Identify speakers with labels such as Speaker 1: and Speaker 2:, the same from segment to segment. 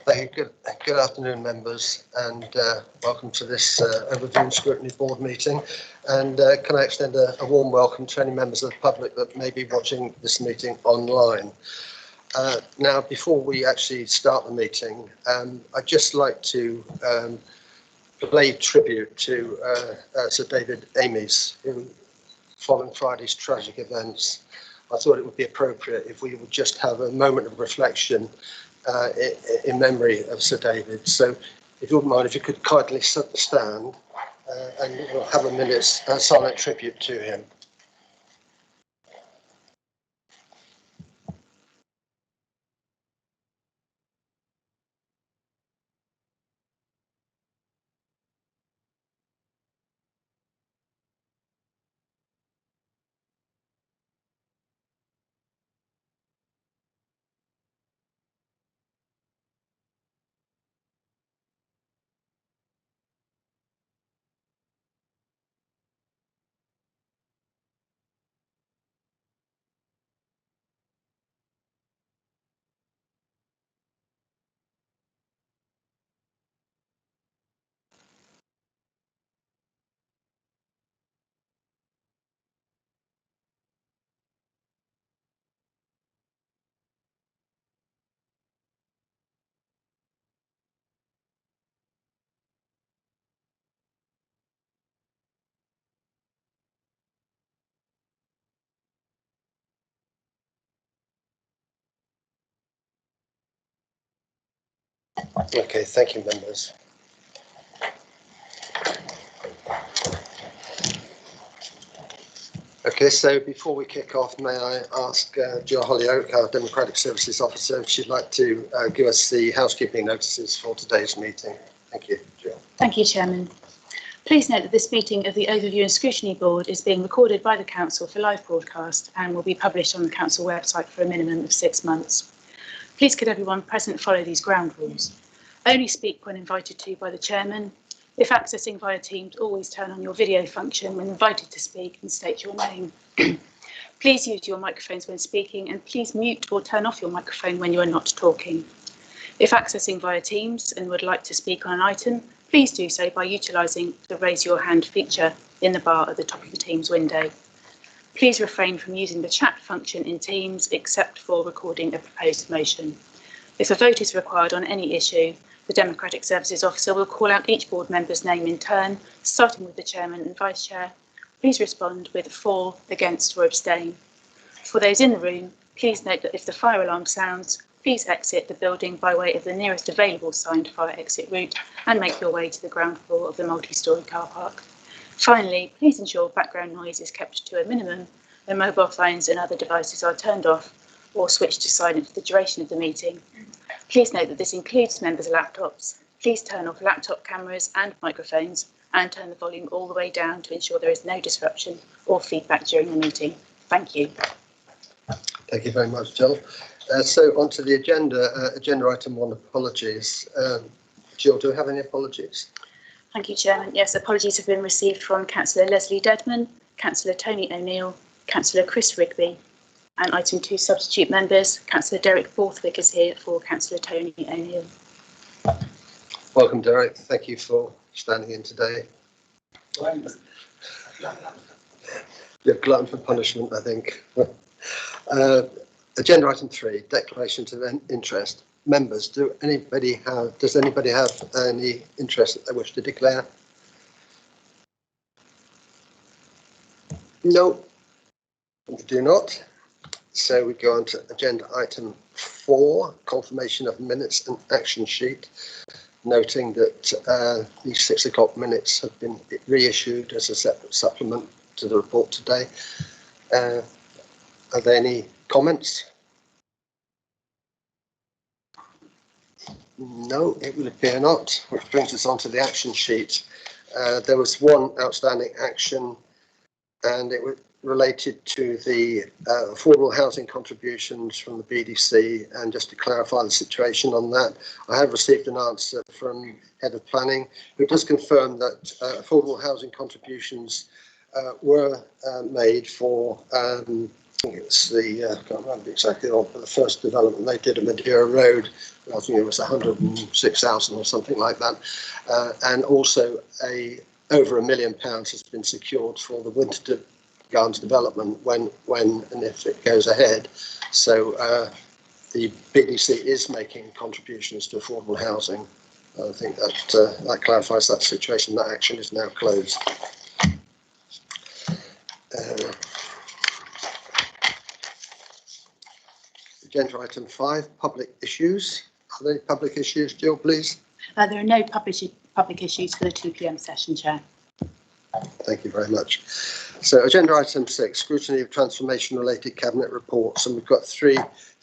Speaker 1: Thank you. Good afternoon, members, and welcome to this Overview and Scrutiny Board meeting. And can I extend a warm welcome to any members of the public that may be watching this meeting online. Now, before we actually start the meeting, I'd just like to pay tribute to Sir David Amys, who, following Friday's tragic events, I thought it would be appropriate if we would just have a moment of reflection in memory of Sir David. So if you wouldn't mind, if you could kindly stand and we'll have a minute's silent tribute to him. Okay, thank you, members. Okay, so before we kick off, may I ask Jill Hollyoak, our Democratic Services Officer, if she'd like to give us the housekeeping notices for today's meeting. Thank you, Jill.
Speaker 2: Thank you, Chairman. Please note that this meeting of the Overview and Scrutiny Board is being recorded by the Council for live broadcast and will be published on the Council website for a minimum of 6 months. Please could everyone present follow these ground rules. Only speak when invited to by the Chairman. If accessing via Teams, always turn on your video function when invited to speak and state your name. Please use your microphones when speaking and please mute or turn off your microphone when you are not talking. If accessing via Teams and would like to speak on an item, please do so by utilising the raise your hand feature in the bar at the top of the Teams window. Please refrain from using the chat function in Teams except for recording a proposed motion. If a vote is required on any issue, the Democratic Services Officer will call out each board member's name in turn, starting with the Chairman and Vice Chair. Please respond with for, against or abstain. For those in the room, please note that if the fire alarm sounds, please exit the building by way of the nearest available signed fire exit route and make your way to the ground floor of the multi-storey car park. Finally, please ensure background noise is kept to a minimum when mobile phones and other devices are turned off or switched to silent for the duration of the meeting. Please note that this includes members' laptops. Please turn off laptop cameras and microphones and turn the volume all the way down to ensure there is no disruption or feedback during the meeting. Thank you.
Speaker 1: Thank you very much, Jill. So on to the agenda, agenda item 1, apologies. Jill, do we have any apologies?
Speaker 2: Thank you, Chairman. Yes, apologies have been received from Councillor Leslie Dedman, Councillor Tony O'Neill, Councillor Chris Rigby, and item 2 substitute members. Councillor Derek Borthwick is here for Councillor Tony O'Neill.
Speaker 1: Welcome, Derek. Thank you for standing in today. You're glutton for punishment, I think. Agenda item 3, declarations of interest. Members, does anybody have any interest that they wish to declare? No, we do not. So we go on to agenda item 4, confirmation of minutes and action sheet, noting that these 6 o'clock minutes have been reissued as a separate supplement to the report today. Are there any comments? No, it would appear not, which brings us on to the action sheet. There was one outstanding action, and it was related to the affordable housing contributions from the BDC. And just to clarify the situation on that, I have received an answer from Head of Planning, who does confirm that affordable housing contributions were made for, I think it's the, I can't remember exactly, but the first development they did at Madeira Road, I think it was 106,000 or something like that. And also over £1 million has been secured for the Winter Gardens development when and if it goes ahead. So the BDC is making contributions to affordable housing. I think that clarifies that situation. That action is now closed. Agenda item 5, public issues. Are there any public issues, Jill, please?
Speaker 2: There are no public issues for the 2 p.m. session, Chair.
Speaker 1: Thank you very much. So agenda item 6, scrutiny of transformation related cabinet reports, and we've got three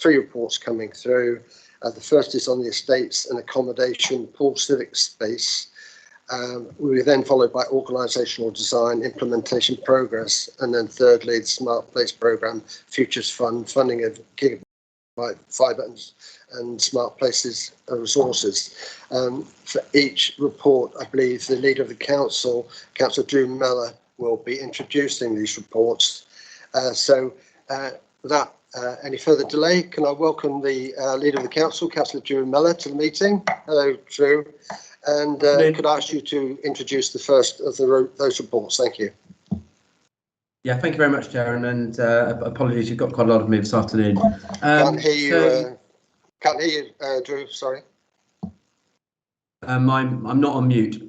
Speaker 1: reports coming through. The first is on the estates and accommodation pool civic space. We were then followed by organisational design, implementation progress, and then thirdly the Smart Place Programme Futures Fund, funding of gigabyte fibre and smart places resources. For each report, I believe the leader of the council, Councillor Drew Mellor, will be introducing these reports. Without any further delay, can I welcome the leader of the council, Councillor Drew Mellor, to the meeting. Hello, Drew. And could I ask you to introduce the first of those reports? Thank you.
Speaker 3: Yeah, thank you very much, Darren, and apologies, you've got quite a lot of me this afternoon.
Speaker 1: Can't hear you, Drew, sorry.
Speaker 3: I'm not on mute.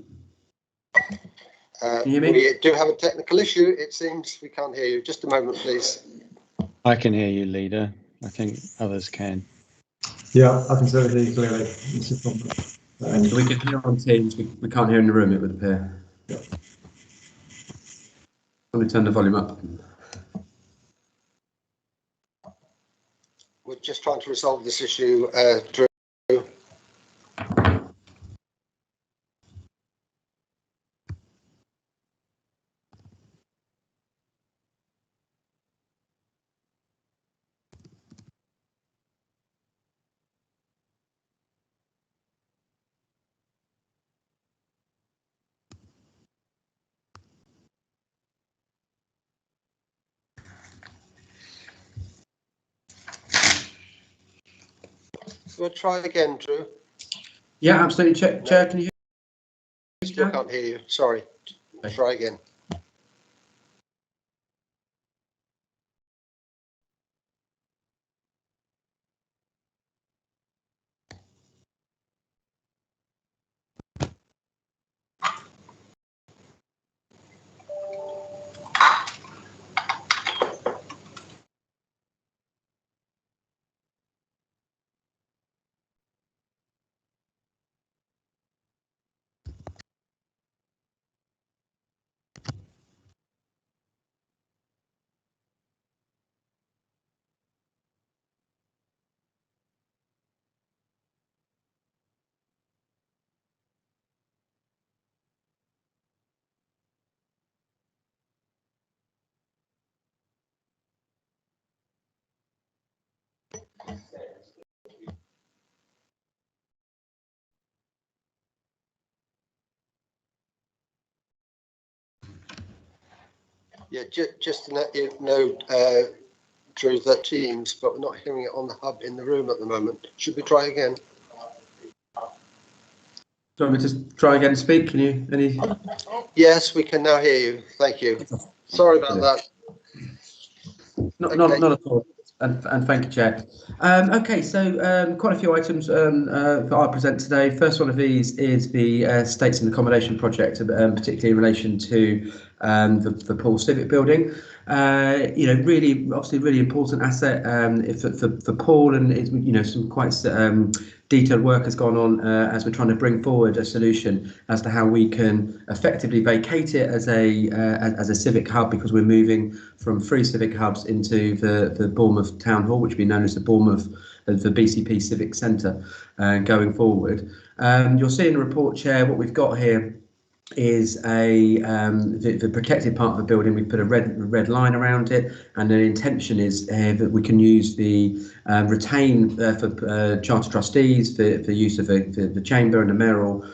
Speaker 3: Can you hear me?
Speaker 1: We do have a technical issue, it seems. We can't hear you. Just a moment, please.
Speaker 4: I can hear you, leader. I think others can.
Speaker 5: Yeah, I can certainly hear you clearly. It's a problem.
Speaker 3: We can hear on Teams, we can't hear in the room, it would appear.
Speaker 5: Yeah.
Speaker 3: Let me turn the volume up.
Speaker 1: We're just trying to resolve this issue, Drew. We'll try again, Drew.
Speaker 3: Yeah, absolutely. Chair, can you hear me?
Speaker 1: Still can't hear you. Sorry.
Speaker 3: Okay.
Speaker 1: Try again. Yeah, just to let you know, Drew, that Teams, but we're not hearing it on the hub in the room at the moment. Should we try again?
Speaker 3: Do you want me to try again and speak? Can you?
Speaker 1: Yes, we can now hear you. Thank you. Sorry about that.
Speaker 3: Not at all. And thank you, Chair. Okay, so quite a few items that I present today. First one of these is the Estates and Accommodation project, particularly in relation to the Paul Civic building. Really, obviously, really important asset for Paul, and it's, some quite detailed work has gone on as we're trying to bring forward a solution as to how we can effectively vacate it as a civic hub, because we're moving from 3 civic hubs into the Bournemouth Town Hall, which will be known as the BCP Civic Centre going forward. You'll see in the report, Chair, what we've got here is the protected part of the building. We put a red line around it, and the intention is that we can use the retain for charter trustees for use of the chamber and the mayoral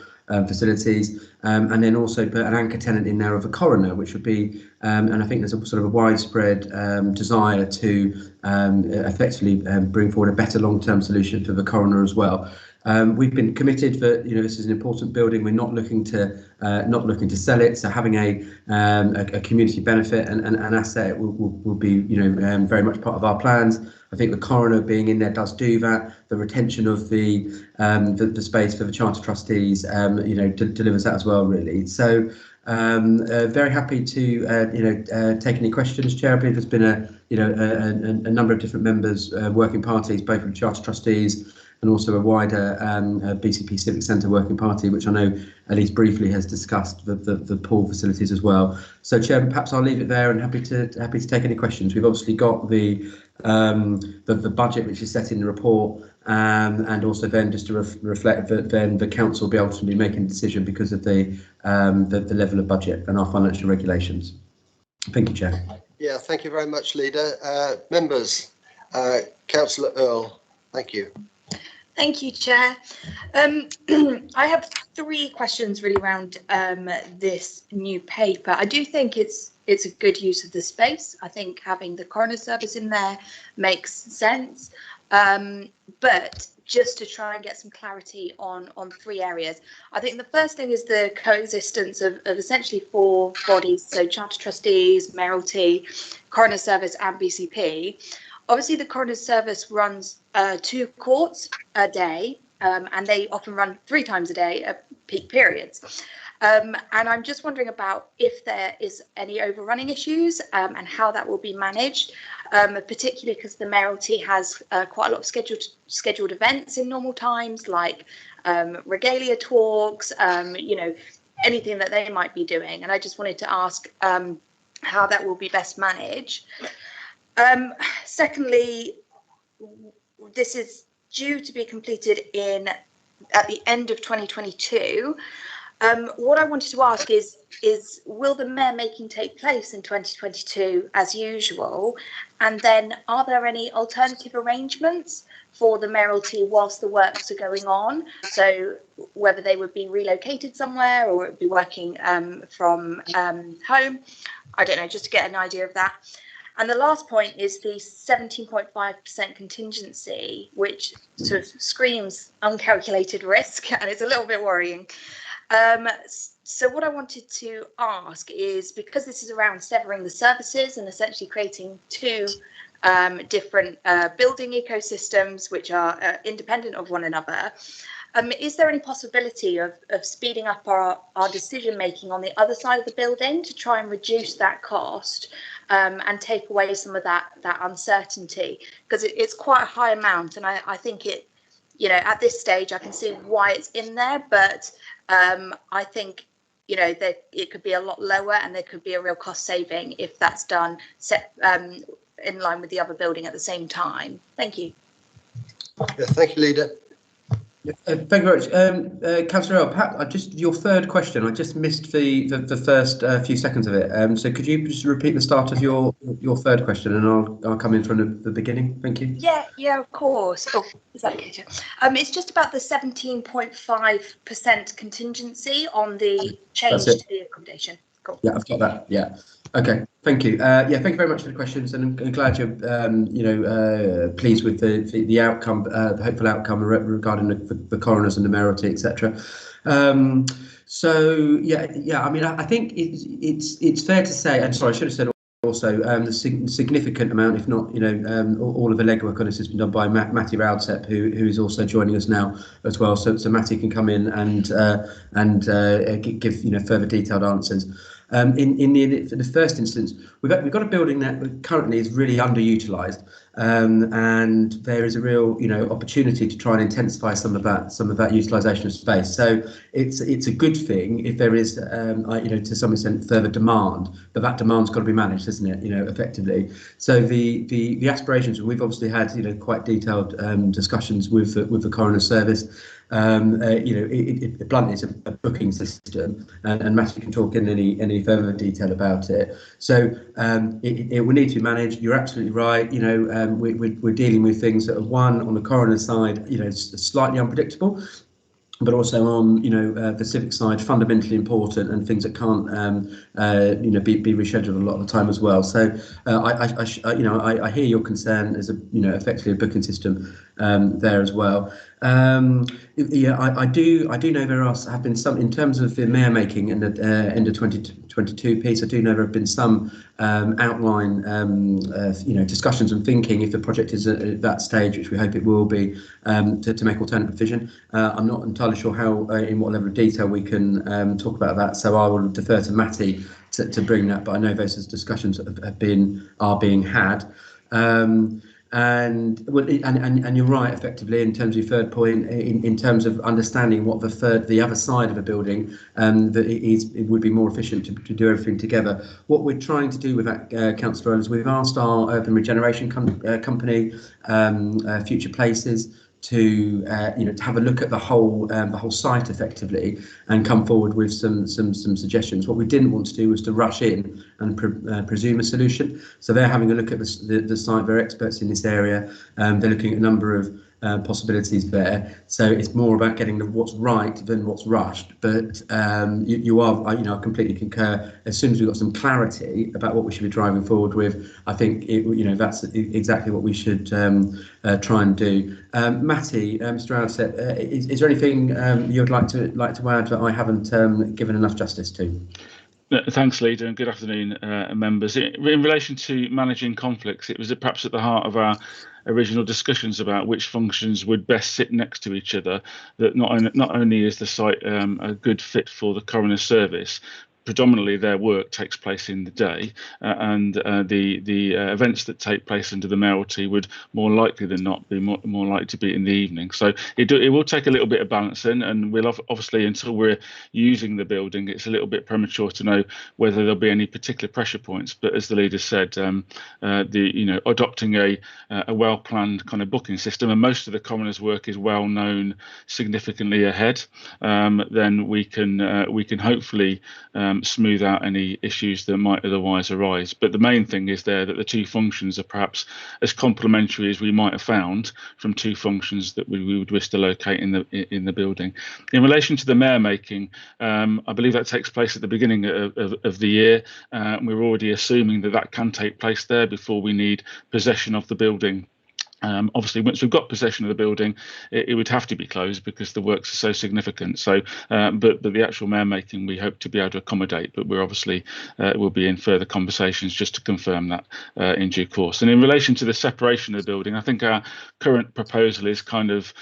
Speaker 3: facilities, and then also put an anchor tenant in there of a coroner, which would be and I think there's a sort of a widespread desire to effectively bring forward a better long-term solution for the coroner as well. We've been committed that this is an important building. We're not looking to sell it. So having a community benefit and an asset will be very much part of our plans. I think the coroner being in there does do that. The retention of the space for the charter trustees delivers that as well, really. So very happy to take any questions, Chair. I believe there's been a number of different members, working parties, both from charter trustees and also a wider BCP Civic Centre working party, which I know at least briefly has discussed the pool facilities as well. So, Chair, perhaps I'll leave it there and happy to take any questions. We've obviously got the budget which is set in the report, and also then just to reflect that then the council will be able to be making a decision because of the level of budget and our financial regulations. Thank you, Chair.
Speaker 1: Yeah, thank you very much, Leader. Members, Councillor Earl, thank you.
Speaker 6: Thank you, Chair. I have 3 questions really around this new paper. I do think it's a good use of the space. I think having the coroner service in there makes sense. But just to try and get some clarity on 3 areas. I think the first thing is the coexistence of essentially 4 bodies, so charter trustees, mayoralty, coroner service and BCP. Obviously, the coroner's service runs 2 courts a day, and they often run 3 times a day at peak periods. And I'm just wondering about if there is any overrunning issues and how that will be managed, particularly because the mayoralty has quite a lot of scheduled events in normal times, like regalia talks, anything that they might be doing. And I just wanted to ask how that will be best managed. Secondly, this is due to be completed at the end of 2022. What I wanted to ask is will the mayor making take place in 2022 as usual? And then are there any alternative arrangements for the mayoralty whilst the works are going on? So whether they would be relocated somewhere or it would be working from home, I don't know, just to get an idea of that. And the last point is the 17.5% contingency, which sort of screams uncalculated risk, and it's a little bit worrying. So what I wanted to ask is, because this is around severing the services and essentially creating 2 different building ecosystems which are independent of one another, is there any possibility of speeding up our decision making on the other side of the building to try and reduce that cost and take away some of that uncertainty? Because it's quite a high amount, and I think it, at this stage I can see why it's in there, but I think that it could be a lot lower and there could be a real cost saving if that's done in line with the other building at the same time. Thank you.
Speaker 1: Yeah, thank you, Leader.
Speaker 3: Thank you very much. Councillor Earl, perhaps just your third question, I just missed the first few seconds of it. So could you just repeat the start of your third question, and I'll come in from the beginning. Thank you.
Speaker 6: Yeah, of course. Oh, is that okay? It's just about the 17.5% contingency on the change to the accommodation. Cool.
Speaker 3: Yeah, I've got that. Yeah. Okay. Thank you. Thank you very much for the questions, and I'm glad you're pleased with the outcome, the hopeful outcome regarding the coroners and the mayoralty, etc. So I mean, I think it's fair to say, and sorry, I should have said also the significant amount, if not all of the legwork on this has been done by Matty Rowdsep, who is also joining us now as well. So Matty can come in and give further detailed answers. In the first instance, we've got a building that currently is really underutilised, and there is a real opportunity to try and intensify some of that utilisation of space. So it's a good thing if there is to some extent further demand, but that demand's got to be managed, isn't it? Effectively. So the aspirations, we've obviously had quite detailed discussions with the coroner service. Bluntly, it's a booking system, and Matthew can talk in any further detail about it. So it will need to be managed. You're absolutely right. We're dealing with things that are, one, on the coroner's side, slightly unpredictable. but also on the civic side, fundamentally important, and things that can't be rescheduled a lot of the time as well. So I hear your concern as effectively a booking system there as well. I do know there have been some, in terms of the mayor making in the end of 2022 piece. I do know there have been some outline discussions and thinking, if the project is at that stage, which we hope it will be, to make alternate provision. I'm not entirely sure how in what level of detail we can talk about that, so I will defer to Matty to bring that, but I know those discussions are being had. And you're right, effectively, in terms of your third point, in terms of understanding what the other side of a building, that it would be more efficient to do everything together. What we're trying to do with that, Councillor, is we've asked our urban regeneration company, Future Places, to have a look at the whole site effectively and come forward with some suggestions. What we didn't want to do was to rush in and presume a solution. So they're having a look at the site. They're experts in this area. They're looking at a number of possibilities there. So it's more about getting what's right than what's rushed. But I completely concur. As soon as we've got some clarity about what we should be driving forward with, I think that's exactly what we should try and do. Matty, Mr. Alsett, is there anything you'd like to add that I haven't given enough justice to?
Speaker 7: Thanks, Leader, and good afternoon, members. In relation to managing conflicts, it was perhaps at the heart of our original discussions about which functions would best sit next to each other, that not only is the site a good fit for the coroner's service, predominantly their work takes place in the day, and the events that take place under the mayoralty would more likely than not be more likely to be in the evening. So it will take a little bit of balancing, and we'll obviously, until we're using the building, it's a little bit premature to know whether there'll be any particular pressure points. But as the leader said, adopting a well-planned kind of booking system, and most of the coroner's work is well known significantly ahead, then we can hopefully smooth out any issues that might otherwise arise. But the main thing is there that the two functions are perhaps as complementary as we might have found from two functions that we would wish to locate in the building. In relation to the mayor making, I believe that takes place at the beginning of the year. We're already assuming that can take place there before we need possession of the building. Obviously, once we've got possession of the building, it would have to be closed because the works are so significant. So, but the actual mayor making, we hope to be able to accommodate. But we're obviously will be in further conversations just to confirm that in due course. And in relation to the separation of the building, I think our current proposal is kind of,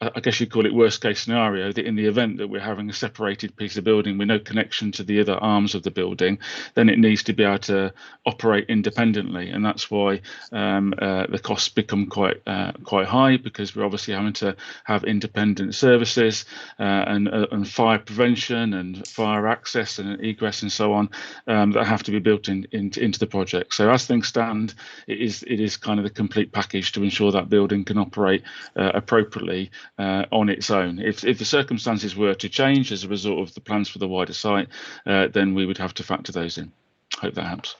Speaker 7: I guess you'd call it worst case scenario, that in the event that we're having a separated piece of building with no connection to the other arms of the building, then it needs to be able to operate independently. And that's why the costs become quite high, because we're obviously having to have independent services and fire prevention and fire access and egress and so on that have to be built into the project. So as things stand, it is kind of the complete package to ensure that building can operate appropriately on its own. If the circumstances were to change as a result of the plans for the wider site, then we would have to factor those in. Hope that helps.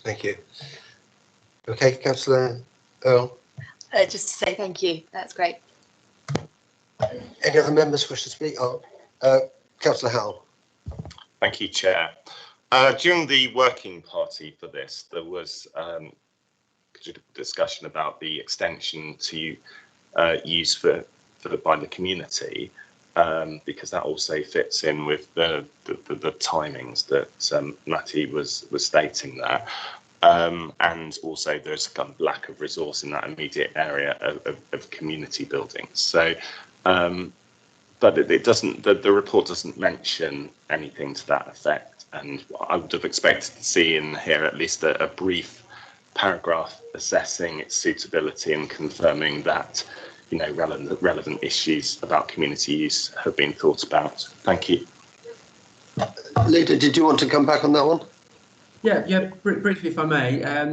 Speaker 1: Thank you. Okay, Councillor Earl.
Speaker 6: Just to say thank you. That's great.
Speaker 1: Any other members wish to speak? Councillor Howell.
Speaker 8: Thank you, Chair. During the working party for this, there was discussion about the extension to use by the community, because that also fits in with the timings that Matty was stating there, and also there's a kind of lack of resource in that immediate area of community buildings. So, but it doesn't. The report doesn't mention anything to that effect, and I would have expected to see in here at least a brief paragraph assessing its suitability and confirming that relevant issues about community use have been thought about. Thank you.
Speaker 1: Leader, did you want to come back on that one?
Speaker 3: Yeah, briefly, if I may. I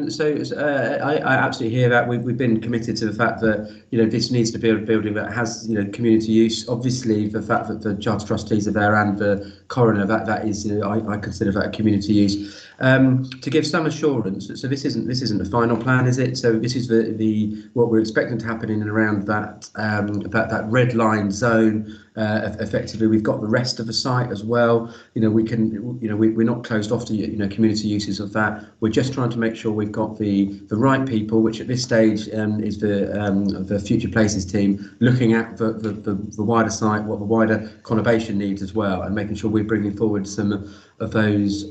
Speaker 3: absolutely hear that. We've been committed to the fact that this needs to be a building that has community use. Obviously, the fact that the Charter trustees are there and the coroner, that is I consider that a community use. To give some assurance, so this isn't the final plan, is it? So this is the what we're expecting to happen in and around that red line zone. Effectively, we've got the rest of the site as well. We're not closed off to community uses of that. We're just trying to make sure we've got the right people, which at this stage is the Future Places team, looking at the wider site, what the wider conurbation needs as well, and making sure we're bringing forward some of those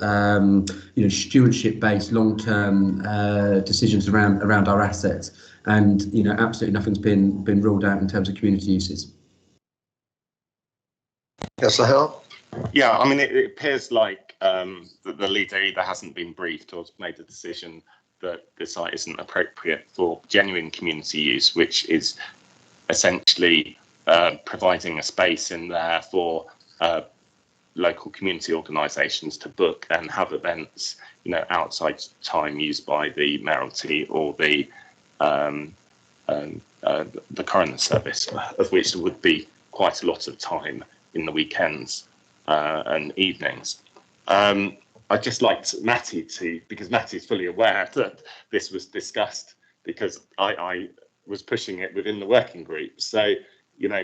Speaker 3: stewardship-based long-term decisions around our assets. And absolutely nothing's been ruled out in terms of community uses.
Speaker 1: Councillor Howell?
Speaker 8: Yeah, I mean, it appears like the leader either hasn't been briefed or made a decision that the site isn't appropriate for genuine community use, which is essentially providing a space in there for local community organisations to book and have events, outside time used by the mayoralty or the coroner service, of which there would be quite a lot of time in the weekends and evenings. I'd just like Matty because Matty's fully aware that this was discussed, because I was pushing it within the working group. So,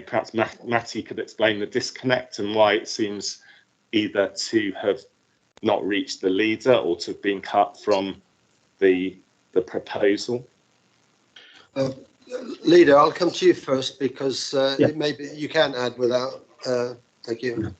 Speaker 8: perhaps Matty could explain the disconnect and why it seems either to have not reached the leader or to have been cut from the proposal.
Speaker 1: Leader, I'll come to you first, because maybe you can add without. Thank you.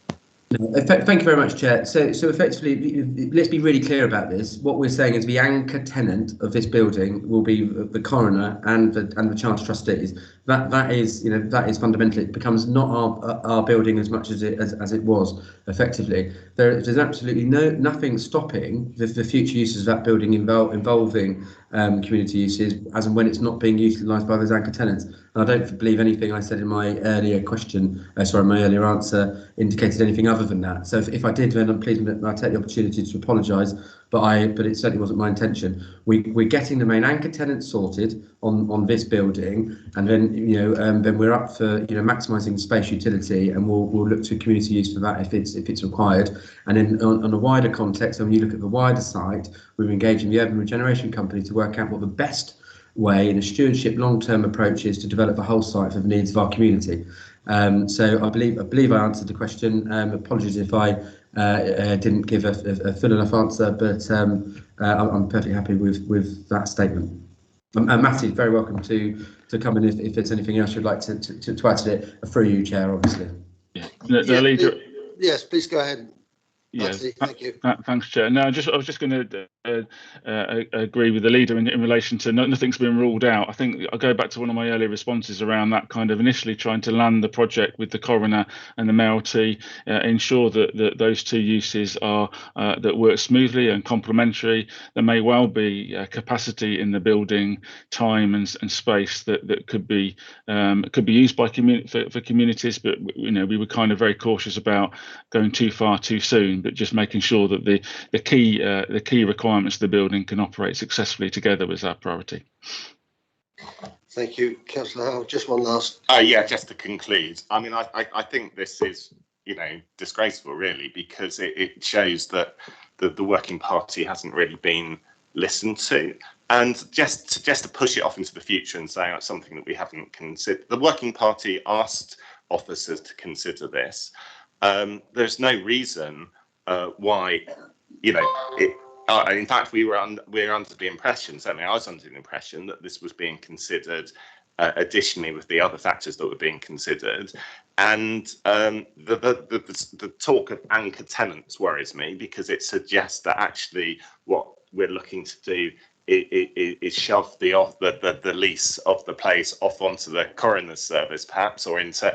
Speaker 3: Thank you very much, Chair. So effectively, let's be really clear about this. What we're saying is the anchor tenant of this building will be the coroner and the charter trustees. That is fundamentally, it becomes not our building as much as it was effectively. There's absolutely nothing stopping the future uses of that building involving community uses as and when it's not being utilised by those anchor tenants. And I don't believe anything I said in my earlier my earlier answer indicated anything other than that. So if I did, then please I take the opportunity to apologise, but it certainly wasn't my intention. We're getting the main anchor tenant sorted on this building, and then we're up for maximising space utility, and we'll look to community use for that if it's required. And then on a wider context, when you look at the wider site, we're engaging the urban regeneration company to work out what the best way in a stewardship long-term approach is to develop the whole site for the needs of our community. So I believe I answered the question. Apologies if I didn't give a full enough answer, but I'm perfectly happy with that statement. And Matty, very welcome to come in if there's anything else you'd like to add to it, through you, Chair, obviously.
Speaker 7: The leader.
Speaker 1: Yes, please go ahead.
Speaker 7: Yes,
Speaker 1: thank you.
Speaker 7: Thanks, Chair. No, I was just going to agree with the leader in relation to nothing's been ruled out. I think I'll go back to one of my earlier responses around that kind of initially trying to land the project with the coroner and the mayoralty, ensure that those two uses are that work smoothly and complementary. There may well be capacity in the building, time and space that could be used by for communities, but we were kind of very cautious about going too far too soon, but just making sure that the key requirements of the building can operate successfully together was our priority.
Speaker 1: Thank you, Councillor Howell. Just one last.
Speaker 8: Just to conclude, I mean, I think this is disgraceful, really, because it shows that the working party hasn't really been listened to. And just to push it off into the future and say it's something that we haven't considered, the working party asked officers to consider this. There's no reason why, in fact, we're under the impression, certainly I was under the impression, that this was being considered additionally with the other factors that were being considered. And the talk of anchor tenants worries me, because it suggests that actually what we're looking to do is shove the lease of the place off onto the coroner's service, perhaps, or into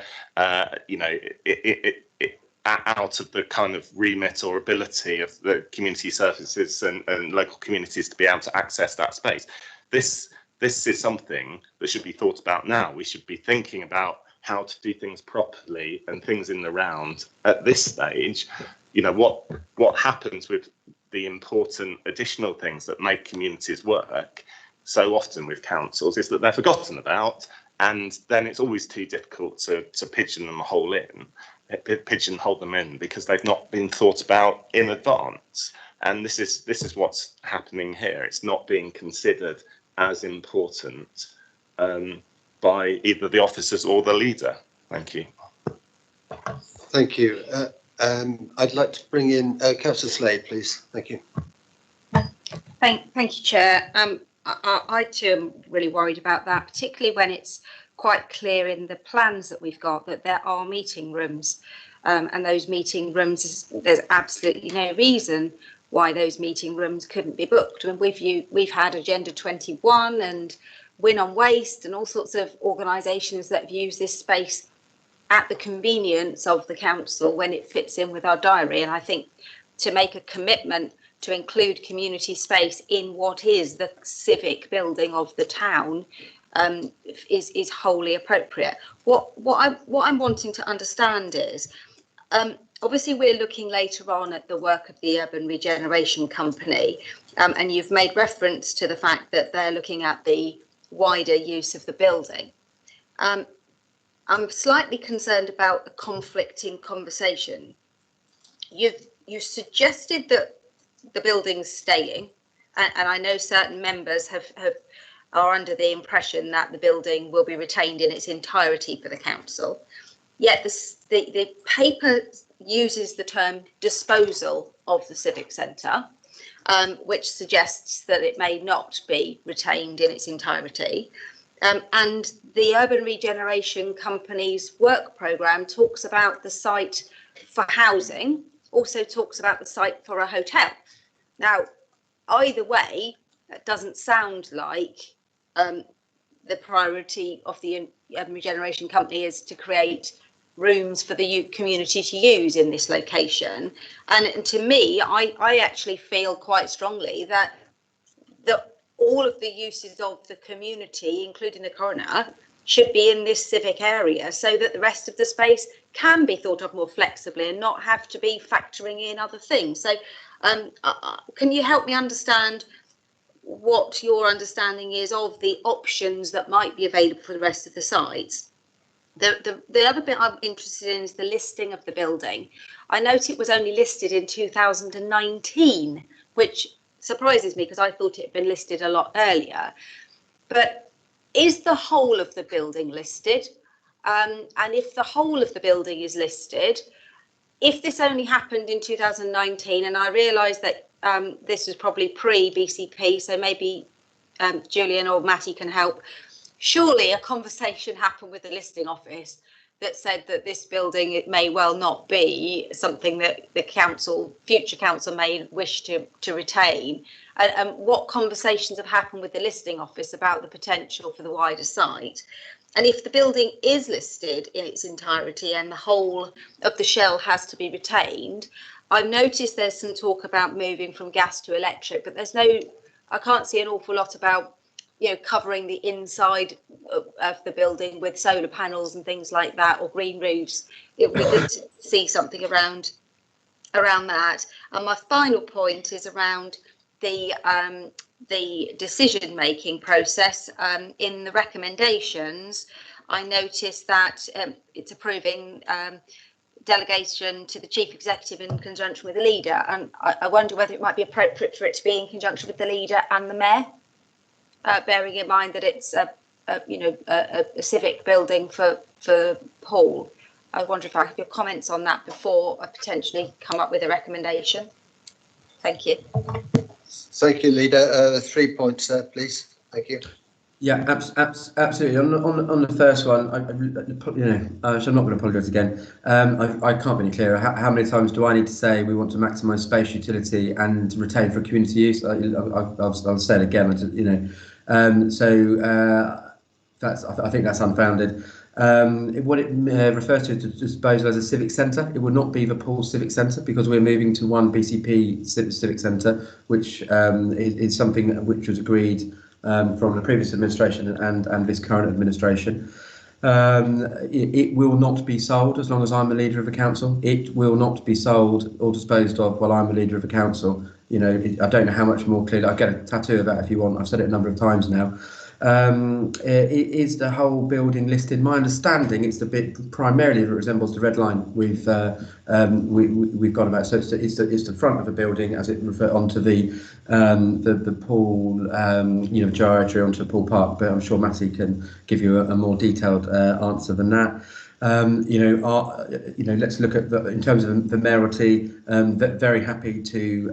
Speaker 8: out of the kind of remit or ability of the community services and local communities to be able to access that space. This is something that should be thought about now. We should be thinking about how to do things properly and things in the round at this stage. What happens with the important additional things that make communities work so often with councils is that they're forgotten about, and then it's always too difficult to pigeonhole them in because they've not been thought about in advance. And this is what's happening here. It's not being considered as important by either the officers or the leader. Thank you.
Speaker 1: Thank you. I'd like to bring in Councillor Slade, please. Thank you.
Speaker 9: Thank you, Chair. I too am really worried about that, particularly when it's quite clear in the plans that we've got that there are meeting rooms, and those meeting rooms, there's absolutely no reason why those meeting rooms couldn't be booked. And we've had Agenda 21 and Win on Waste and all sorts of organisations that have used this space at the convenience of the council when it fits in with our diary. And I think to make a commitment to include community space in what is the civic building of the town is wholly appropriate. What I'm wanting to understand is, obviously we're looking later on at the work of the Urban Regeneration Company, and you've made reference to the fact that they're looking at the wider use of the building. I'm slightly concerned about the conflicting conversation. You suggested that the building's staying, and I know certain members are under the impression that the building will be retained in its entirety for the council. Yet the paper uses the term disposal of the civic centre, which suggests that it may not be retained in its entirety. And the Urban Regeneration Company's work programme talks about the site for housing, also talks about the site for a hotel. Now, either way, that doesn't sound like the priority of the Urban Regeneration Company is to create rooms for the community to use in this location. And to me, I actually feel quite strongly that all of the uses of the community, including the coroner, should be in this civic area so that the rest of the space can be thought of more flexibly and not have to be factoring in other things. So can you help me understand what your understanding is of the options that might be available for the rest of the sites? The other bit I'm interested in is the listing of the building. I note it was only listed in 2019, which surprises me because I thought it had been listed a lot earlier. But is the whole of the building listed? And if the whole of the building is listed, if this only happened in 2019, and I realise that this was probably pre-BCP, so maybe Julian or Matty can help, surely a conversation happened with the listing office that said that this building, it may well not be something that the council, future council, may wish to retain. And what conversations have happened with the listing office about the potential for the wider site? And if the building is listed in its entirety and the whole of the shell has to be retained, I've noticed there's some talk about moving from gas to electric, but I can't see an awful lot about, covering the inside of the building with solar panels and things like that, or green roofs. It would be good to see something around that. And my final point is around the decision-making process. In the recommendations, I noticed that it's approving delegation to the chief executive in conjunction with the leader, and I wonder whether it might be appropriate for it to be in conjunction with the leader and the mayor, bearing in mind that it's a civic building for Paul. I wonder if I have your comments on that before I potentially come up with a recommendation. Thank you.
Speaker 1: Thank you, Leader. 3 points, please. Thank you.
Speaker 3: Yeah, absolutely. On the first one, I'm not going to apologise again. I can't be any clearer. How many times do I need to say we want to maximise space utility and retain for community use? I'll say it again. I think that's unfounded. What it refers to disposal as a civic centre, it will not be the Paul Civic Centre because we're moving to one BCP civic centre, which is something which was agreed from the previous administration and this current administration. It will not be sold as long as I'm the leader of the council. It will not be sold or disposed of while I'm the leader of the council. I don't know how much more clearly. I'll get a tattoo of that if you want. I've said it a number of times now. Is the whole building listed? My understanding, it's the bit primarily that resembles the red line we've got about. So it's the front of a building as it refer onto the pool, gyratory onto the pool park. But I'm sure Matty can give you a more detailed answer than that. Let's look at in terms of the mayoralty. Very happy to,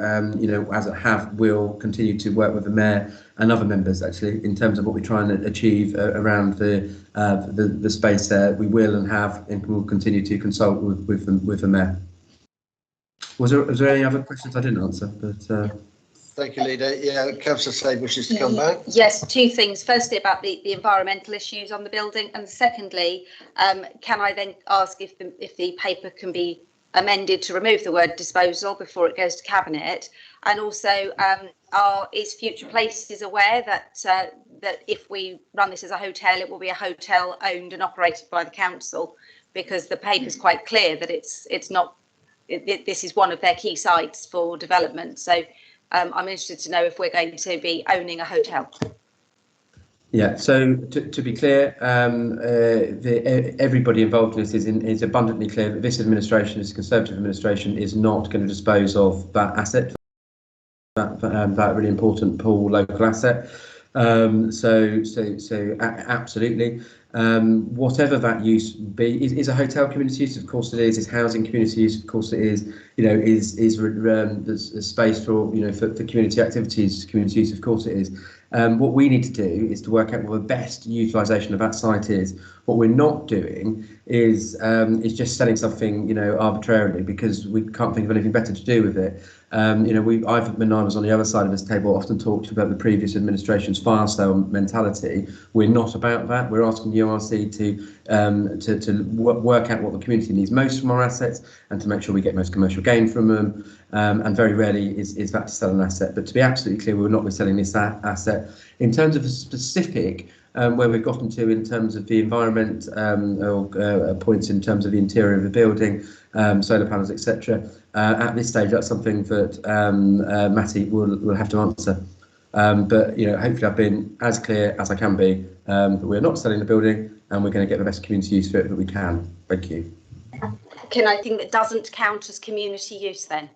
Speaker 3: will continue to work with the mayor and other members actually in terms of what we're trying to achieve around the space there. We will and have and will continue to consult with the mayor. Was there any other questions I didn't answer? But
Speaker 1: thank you, Leader. Yeah, Councillor Slade wishes to come back.
Speaker 9: Yes, two things. Firstly, about the environmental issues on the building, and secondly, can I then ask if the paper can be amended to remove the word disposal before it goes to cabinet, and also is Future Places aware that if we run this as a hotel, it will be a hotel owned and operated by the council, because the paper is quite clear that it's not. This is one of their key sites for development. So I'm interested to know if we're going to be owning a hotel. Yeah,
Speaker 3: so to be clear, everybody involved in this is abundantly clear that this administration, this Conservative administration, is not going to dispose of that asset, that really important pool local asset. So absolutely. Whatever that use be, is a hotel community use, of course it is housing community use, of course it is, there's space for for community activities, community use, of course it is. What we need to do is to work out what the best utilisation of that site is. What we're not doing is just selling something arbitrarily, because we can't think of anything better to do with it. When I was on the other side of this table, often talked about the previous administration's fire sale mentality. We're not about that. We're asking the URC to work out what the community needs most from our assets and to make sure we get most commercial gain from them. And very rarely is that to sell an asset. But to be absolutely clear, we will not be selling this asset. In terms of the specific where we've gotten to in terms of the environment or points in terms of the interior of the building, solar panels, etc. At this stage, that's something that Matty will have to answer. But hopefully I've been as clear as I can be that we're not selling the building and we're going to get the best community use for it that we can. Thank you.
Speaker 9: Can I think that doesn't count as community use then?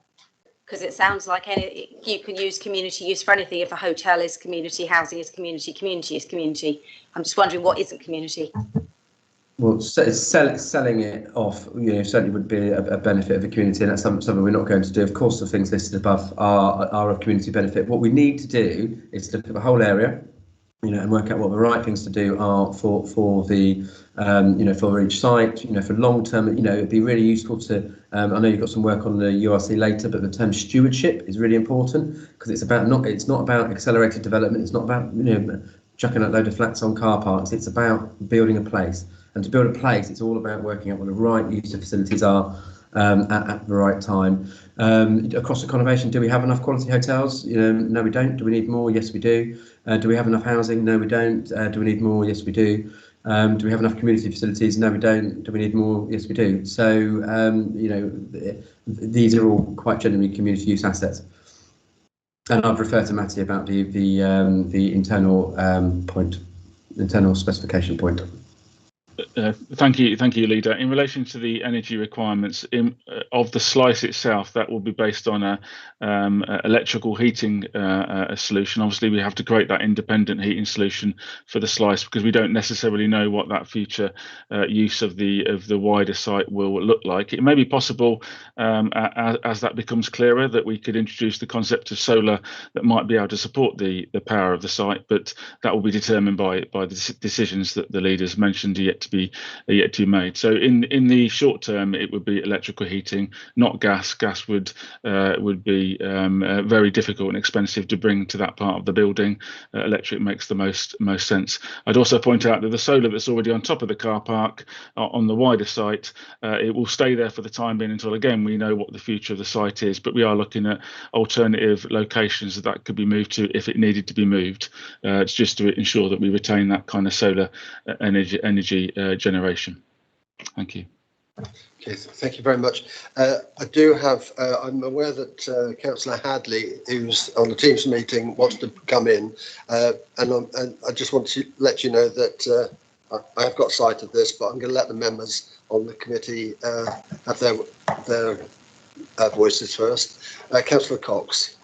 Speaker 9: Because it sounds like you can use community use for anything. If a hotel is community, housing is community, community is community. I'm just wondering what isn't community.
Speaker 3: Well, selling it off, certainly would be a benefit of the community, and that's something we're not going to do. Of course, the things listed above are of community benefit. What we need to do is look at the whole area, and work out what the right things to do are for the for each site. For long term, it'd be really useful to. I know you've got some work on the URC later, but the term stewardship is really important, because it's not about accelerated development. It's not about chucking a load of flats on car parks. It's about building a place. And to build a place, it's all about working out what the right use of facilities are at the right time. Across the conurbation, do we have enough quality hotels? No, we don't. Do we need more? Yes, we do. Do we have enough housing? No, we don't. Do we need more? Yes, we do. Do we have enough community facilities? No, we don't. Do we need more? Yes, we do. So, these are all quite genuinely community use assets. And I'd refer to Matty about the internal internal specification point.
Speaker 7: Thank you, Leader. In relation to the energy requirements of the slice itself, that will be based on a electrical heating solution. Obviously, we have to create that independent heating solution for the slice, because we don't necessarily know what that future use of the wider site will look like. It may be possible, as that becomes clearer, that we could introduce the concept of solar that might be able to support the power of the site, but that will be determined by the decisions that the leaders mentioned yet to be made. So in the short term, it would be electrical heating, not gas. Gas would be very difficult and expensive to bring to that part of the building. Electric makes the most sense. I'd also point out that the solar that's already on top of the car park on the wider site, it will stay there for the time being until, again, we know what the future of the site is. But we are looking at alternative locations that could be moved to if it needed to be moved. It's just to ensure that we retain that kind of solar energy generation. Thank you.
Speaker 1: Okay, thank you very much. I do have, I'm aware that Councillor Hadley, who's on the Teams meeting, wants to come in, and I just want to let you know that I have got sight of this, but I'm going to let the members on the committee have their voices first. Councillor Cox.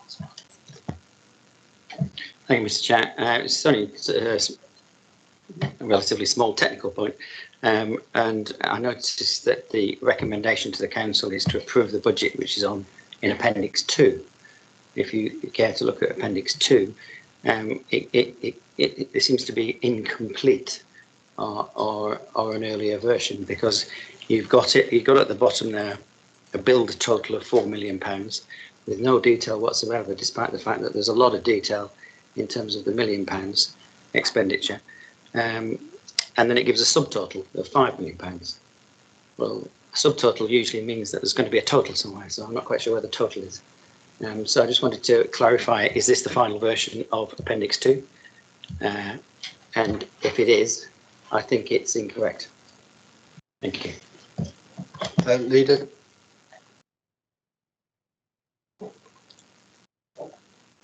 Speaker 10: Thank you, Mr. Chair. It's only a relatively small technical point. And I noticed that the recommendation to the council is to approve the budget, which is on in Appendix 2. If you care to look at Appendix 2, it seems to be incomplete or an earlier version, because you've got at the bottom there a build total of £4 million with no detail whatsoever, despite the fact that there's a lot of detail in terms of the £1 million expenditure. And then it gives a subtotal of £5 million. Well, a subtotal usually means that there's going to be a total somewhere, so I'm not quite sure where the total is. So I just wanted to clarify, is this the final version of Appendix 2? And if it is, I think it's incorrect. Thank you.
Speaker 1: Leader.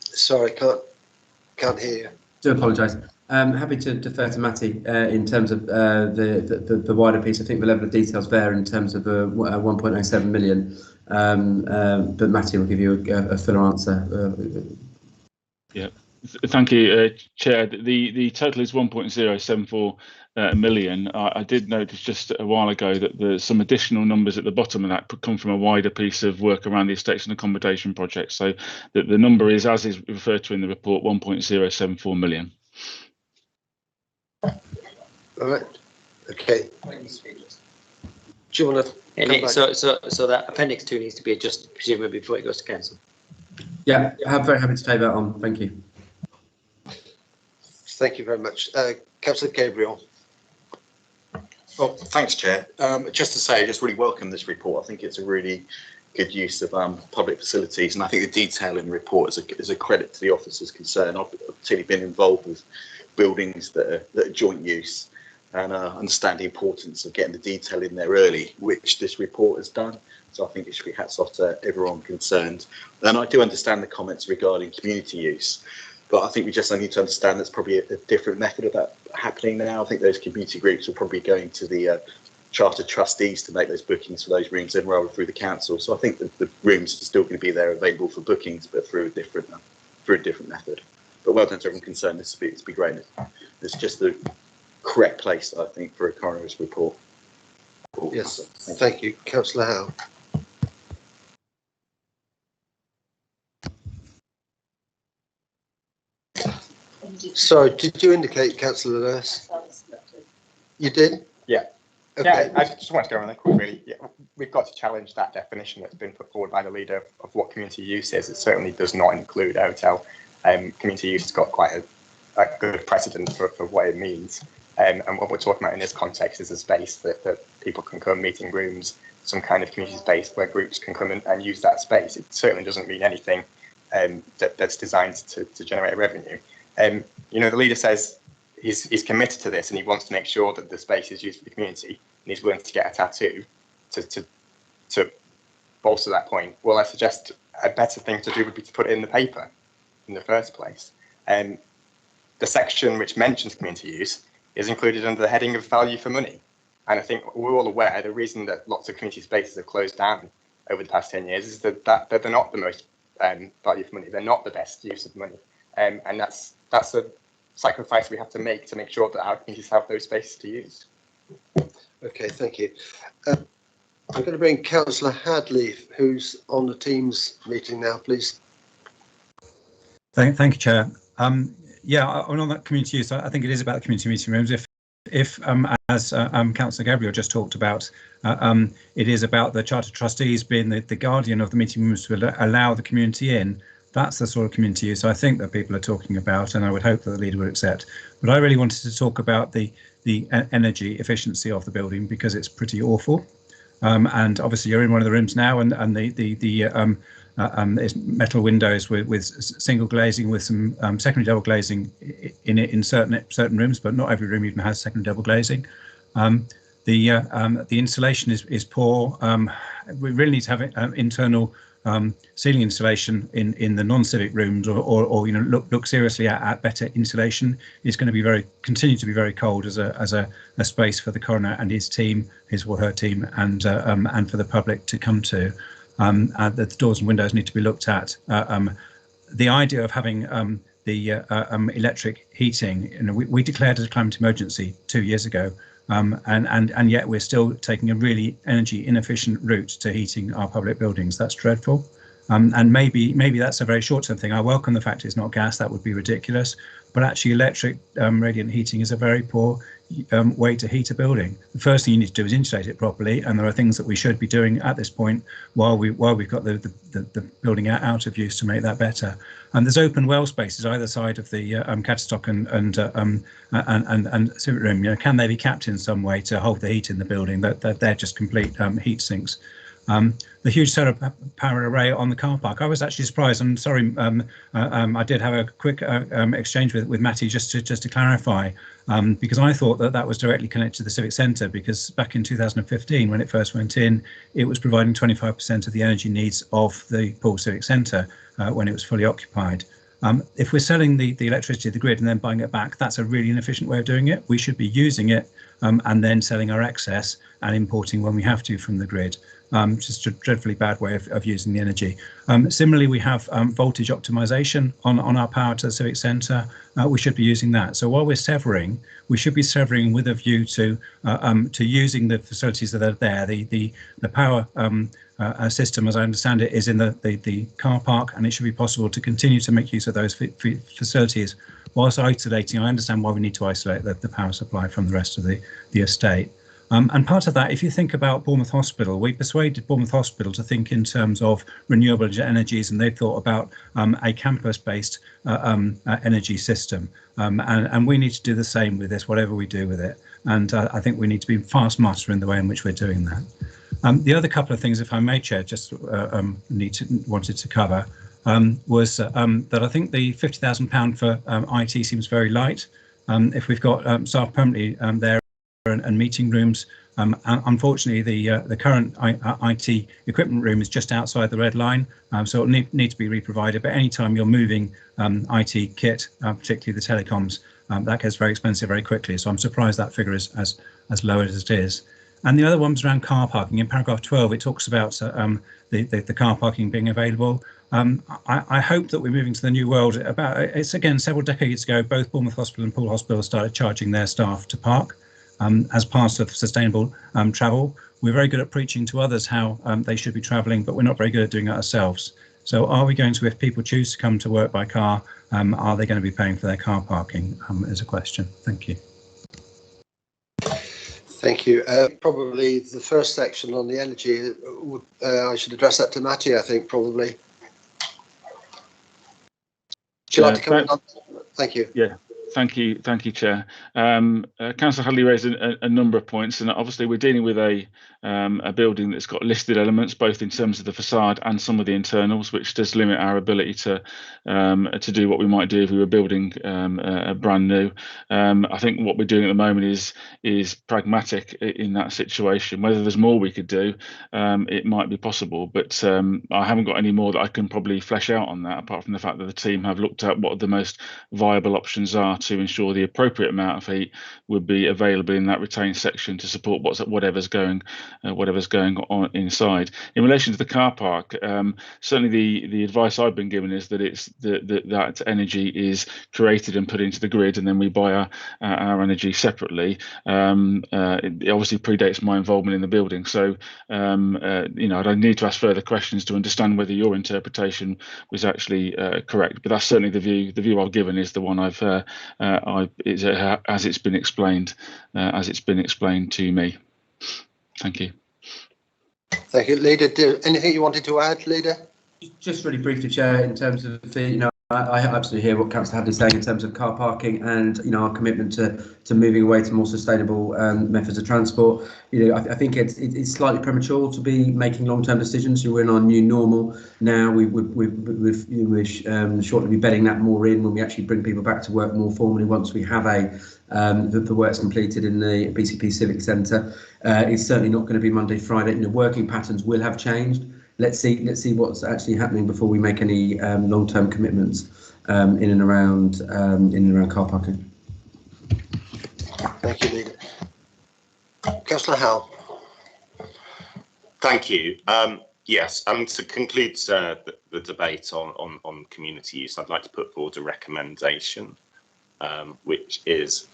Speaker 1: Sorry, can't hear you.
Speaker 3: Do apologise. Happy to defer to Matty in terms of the wider piece. I think the level of details there in terms of 1.07 million, but Matty will give you a fuller answer.
Speaker 7: Yeah, thank you, Chair. The total is 1.074 million. I did notice just a while ago that there's some additional numbers at the bottom of that come from a wider piece of work around the estates and accommodation project. So that the number is, as is referred to in the report, 1.074 million.
Speaker 1: All right. Okay. Do you want to?
Speaker 10: So that Appendix 2 needs to be adjusted, presumably, before it goes to council.
Speaker 3: Yeah, I'm very happy to take that on. Thank you.
Speaker 1: Thank you very much. Councillor Gabriel.
Speaker 11: Well, thanks, Chair. Just to say, I just really welcome this report. I think it's a really good use of public facilities, and I think the detail in the report is a credit to the officers concerned. I've particularly been involved with buildings that are joint use, and understand the importance of getting the detail in there early, which this report has done. So I think it should be hats off to everyone concerned. And I do understand the comments regarding community use, but I think we just need to understand there's probably a different method of that happening now. I think those community groups are probably going to the charter trustees to make those bookings for those rooms, and rather through the council. So I think that the rooms are still going to be there available for bookings, but through a different method. But well done to everyone concerned. This will be great. It's just the correct place, I think, for a coroner's report.
Speaker 1: Yes, thank you. Councillor Howe. Sorry, did you indicate, Councillor Lewis? You did?
Speaker 12: Yeah.
Speaker 1: Okay.
Speaker 12: Yeah, I just want to go on that quickly. Yeah, we've got to challenge that definition that's been put forward by the leader of what community use is. It certainly does not include a hotel. Community use has got quite a good precedent for what it means. And what we're talking about in this context is a space that people can come, meeting rooms, some kind of community space where groups can come and use that space. It certainly doesn't mean anything that's designed to generate revenue. You know, the leader says he's committed to this and he wants to make sure that the space is used for the community, and he's willing to get a tattoo to bolster that point. Well, I suggest a better thing to do would be to put it in the paper in the first place. The section which mentions community use is included under the heading of value for money. And I think we're all aware the reason that lots of community spaces have closed down over the past 10 years is that they're not the most value for money. They're not the best use of money. And that's a sacrifice we have to make sure that our communities have those spaces to use.
Speaker 1: Okay, thank you. I'm going to bring Councillor Hadley, who's on the Teams meeting now, please.
Speaker 5: Thank you, Chair. Yeah, on that community use, I think it is about the community meeting rooms. If as Councillor Gabriel just talked about, it is about the charter trustees being the guardian of the meeting rooms to allow the community in. That's the sort of community use I think that people are talking about, and I would hope that the leader would accept. But I really wanted to talk about the energy efficiency of the building, because it's pretty awful. And obviously you're in one of the rooms now, and it's metal windows with single glazing with some secondary double glazing in it in certain rooms, but not every room even has secondary double glazing. The insulation is poor. We really need to have internal ceiling insulation in the non-civic rooms, or look seriously at better insulation. It's going to continue to be very cold as a space for the coroner and his team, his or her team, and for the public to come to. The doors and windows need to be looked at. The idea of having the electric heating, we declared as a climate emergency 2 years ago, and yet we're still taking a really energy inefficient route to heating our public buildings. That's dreadful. And maybe that's a very short-term thing. I welcome the fact it's not gas. That would be ridiculous. But actually, electric radiant heating is a very poor way to heat a building. The first thing you need to do is insulate it properly, and there are things that we should be doing at this point while we've got the building out of use to make that better. And there's open well spaces either side of the Catstock and civic room. Can they be capped in some way to hold the heat in the building? That they're just complete heat sinks. The huge solar power array on the car park. I was actually surprised. I'm sorry. I did have a quick exchange with Matty just to clarify, because I thought that was directly connected to the civic centre, because back in 2015, when it first went in, it was providing 25% of the energy needs of the Poole Civic Centre when it was fully occupied. If we're selling the electricity to the grid and then buying it back, that's a really inefficient way of doing it. We should be using it and then selling our excess and importing when we have to from the grid. Just a dreadfully bad way of using the energy. Similarly, we have voltage optimization on our power to the civic centre. We should be using that. So while we're severing, we should be severing with a view to using the facilities that are there. The power system, as I understand it, is in the car park, and it should be possible to continue to make use of those facilities whilst isolating. I understand why we need to isolate the power supply from the rest of the estate. And part of that, if you think about Bournemouth Hospital, we persuaded Bournemouth Hospital to think in terms of renewable energies, and they thought about a campus-based energy system. And we need to do the same with this, whatever we do with it. And I think we need to be far smarter in the way in which we're doing that. The other couple of things, if I may, Chair, just wanted to cover was that I think the £50,000 for IT seems very light. If we've got staff permanently there and meeting rooms, unfortunately the current IT equipment room is just outside the red line, so it'll need to be reprovided. But anytime you're moving IT kit, particularly the telecoms, that gets very expensive very quickly. So I'm surprised that figure is as low as it is. And the other one was around car parking. In paragraph 12, it talks about the car parking being available. I hope that we're moving to the new world. It's again several decades ago, both Bournemouth Hospital and Poole Hospital started charging their staff to park as part of sustainable travel. We're very good at preaching to others how they should be travelling, but we're not very good at doing it ourselves. So are we going to, if people choose to come to work by car, are they going to be paying for their car parking is a question. Thank you.
Speaker 1: Thank you. Probably the first section on the energy, I should address that to Matty, I think, probably. Would you like to come in on that? Thank you.
Speaker 7: Yeah. Thank you, Chair. Councillor Hadley raised a number of points, and obviously we're dealing with a building that's got listed elements, both in terms of the facade and some of the internals, which does limit our ability to do what we might do if we were building a brand new. I think what we're doing at the moment is pragmatic in that situation. Whether there's more we could do, it might be possible, but I haven't got any more that I can probably flesh out on that, apart from the fact that the team have looked at what the most viable options are to ensure the appropriate amount of heat would be available in that retained section to support whatever's going on inside. In relation to the car park, certainly the advice I've been given is that it's that energy is created and put into the grid, and then we buy our energy separately. It obviously predates my involvement in the building, so I don't need to ask further questions to understand whether your interpretation was actually correct. But that's certainly the view I've given is the one as it's been explained to me. Thank you.
Speaker 1: Thank you, Leader. Anything you wanted to add, Leader?
Speaker 3: Just really briefly, Chair, in terms of I absolutely hear what Councillor Hadley's saying in terms of car parking and our commitment to moving away to more sustainable methods of transport. I think it's slightly premature to be making long-term decisions. We're in our new normal now. We'll shortly be bedding that more in when we actually bring people back to work more formally once we have the work's completed in the BCP Civic Centre. It's certainly not going to be Monday, Friday. Working patterns will have changed. Let's see what's actually happening before we make any long-term commitments in and around car parking.
Speaker 1: Thank you, Leader. Councillor Howell.
Speaker 8: Thank you. Yes, to conclude the debate on community use, I'd like to put forward a recommendation, which is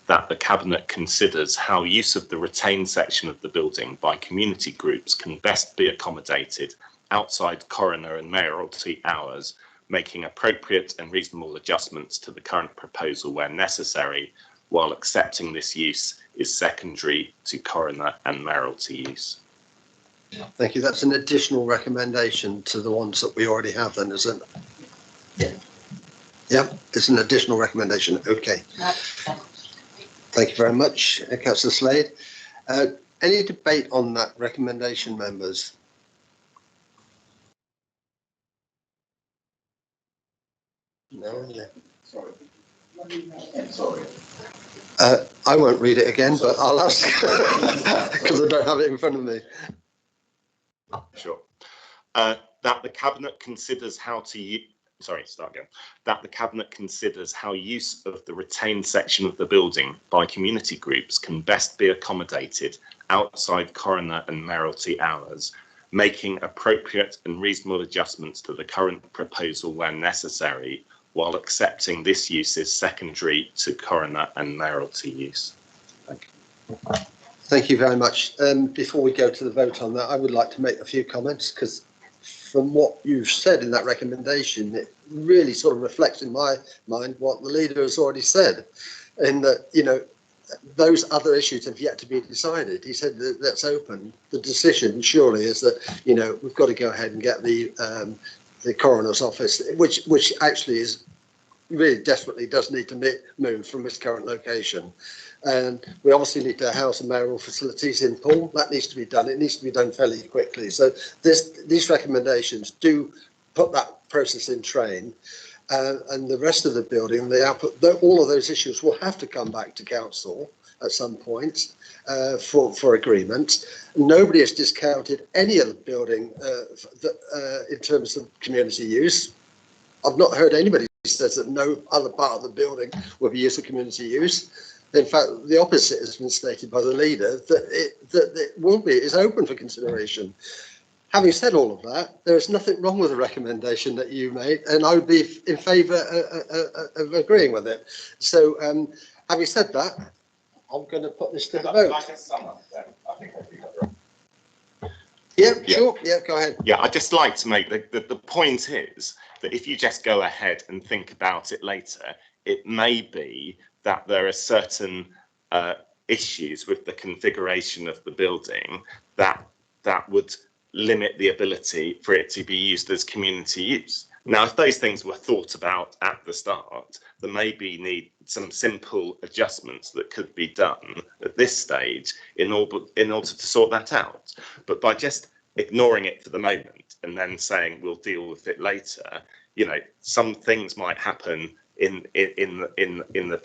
Speaker 8: that the Cabinet considers how use of the retained section of the building by community groups can best be accommodated outside coroner and mayoralty hours, making appropriate and reasonable adjustments to the current proposal where necessary, while accepting this use is secondary to coroner and mayoralty use.
Speaker 1: Thank you. That's an additional recommendation to the ones that we already have then, isn't it? Yeah. Yeah, it's an additional recommendation. Okay. Thank you very much, Councillor Slade. Any debate on that recommendation, members? No. Yeah. Sorry. I won't read it again, but I'll ask because I don't have it in front of me.
Speaker 8: Sure. That the Cabinet considers how to that the Cabinet considers how use of the retained section of the building by community groups can best be accommodated outside coroner and mayoralty hours, making appropriate and reasonable adjustments to the current proposal where necessary, while accepting this use is secondary to coroner and mayoralty use. Thank you.
Speaker 1: Thank you very much. Before we go to the vote on that, I would like to make a few comments because from what you've said in that recommendation, it really sort of reflects in my mind what the leader has already said, in that, those other issues have yet to be decided. He said that that's open. The decision surely is that, we've got to go ahead and get the coroner's office, which actually is really desperately does need to move from its current location. And we obviously need to house the mayoral facilities in Poole. That needs to be done. It needs to be done fairly quickly. So these recommendations do put that process in train. And the rest of the building, the output, all of those issues will have to come back to council at some point for agreement. Nobody has discounted any of the building in terms of community use. I've not heard anybody says that no other part of the building will be used for community use. In fact, the opposite has been stated by the leader, that it will be, is open for consideration. Having said all of that, there is nothing wrong with the recommendation that you made, and I would be in favour of agreeing with it. So, having said that, I'm going to put this to the vote. Yeah, sure. Yeah, go ahead.
Speaker 8: Yeah, I'd just like to make the point is that if you just go ahead and think about it later, it may be that there are certain issues with the configuration of the building that would limit the ability for it to be used as community use. Now, if those things were thought about at the start, there maybe need some simple adjustments that could be done at this stage in order to sort that out. But by just ignoring it for the moment and then saying we'll deal with it later, some things might happen in the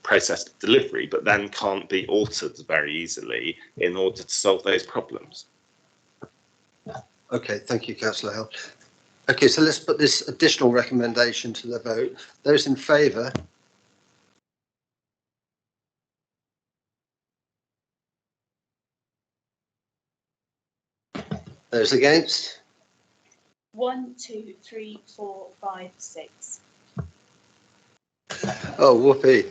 Speaker 8: process of delivery, but then can't be altered very easily in order to solve those problems.
Speaker 1: Okay, thank you, Councillor Hill. Okay, so let's put this additional recommendation to the vote. Those in favour? Those against?
Speaker 2: 1, 2, 3, 4, 5, 6.
Speaker 1: Oh, whoopee.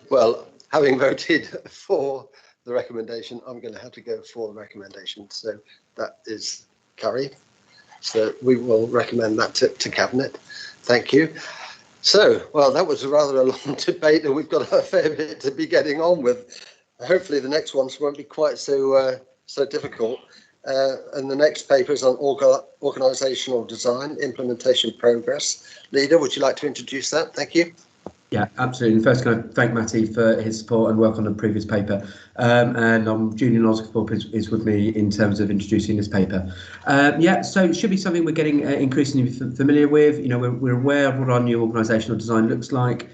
Speaker 1: Well, having voted for the recommendation, I'm going to have to go for the recommendation. So that is carried. So we will recommend that to Cabinet. Thank you. So, well, that was rather a long debate and we've got a fair bit to be getting on with. Hopefully the next ones won't be quite so difficult. And the next paper is on organisational design, implementation progress. Leader, would you like to introduce that? Thank you.
Speaker 3: Yeah, absolutely. First, can I thank Matty for his support and work on the previous paper. And Julian Osgood is with me in terms of introducing this paper. Yeah, so it should be something we're getting increasingly familiar with. You know, we're aware of what our new organisational design looks like.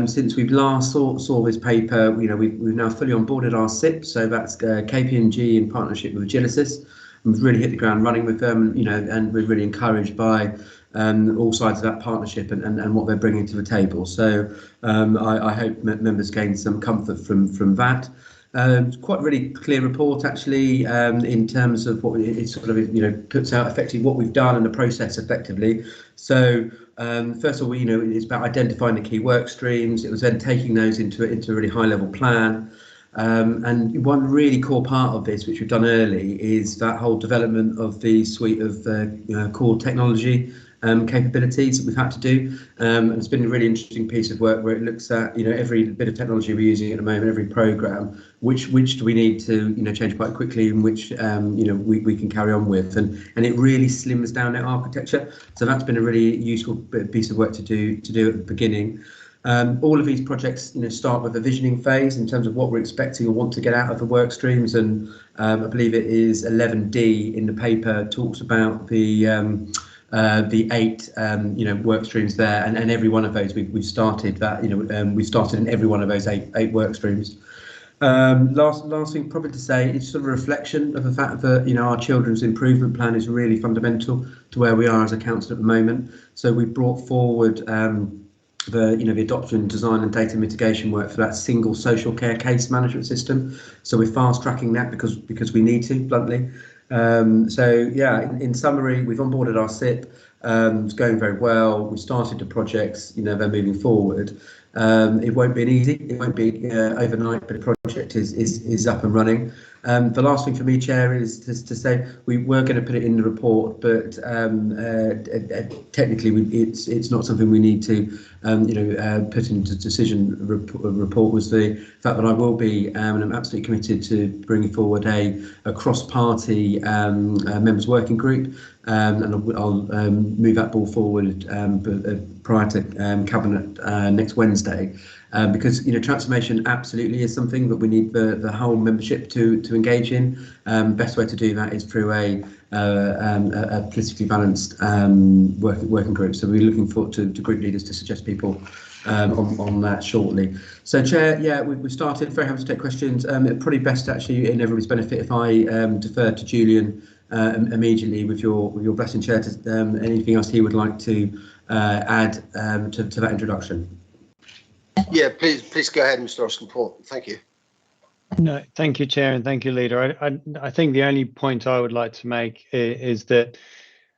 Speaker 3: Since we've last saw this paper, you know, we've now fully onboarded our SIP, so that's KPMG in partnership with Agilysys. We've really hit the ground running with them, you know, and we're really encouraged by all sides of that partnership and what they're bringing to the table. So I hope members gain some comfort from that. It's quite a really clear report actually in terms of what it sort of, you know, puts out effectively what we've done and the process effectively. So first of all, you know, it's about identifying the key work streams. It was then taking those into a really high level plan. And one really core part of this, which we've done early, is that whole development of the suite of core technology capabilities that we've had to do. And it's been a really interesting piece of work where it looks at, you know, every bit of technology we're using at the moment, every program, which do we need to, you know, change quite quickly, and which, you know, we can carry on with. And it really slims down that architecture. So that's been a really useful piece of work to do at the beginning. All of these projects, you know, start with a visioning phase in terms of what we're expecting or want to get out of the work streams, and I believe it is 11D in the paper talks about the 8 you know, work streams there, and every one of those we've started that, you know, we started in every one of those eight work streams. Last thing probably to say, it's sort of a reflection of the fact that, you know, our children's improvement plan is really fundamental to where we are as a council at the moment. So we brought forward the adoption, design and data mitigation work for that single social care case management system. So we're fast tracking that because we need to, bluntly. So yeah, in summary, we've onboarded our SIP. It's going very well. We started the projects, you know, they're moving forward. It won't be easy. It won't be overnight, but the project is up and running. The last thing for me, Chair, is to say we were going to put it in the report, but technically it's not something we need to put into decision report. Was the fact that I will be and I'm absolutely committed to bringing forward a cross-party members working group, and I'll move that ball forward prior to cabinet next Wednesday. Because, you know, transformation absolutely is something that we need the whole membership to engage in. Best way to do that is through a politically balanced working group. So we're looking forward to group leaders to suggest people on that shortly. So, Chair, yeah, we started. Very happy to take questions. Probably best actually in everybody's benefit if I defer to Julian immediately with your blessing, Chair, to anything else he would like to add to that introduction.
Speaker 1: Yeah, please go ahead, Mr. Osgood. Thank you.
Speaker 4: No, thank you, Chair, and thank you, Leader. I think the only point I would like to make is that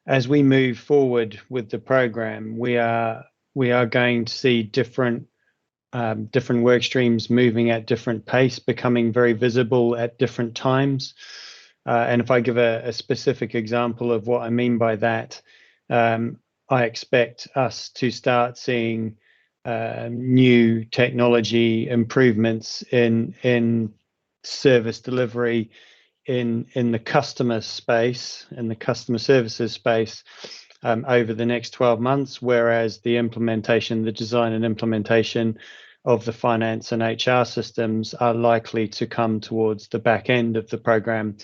Speaker 4: as we move forward with the programme, we are going to see different work streams moving at different pace, becoming very visible at different times. And if I give a specific example of what I mean by that, I expect us to start seeing new technology improvements in service delivery in the customer space, in the customer services space, over the next 12 months, whereas the design and implementation of the finance and HR systems are likely to come towards the back end of the programme.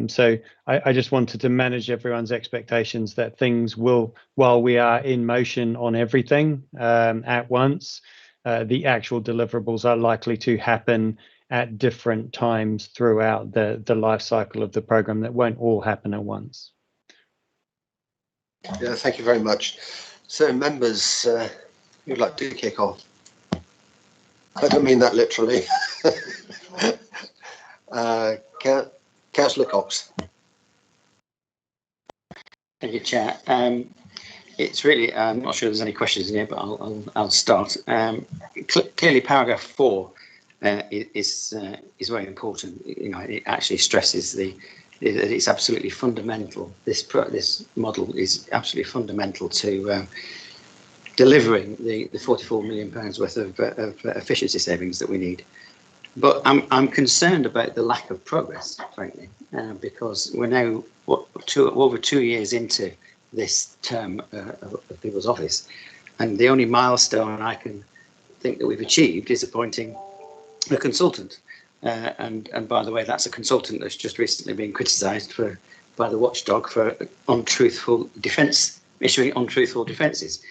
Speaker 4: So I just wanted to manage everyone's expectations that things will, while we are in motion on everything at once, the actual deliverables are likely to happen at different times throughout the life cycle of the programme. That won't all happen at once.
Speaker 1: Yeah, thank you very much. So, members, who'd like to kick off? I don't mean that literally. Councillor Cox.
Speaker 10: Thank you, Chair. It's really, I'm not sure there's any questions in here, but I'll start. Clearly, paragraph 4 is very important. You know, it actually stresses that it's absolutely fundamental. This model is absolutely fundamental to delivering the £44 million worth of efficiency savings that we need. But I'm concerned about the lack of progress, frankly, because we're now over 2 years into this term of people's office, and the only milestone I can think that we've achieved is appointing a consultant. And by the way, that's a consultant that's just recently been criticised by the watchdog for untruthful defence, issuing untruthful defences.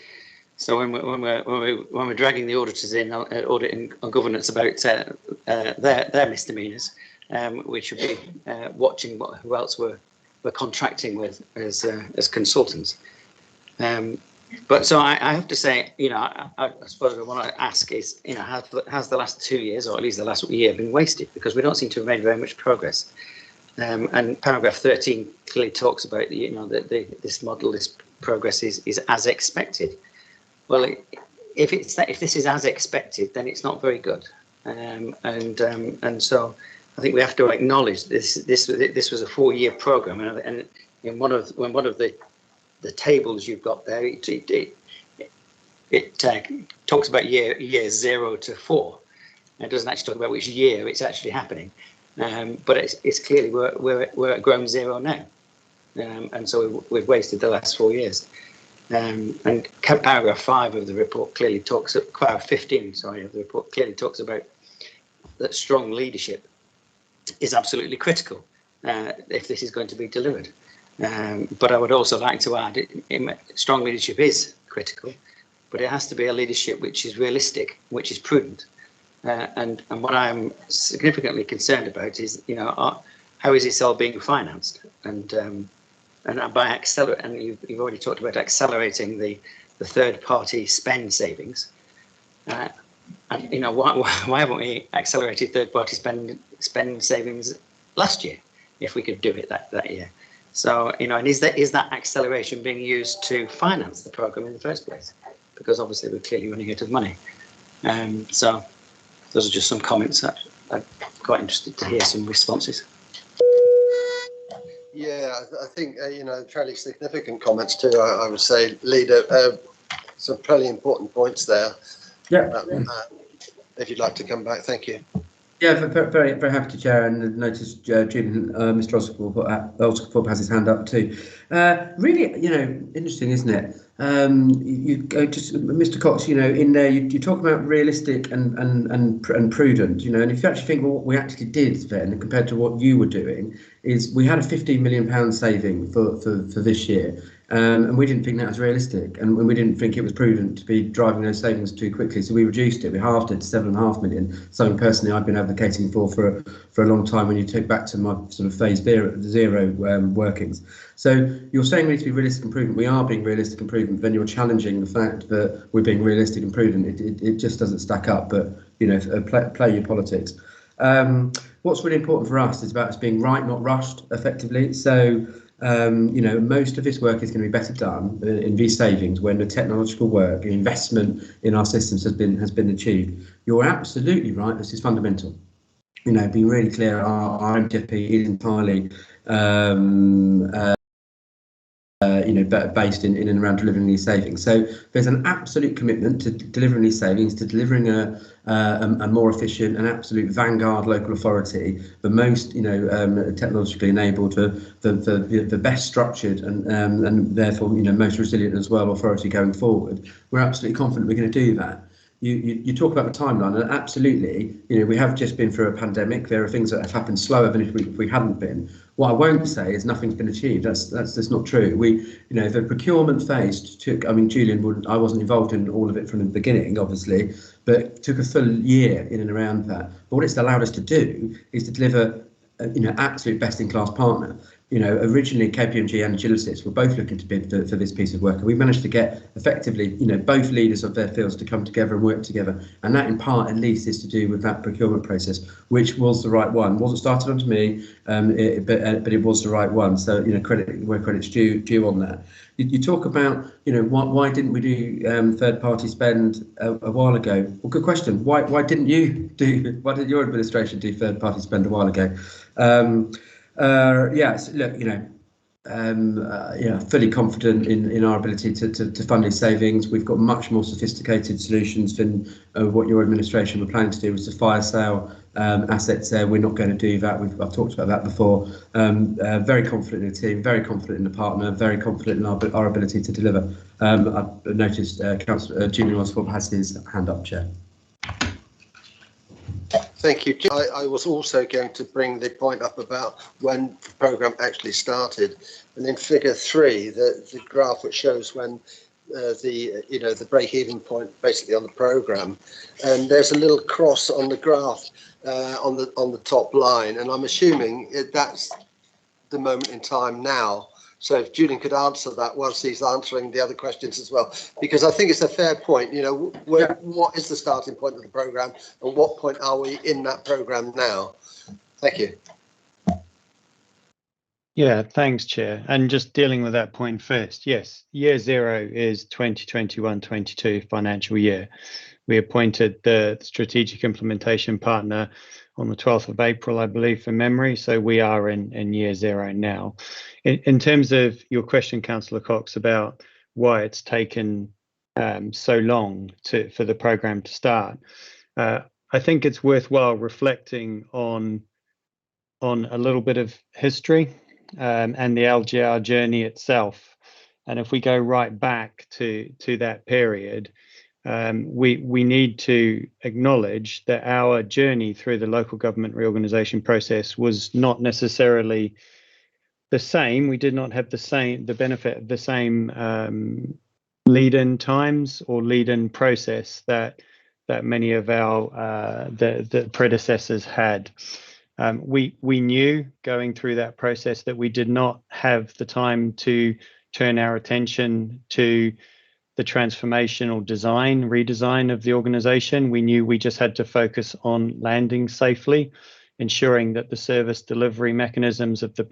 Speaker 10: So when we're dragging the auditors in, auditing on governance about their misdemeanours, we should be watching who else we're contracting with as consultants. But so I have to say, I suppose I want to ask is, has the last 2 years, or at least the last year, been wasted? Because we don't seem to have made very much progress. And paragraph 13 clearly talks about, this model, this progress is as expected. Well, if this is as expected, then it's not very good. And so I think we have to acknowledge this was a 4-year program, and in one of the tables you've got there, it talks about years 0 to 4. It doesn't actually talk about which year it's actually happening, but it's clearly we're at ground zero now, and so we've wasted the last 4 years. And paragraph 5 of the report clearly talks, paragraph 15, sorry, of the report clearly talks about that strong leadership is absolutely critical if this is going to be delivered. But I would also like to add, strong leadership is critical, but it has to be a leadership which is realistic, which is prudent. And what I'm significantly concerned about is, how is this all being financed? And by accelerate, and you've already talked about accelerating the third-party spend savings. And why haven't we accelerated third-party spend savings last year, if we could do it that year? So, and is that acceleration being used to finance the program in the first place? Because obviously we're clearly running out of money. So those are just some comments. I'm quite interested to hear some responses.
Speaker 1: Yeah, I think, fairly significant comments too, I would say, Leader. Some fairly important points there.
Speaker 3: Yeah.
Speaker 1: If you'd like to come back, thank you.
Speaker 3: Yeah, very, very happy to chair, and notice Julian, Mr. Osgood has his hand up too. Really, interesting, isn't it? You go just, Mr. Cox, in there you talk about realistic and prudent, and if you actually think what we actually did then compared to what you were doing, is we had a £15 million saving for this year. And we didn't think that was realistic, and we didn't think it was prudent to be driving those savings too quickly. So we reduced it. We halved it to 7.5 million. Something personally I've been advocating for a long time. When you take back to my sort of phase zero workings. So you're saying we need to be realistic and prudent. We are being realistic and prudent. Then you're challenging the fact that we're being realistic and prudent. It just doesn't stack up. But play your politics. What's really important for us is about us being right, not rushed, effectively. So. Most of this work is going to be better done in these savings when the technological work, the investment in our systems has been achieved. You're absolutely right. This is fundamental. Being really clear, our MTFP is entirely based in and around delivering these savings. So there's an absolute commitment to delivering these savings, to delivering a more efficient and absolute vanguard local authority, the most technologically enabled, the best structured and therefore most resilient as well authority going forward. We're absolutely confident we're going to do that. You talk about the timeline, and absolutely, we have just been through a pandemic. There are things that have happened slower than if we hadn't been. What I won't say is nothing's been achieved. That's not true. The procurement phase took. I mean, Julian I wasn't involved in all of it from the beginning, obviously, but it took a full year in and around that. But what it's allowed us to do is to deliver, absolute best-in-class partner. Originally KPMG and Agilysys were both looking to bid for this piece of work, and we managed to get effectively, both leaders of their fields to come together and work together. And that, in part, at least, is to do with that procurement process, which was the right one. It wasn't started onto me, but it was the right one. So, credit where credit's due on that. You talk about, why didn't we do third-party spend a while ago? Well, good question. Why didn't your administration do third-party spend a while ago? Yes, look, fully confident in our ability to fund these savings. We've got much more sophisticated solutions than what your administration were planning to do, was to fire sale assets there. We're not going to do that. I've talked about that before. Very confident in the team, very confident in the partner, very confident in our ability to deliver. I've noticed Councillor Julian Osborne has his hand up, Chair.
Speaker 1: Thank you. I was also going to bring the point up about when the programme actually started, and in Figure 3, the graph which shows when the break-even point basically on the programme, and there's a little cross on the graph on the top line, and I'm assuming that's the moment in time now. So if Julian could answer that whilst he's answering the other questions as well, because I think it's a fair point. What is the starting point of the programme, and what point are we in that programme now? Thank you.
Speaker 4: Yeah, thanks, Chair. And just dealing with that point first, yes, year zero is 2021-22 financial year. We appointed the strategic implementation partner on the 12th of April, I believe, from memory. So we are in year zero now. In terms of your question, Councillor Cox, about why it's taken so long for the programme to start, I think it's worthwhile reflecting on a little bit of history and the LGR journey itself. And if we go right back to that period, we need to acknowledge that our journey through the local government reorganisation process was not necessarily the same. We did not have the benefit of the same lead-in times or lead-in process that many of our the predecessors had. We knew going through that process that we did not have the time to turn our attention to the transformational redesign of the organisation. We knew we just had to focus on landing safely, ensuring that the service delivery mechanisms of the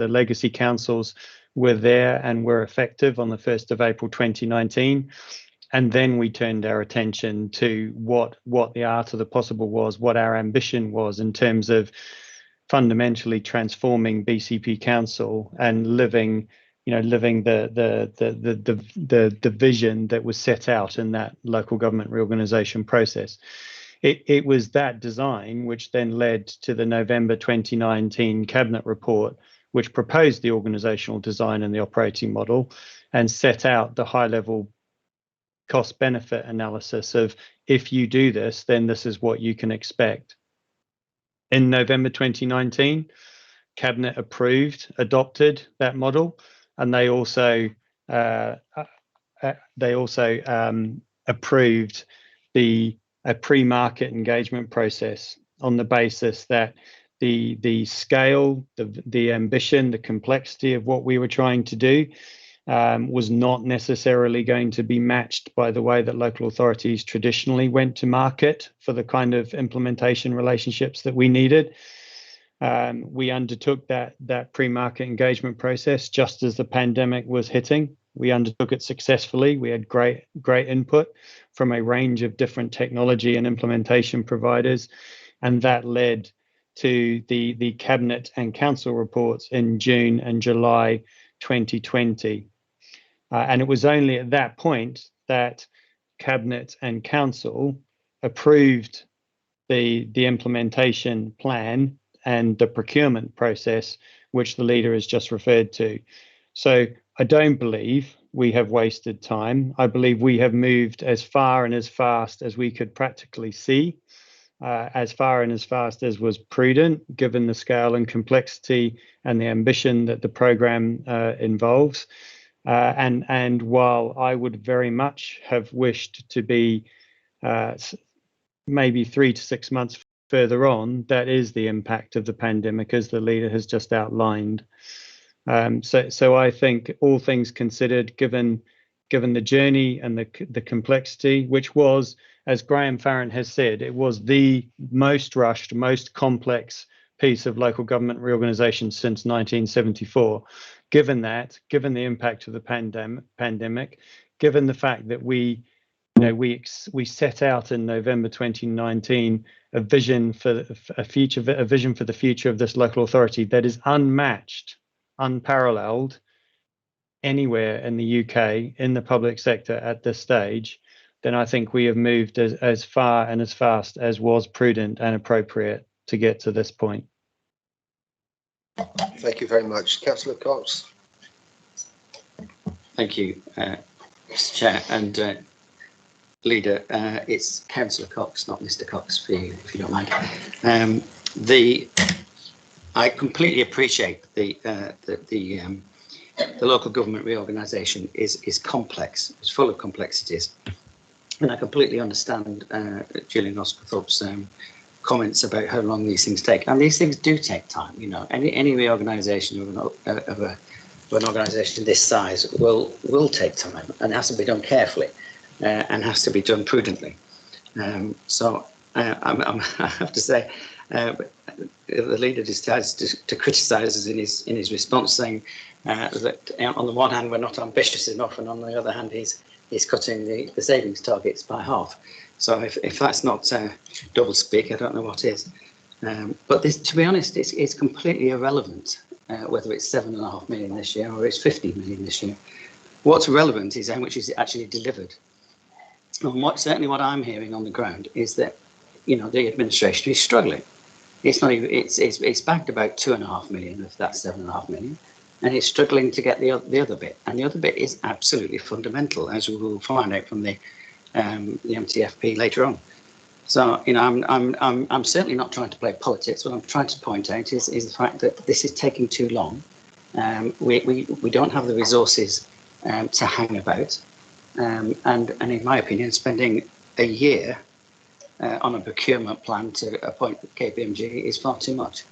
Speaker 4: legacy councils were there and were effective on the 1st of April 2019. And then we turned our attention to what the art of the possible was, what our ambition was in terms of fundamentally transforming BCP Council and living the vision that was set out in that local government reorganisation process. It was that design which then led to the November 2019 Cabinet report, which proposed the organisational design and the operating model and set out the high-level cost-benefit analysis of, if you do this, then this is what you can expect. In November 2019, Cabinet adopted that model, and they also approved a pre-market engagement process on the basis that the scale, the ambition, the complexity of what we were trying to do was not necessarily going to be matched by the way that local authorities traditionally went to market for the kind of implementation relationships that we needed. We undertook that pre-market engagement process just as the pandemic was hitting. We undertook it successfully. We had great input from a range of different technology and implementation providers, and that led to the Cabinet and Council reports in June and July 2020. And it was only at that point that Cabinet and Council approved the implementation plan and the procurement process, which the leader has just referred to. So I don't believe we have wasted time. I believe we have moved as far and as fast as we could practically see, as far and as fast as was prudent, given the scale and complexity and the ambition that the programme involves. And while I would very much have wished to be maybe 3 to 6 months further on, that is the impact of the pandemic, as the leader has just outlined. So I think, all things considered, given the journey and the complexity, which was, as Graham Farrant has said, it was the most rushed, most complex piece of local government reorganisation since 1974. Given the impact of the pandemic, given the fact that we set out in November 2019 a vision for the future of this local authority that is unmatched unparalleled anywhere in the UK in the public sector at this stage, then I think we have moved as far and as fast as was prudent and appropriate to get to this point.
Speaker 1: Thank you very much. Councillor Cox.
Speaker 10: Thank you, Mr. Chair and Leader. It's Councillor Cox, not Mr. Cox, for you, if you don't mind. I completely appreciate the local government reorganisation is complex. It's full of complexities, and I completely understand Gillian Oscarthorpe's comments about how long these things take. And these things do take time. You know, any reorganisation of an organisation this size will take time, and has to be done carefully and has to be done prudently. So I have to say, the leader decides to criticise us in his response, saying that on the one hand we're not ambitious enough, and on the other hand he's cutting the savings targets by half. So if that's not double speak, I don't know what is. But this, to be honest, it's completely irrelevant whether it's 7.5 million this year or it's 50 million this year. What's relevant is how much is it actually delivered. And certainly what I'm hearing on the ground is that, you know, the administration is struggling. It's not even, it's backed about 2.5 million of that 7.5 million, and it's struggling to get the other bit. And the other bit is absolutely fundamental, as we will find out from the MTFP later on. So, you know, I'm certainly not trying to play politics. What I'm trying to point out is the fact that this is taking too long. We don't have the resources to hang about, and in my opinion, spending a year on a procurement plan to appoint KPMG is far too much.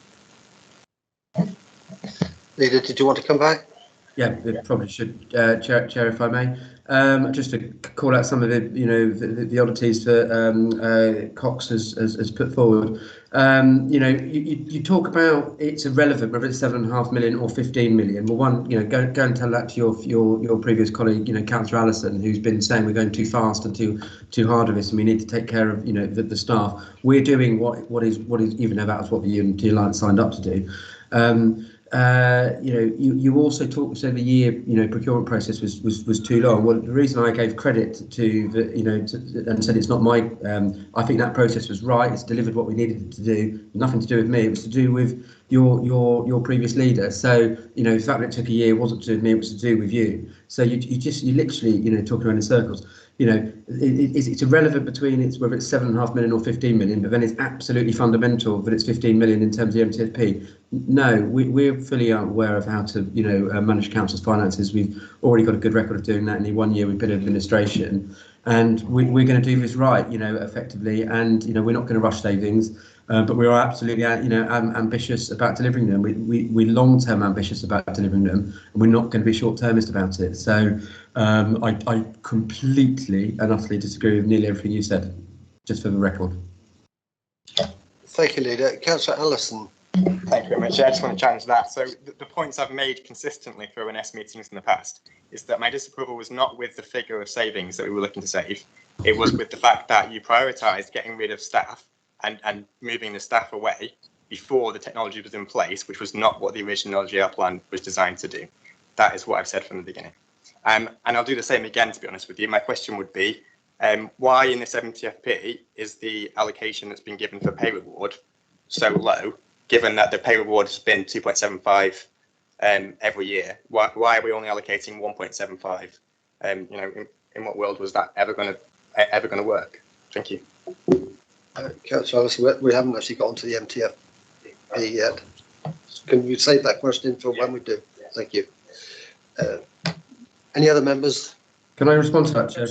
Speaker 1: Leader, did you want to come back?
Speaker 3: Yeah, it probably should, Chair, if I may. Just to call out some of the, you know, the oddities that Cox has put forward. You know, you talk about it's irrelevant whether it's 7.5 million or 15 million. Well, one, you know, go and tell that to your previous colleague, you know, Councillor Allison, who's been saying we're going too fast and too hard of this, and we need to take care of, you know, the staff. We're doing what is even though that was what the Unity Alliance signed up to do. You know, you also said the year, you know, procurement process was too long. Well, the reason I gave credit to the, you know, and said it's not my, I think that process was right. It's delivered what we needed it to do. Nothing to do with me. It was to do with your previous leader. So, you know, the fact that it took a year wasn't to do with me. It was to do with you. So you literally, you know, talking around in circles. You know, it's irrelevant between whether it's 7.5 million or 15 million, but then it's absolutely fundamental that it's 15 million in terms of the MTFP. No, we're fully aware of how to, you know, manage council's finances. We've already got a good record of doing that in the 1 year we've been in administration, and we're going to do this right, you know, effectively. And, you know, we're not going to rush savings, but we are absolutely, you know, ambitious about delivering them. We're long-term ambitious about delivering them, and we're not going to be short-termist about it. So I completely and utterly disagree with nearly everything you said, just for the record.
Speaker 1: Thank you, Leader. Councillor Allison.
Speaker 12: Thank you very much. I just want to challenge that. So the points I've made consistently through ONS meetings in the past is that my disapproval was not with the figure of savings that we were looking to save. It was with the fact that you prioritised getting rid of staff and moving the staff away before the technology was in place, which was not what the original LGR plan was designed to do. That is what I've said from the beginning. And I'll do the same again, to be honest with you. My question would be, why in this MTFP is the allocation that's been given for pay reward so low, given that the pay reward has been 2.75 every year? Why are we only allocating 1.75? You know, in what world was that ever going to work? Thank you.
Speaker 1: Councillor Allison, we haven't actually got onto the MTFP yet. Can you save that question for when we do? Thank you. Any other members?
Speaker 3: Can I respond to that, Chair?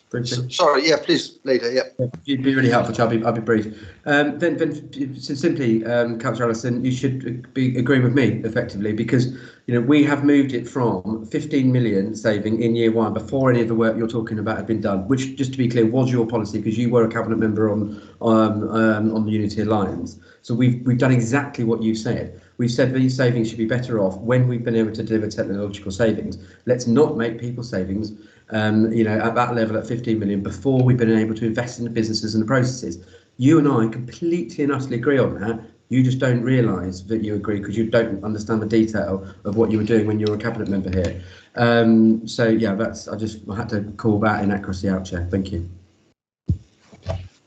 Speaker 3: Briefly?
Speaker 1: Sorry, yeah, please, Leader. Yeah.
Speaker 3: You'd be really helpful, Chair. I'll be brief. Then simply, Councillor Allison, you should be agreeing with me effectively, because, you know, we have moved it from 15 million saving in year one before any of the work you're talking about had been done, which, just to be clear, was your policy because you were a cabinet member on the Unity Alliance. So we've done exactly what you've said. We've said these savings should be better off when we've been able to deliver technological savings. Let's not make people savings, you know, at that level at 15 million before we've been able to invest in the businesses and the processes. You and I completely and utterly agree on that. You just don't realise that you agree because you don't understand the detail of what you were doing when you were a cabinet member here. So yeah, I had to call that inaccuracy out, Chair. Thank you.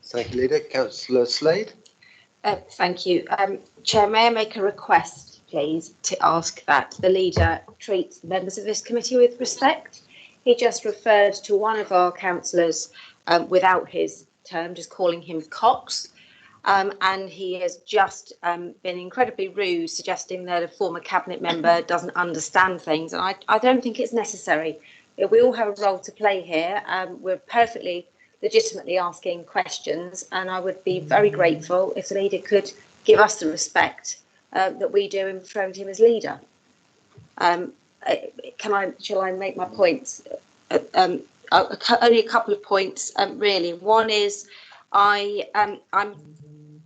Speaker 1: Thank you, Leader. Councillor Slade.
Speaker 9: Thank you. Chair, may I make a request, please, to ask that the Leader treats the members of this committee with respect? He just referred to one of our councillors without his term, just calling him Cox. And he has just been incredibly rude, suggesting that a former cabinet member doesn't understand things. And I don't think it's necessary. We all have a role to play here. We're perfectly legitimately asking questions, and I would be very grateful if the Leader could give us the respect that we do in referring to him as Leader. Shall I make my points? Only a couple of points, really. One is I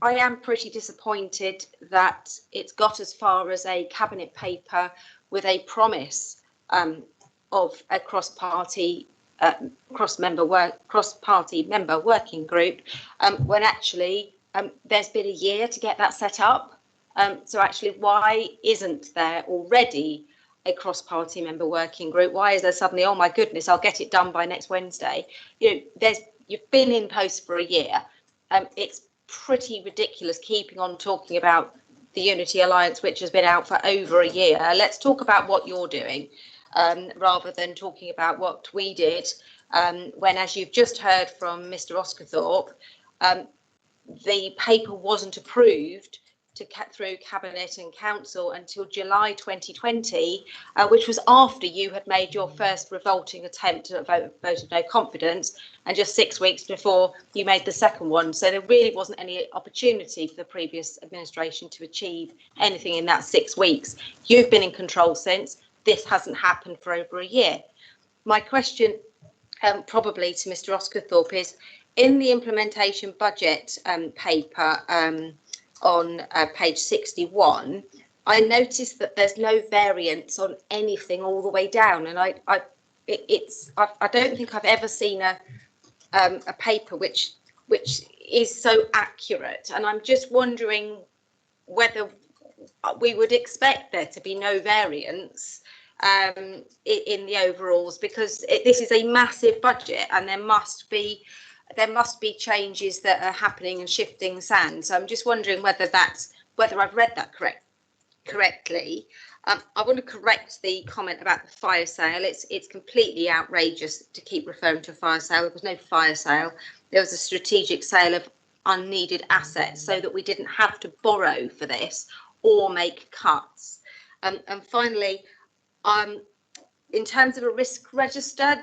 Speaker 9: am pretty disappointed that it's got as far as a cabinet paper with a promise of a cross-party member working group, when actually there's been a year to get that set up. So actually, why isn't there already a cross-party member working group? Why is there suddenly, oh my goodness, I'll get it done by next Wednesday? You've been in post for a year. It's pretty ridiculous keeping on talking about the Unity Alliance, which has been out for over a year. Let's talk about what you're doing, rather than talking about what we did, when, as you've just heard from Mr. Oscarthorpe, the paper wasn't approved through Cabinet and Council until July 2020, which was after you had made your first revolting attempt at a vote of no confidence, and just 6 weeks before you made the second one. So there really wasn't any opportunity for the previous administration to achieve anything in that 6 weeks. You've been in control since. This hasn't happened for over a year. My question probably to Mr. Oscarthorpe is, in the implementation budget paper on page 61, I noticed that there's no variance on anything all the way down, and I don't think I've ever seen a paper which is so accurate, and I'm just wondering whether we would expect there to be no variance in the overalls, because this is a massive budget and there must be changes that are happening and shifting sand. So I'm just wondering whether I've read that correctly. I want to correct the comment about the fire sale. It's completely outrageous to keep referring to a fire sale. There was no fire sale. There was a strategic sale of unneeded assets so that we didn't have to borrow for this or make cuts. And finally, in terms of a risk register,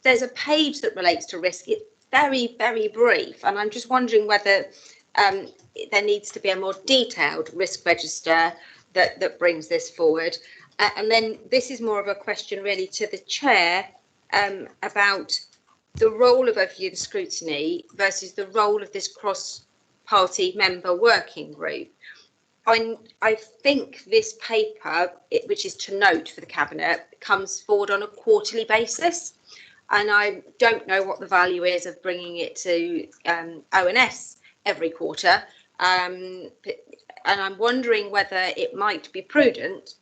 Speaker 9: there's a page that relates to risk. It's very, very brief, and I'm just wondering whether there needs to be a more detailed risk register that brings this forward. And then this is more of a question really to the chair about the role of overview and scrutiny versus the role of this cross-party member working group. I think this paper, which is to note for the Cabinet, comes forward on a quarterly basis, and I don't know what the value is of bringing it to ONS every quarter, and I'm wondering whether it might be prudent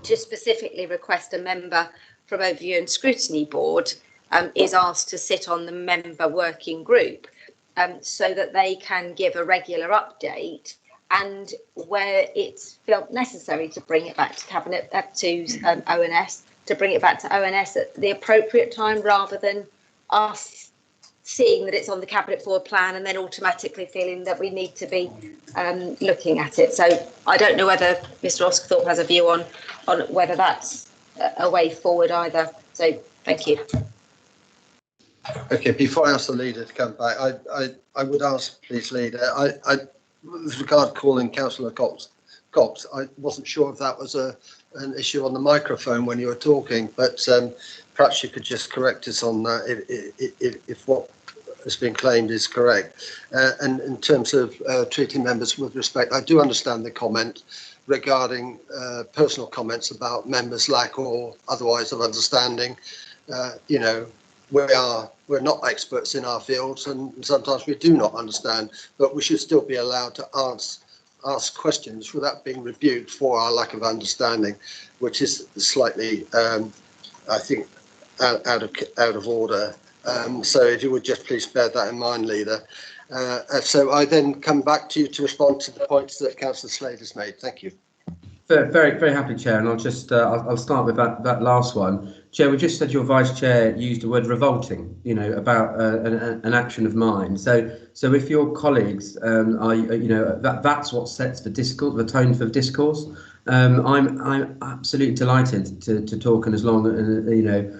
Speaker 9: to specifically request a member from Overview and Scrutiny Board is asked to sit on the member working group, so that they can give a regular update, and where it's felt necessary to bring it back to Cabinet, ONS, to bring it back to ONS at the appropriate time, rather than us seeing that it's on the Cabinet Forward Plan and then automatically feeling that we need to be looking at it. So I don't know whether Mr. Oscarthorpe has a view on whether that's a way forward either. So thank you.
Speaker 1: Okay, before I ask the Leader to come back, I would ask, please, Leader, with regard to calling Councillor Cox, I wasn't sure if that was an issue on the microphone when you were talking, but perhaps you could just correct us on that if what has been claimed is correct. And in terms of treating members with respect, I do understand the comment regarding personal comments about members' lack or otherwise of understanding. We're not experts in our fields, and sometimes we do not understand, but we should still be allowed to ask ask questions without being rebuked for our lack of understanding, which is slightly, I think, out of order. So if you would just please bear that in mind, Leader. So I then come back to you to respond to the points that Councillor Slade has made. Thank you.
Speaker 3: Very, very happy, Chair, and I'll just I'll start with that last one. Chair, we just said your Vice Chair used the word revolting, you know, about an action of mine. So if your colleagues are, you know, that's what sets the discourse, the tone for discourse. I'm absolutely delighted to talk, and as long, you know,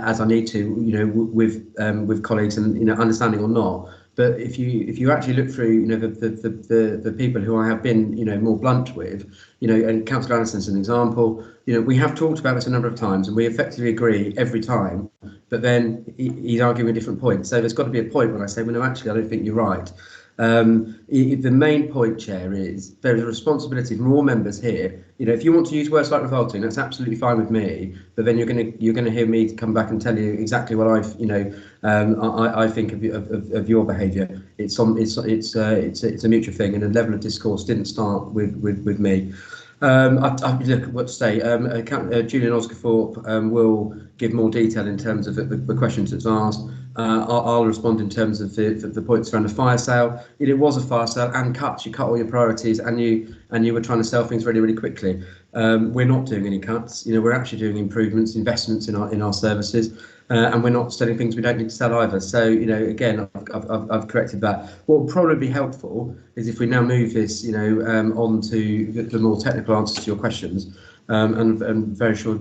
Speaker 3: as I need to, you know, with colleagues, and, you know, understanding or not. But if you actually look through, you know, the people who I have been, you know, more blunt with, you know, and Councillor Anderson's an example, you know, we have talked about this a number of times, and we effectively agree every time, but then he's arguing a different point. So there's got to be a point when I say, well, no, actually, I don't think you're right. The main point, Chair, is there is a responsibility from all members here. You know, if you want to use words like revolting, that's absolutely fine with me. But then you're going to hear me come back and tell you exactly what I've, you know, I think of your behaviour. It's a mutual thing, and the level of discourse didn't start with me. I look what to say. Julian Osgothorpe will give more detail in terms of the questions that's asked. I'll respond in terms of the points around the fire sale. It was a fire sale and cuts. You cut all your priorities, and you were trying to sell things really quickly. We're not doing any cuts. You know, we're actually doing improvements, investments in our services. And we're not selling things we don't need to sell either. So, you know, again, I've corrected that. What would probably be helpful is if we now move this, you know, on to the more technical answers to your questions, and I'm very sure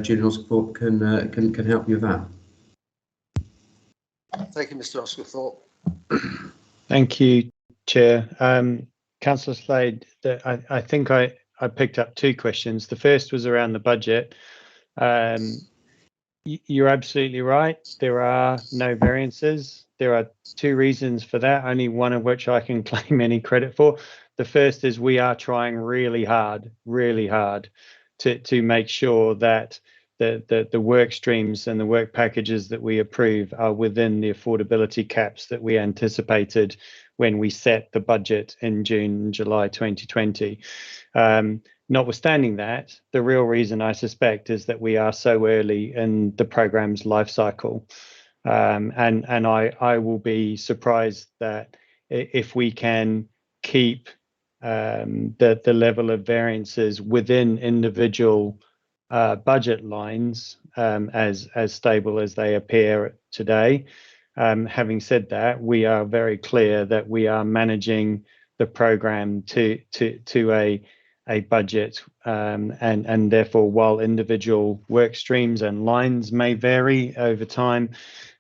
Speaker 3: Julian Osgothorpe can help you with that.
Speaker 1: Thank you, Mr. Osgothorpe.
Speaker 4: Thank you, Chair. Councillor Slade, I think I picked up two questions. The first was around the budget. You're absolutely right. There are no variances. There are two reasons for that, only one of which I can claim any credit for. The first is we are trying really hard to make sure that the work streams and the work packages that we approve are within the affordability caps that we anticipated when we set the budget in June and July 2020. Notwithstanding that, the real reason I suspect is that we are so early in the program's life cycle. And I will be surprised that if we can keep the level of variances within individual budget lines as stable as they appear today. Having said that, we are very clear that we are managing the program to a budget, and therefore, while individual work streams and lines may vary over time,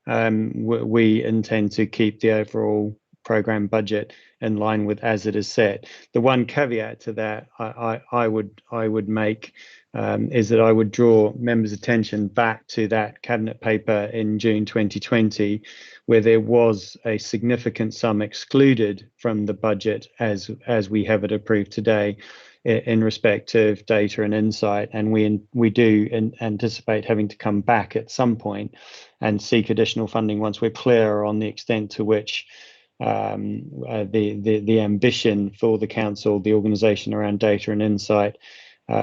Speaker 4: we intend to keep the overall program budget in line with as it is set. The one caveat to that I would make is that I would draw members' attention back to that cabinet paper in June 2020, where there was a significant sum excluded from the budget as we have it approved today in respect of data and insight, and we do anticipate having to come back at some point and seek additional funding once we're clear on the extent to which the ambition for the council, the organisation around data and insight,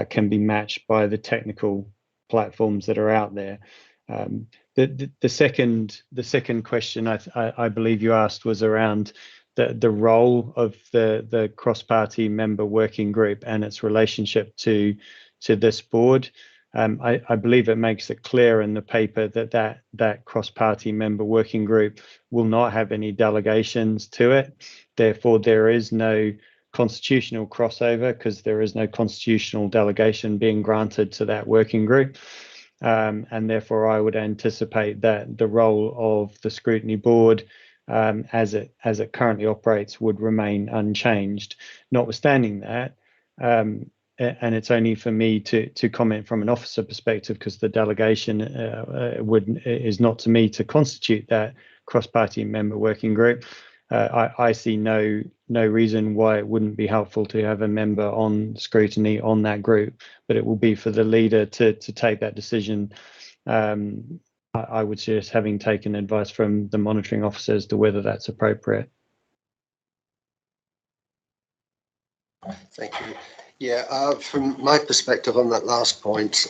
Speaker 4: can be matched by the technical platforms that are out there. The second question I believe you asked was around the role of the cross-party member working group and its relationship to this board. I believe it makes it clear in the paper that cross-party member working group will not have any delegations to it. Therefore, there is no constitutional crossover because there is no constitutional delegation being granted to that working group. And therefore, I would anticipate that the role of the Scrutiny Board as it currently operates would remain unchanged. Notwithstanding that, and it's only for me to comment from an officer perspective because the delegation is not to me to constitute that cross-party member working group. I see no reason why it wouldn't be helpful to have a member on scrutiny on that group, but it will be for the leader to take that decision. I would suggest having taken advice from the monitoring officer as to whether that's appropriate.
Speaker 1: Thank you. Yeah, from my perspective on that last point,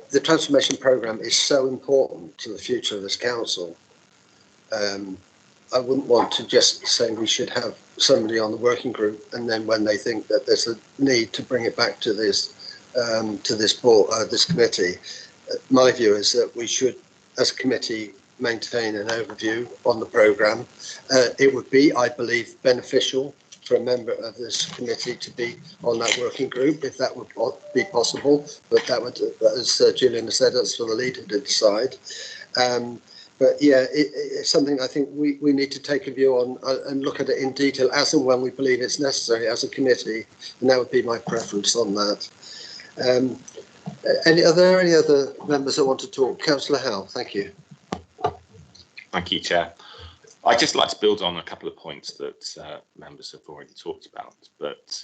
Speaker 1: the transformation programme is so important to the future of this council. I wouldn't want to just say we should have somebody on the working group, and then when they think that there's a need to bring it back to this board, this committee, my view is that we should, as a committee, maintain an overview on the programme. It would be, I believe, beneficial for a member of this committee to be on that working group, if that would be possible. But that would, as Julian has said, that's for the leader to decide. But yeah, it's something I think we need to take a view on and look at it in detail as and when we believe it's necessary as a committee. And that would be my preference on that. Are there any other members that want to talk? Councillor Howe, thank you.
Speaker 8: Thank you, Chair. I'd just like to build on a couple of points that members have already talked about. But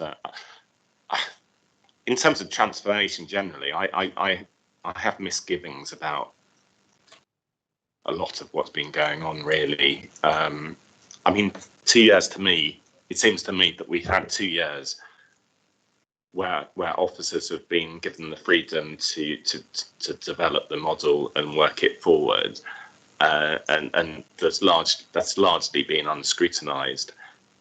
Speaker 8: in terms of transformation generally, I have misgivings about a lot of what's been going on, really. I mean, 2 years to me, it seems to me that we've had 2 years where officers have been given the freedom to develop the model and work it forward, and that's largely been unscrutinised.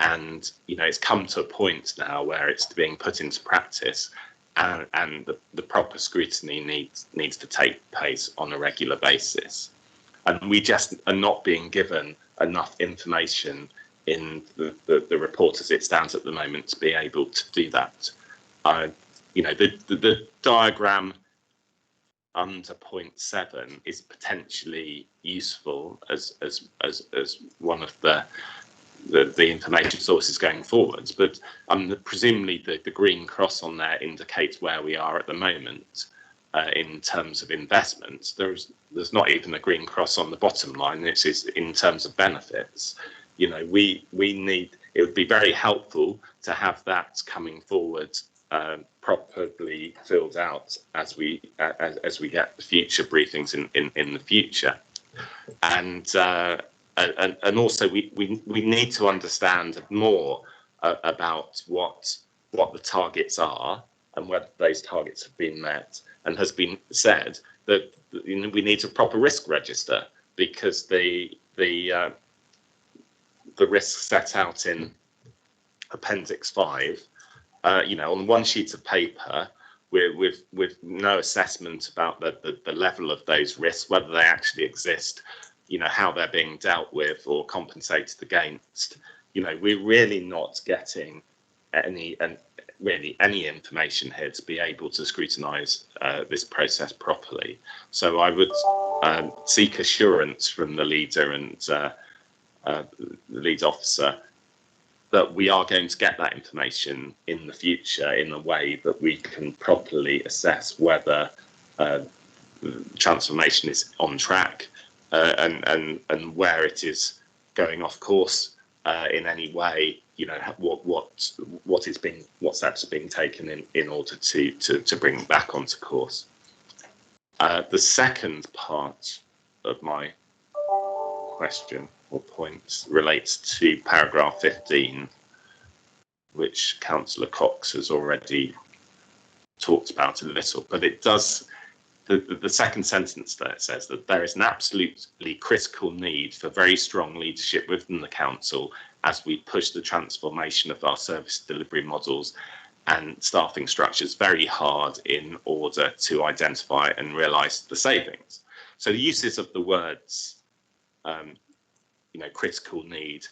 Speaker 8: And you know, it's come to a point now where it's being put into practice, and the proper scrutiny needs to take place on a regular basis. And we just are not being given enough information in the report as it stands at the moment to be able to do that. You know, the diagram under point 7 is potentially useful as one of the information sources going forwards, but presumably the green cross on there indicates where we are at the moment. In terms of investments, there's not even a green cross on the bottom line. This is in terms of benefits. You know, we need. It would be very helpful to have that coming forward, properly filled out as we get the future briefings in the future, and also we need to understand more about what the targets are and whether those targets have been met. And has been said that we need a proper risk register, because the risks set out in Appendix 5, you know, on one sheet of paper, with no assessment about the level of those risks, whether they actually exist, you know, how they're being dealt with or compensated against. You know, we're really not getting any information here to be able to scrutinise this process properly. So I would seek assurance from the leader and the lead officer that we are going to get that information in the future in a way that we can properly assess whether transformation is on track, and where it is going off course in any way. You know, what steps are being taken in order to bring it back onto course. The second part of my question or point relates to paragraph 15, which Councillor Cox has already talked about a little, but it does. The second sentence there says that there is an absolutely critical need for very strong leadership within the council as we push the transformation of our service delivery models and staffing structures very hard in order to identify and realise the savings. So the uses of the words, you know, critical need,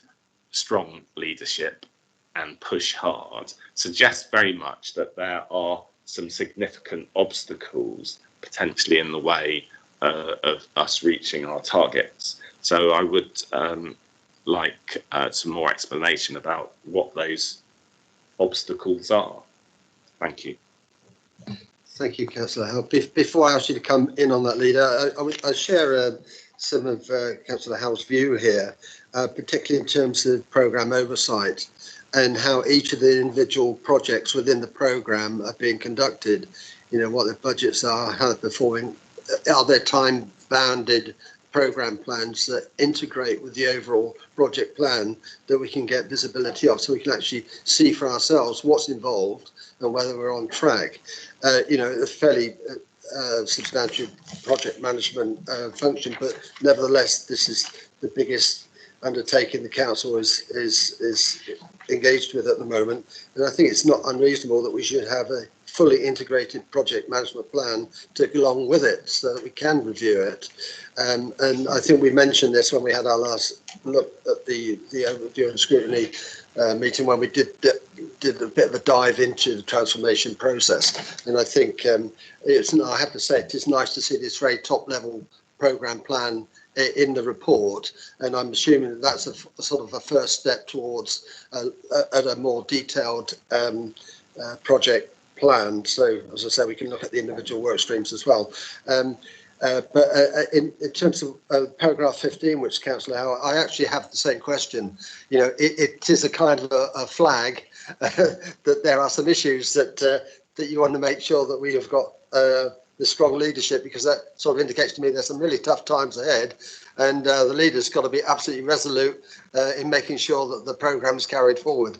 Speaker 8: strong leadership, and push hard suggest very much that there are some significant obstacles potentially in the way of us reaching our targets. So I would like some more explanation about what those obstacles are. Thank you.
Speaker 1: Thank you, Councillor Howe. Before I ask you to come in on that, leader, I share some of Councillor Howe's view here, particularly in terms of programme oversight and how each of the individual projects within the programme are being conducted. You know, what their budgets are, how they're performing, are they time bounded program plans that integrate with the overall project plan that we can get visibility of, so we can actually see for ourselves what's involved and whether we're on track. A fairly substantial project management function, but nevertheless, this is the biggest undertaking the council is engaged with at the moment, and I think it's not unreasonable that we should have a fully integrated project management plan to go along with it so that we can review it. And I think we mentioned this when we had our last look at the overview and scrutiny meeting, when we did a bit of a dive into the transformation process. And I think I have to say, it is nice to see this very top level programme plan in the report, and I'm assuming that that's a sort of a first step towards a more detailed project plan. So as I say, we can look at the individual work streams as well. But in terms of paragraph 15, which Councillor Howard, I actually have the same question. It is a kind of a flag that there are some issues that you want to make sure that we have got the strong leadership, because that sort of indicates to me there's some really tough times ahead, and the leader's got to be absolutely resolute in making sure that the programme is carried forward.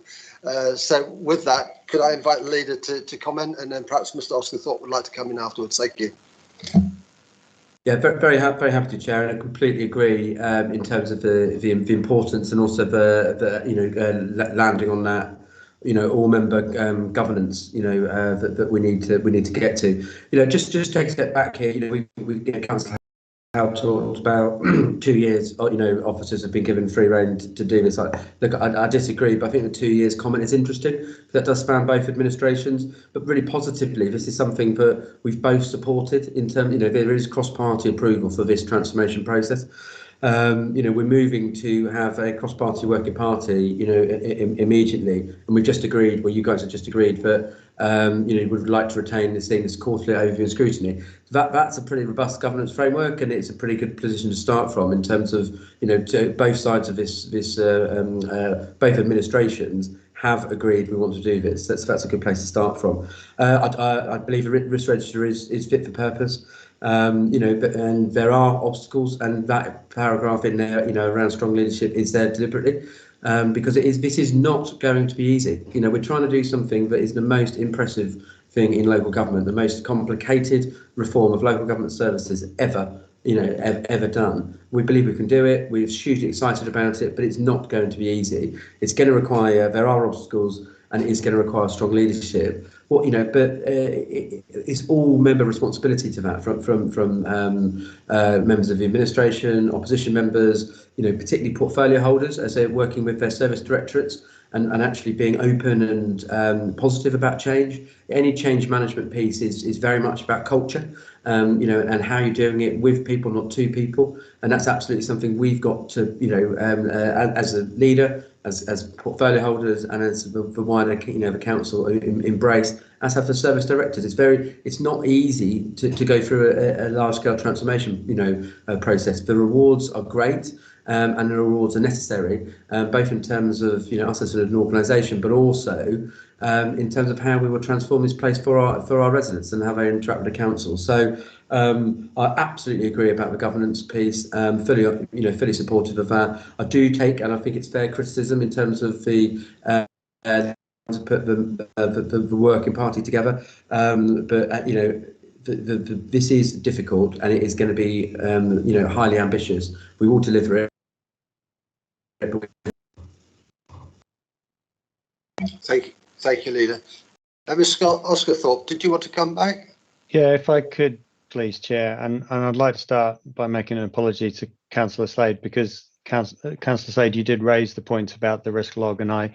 Speaker 1: So with that, could I invite the leader to comment, and then perhaps Mr. Osgothorpe would like to come in afterwards. Thank you.
Speaker 3: Yeah, very happy to, Chair, and I completely agree in terms of the importance, and also the landing on that, all member governance, that we need to get to. Just take a step back here. We Councillor Howard talked about 2 years. Officers have been given free rein to do this. I disagree, but I think the 2 years comment is interesting. That does span both administrations, but really positively, this is something that we've both supported in terms. There is cross-party approval for this transformation process. We're moving to have a cross-party working party, immediately, and we've just agreed. Well, you guys have just agreed that would like to retain this quarterly overview and scrutiny. That's a pretty robust governance framework, and it's a pretty good position to start from in terms of to both sides of this both administrations have agreed we want to do this. That's a good place to start from. I believe the risk register is fit for purpose. And there are obstacles, and that paragraph in there, around strong leadership is there deliberately, because this is not going to be easy. We're trying to do something that is the most impressive thing in local government, the most complicated reform of local government services ever done. We believe we can do it. We're hugely excited about it, but it's not going to be easy. It's going to require, there are obstacles, and it is going to require strong leadership. But it's all member responsibility to that, from members of the administration, opposition members, particularly portfolio holders, as they're working with their service directorates and actually being open and positive about change. Any change management piece is very much about culture, and how you're doing it with people, not to people. And that's absolutely something we've got to, as a leader, as portfolio holders, and as the wider, the council embrace, as have the service directors. It's not easy to go through a large scale transformation, process. The rewards are great. And the rewards are necessary, both in terms of us as an organisation, but also in terms of how we will transform this place for our residents and how they interact with the council. So I absolutely agree about the governance piece. Fully supportive of that. I do take, and I think it's fair criticism in terms of the to put the working party together, but this is difficult, and it is going to be highly ambitious. We will deliver it.
Speaker 1: Thank you, Leader. Mr. Osgothorpe, did you want to come back?
Speaker 4: Yeah, if I could, please, Chair, and I'd like to start by making an apology to Councillor Slade, because Councillor Slade, you did raise the point about the risk log, and I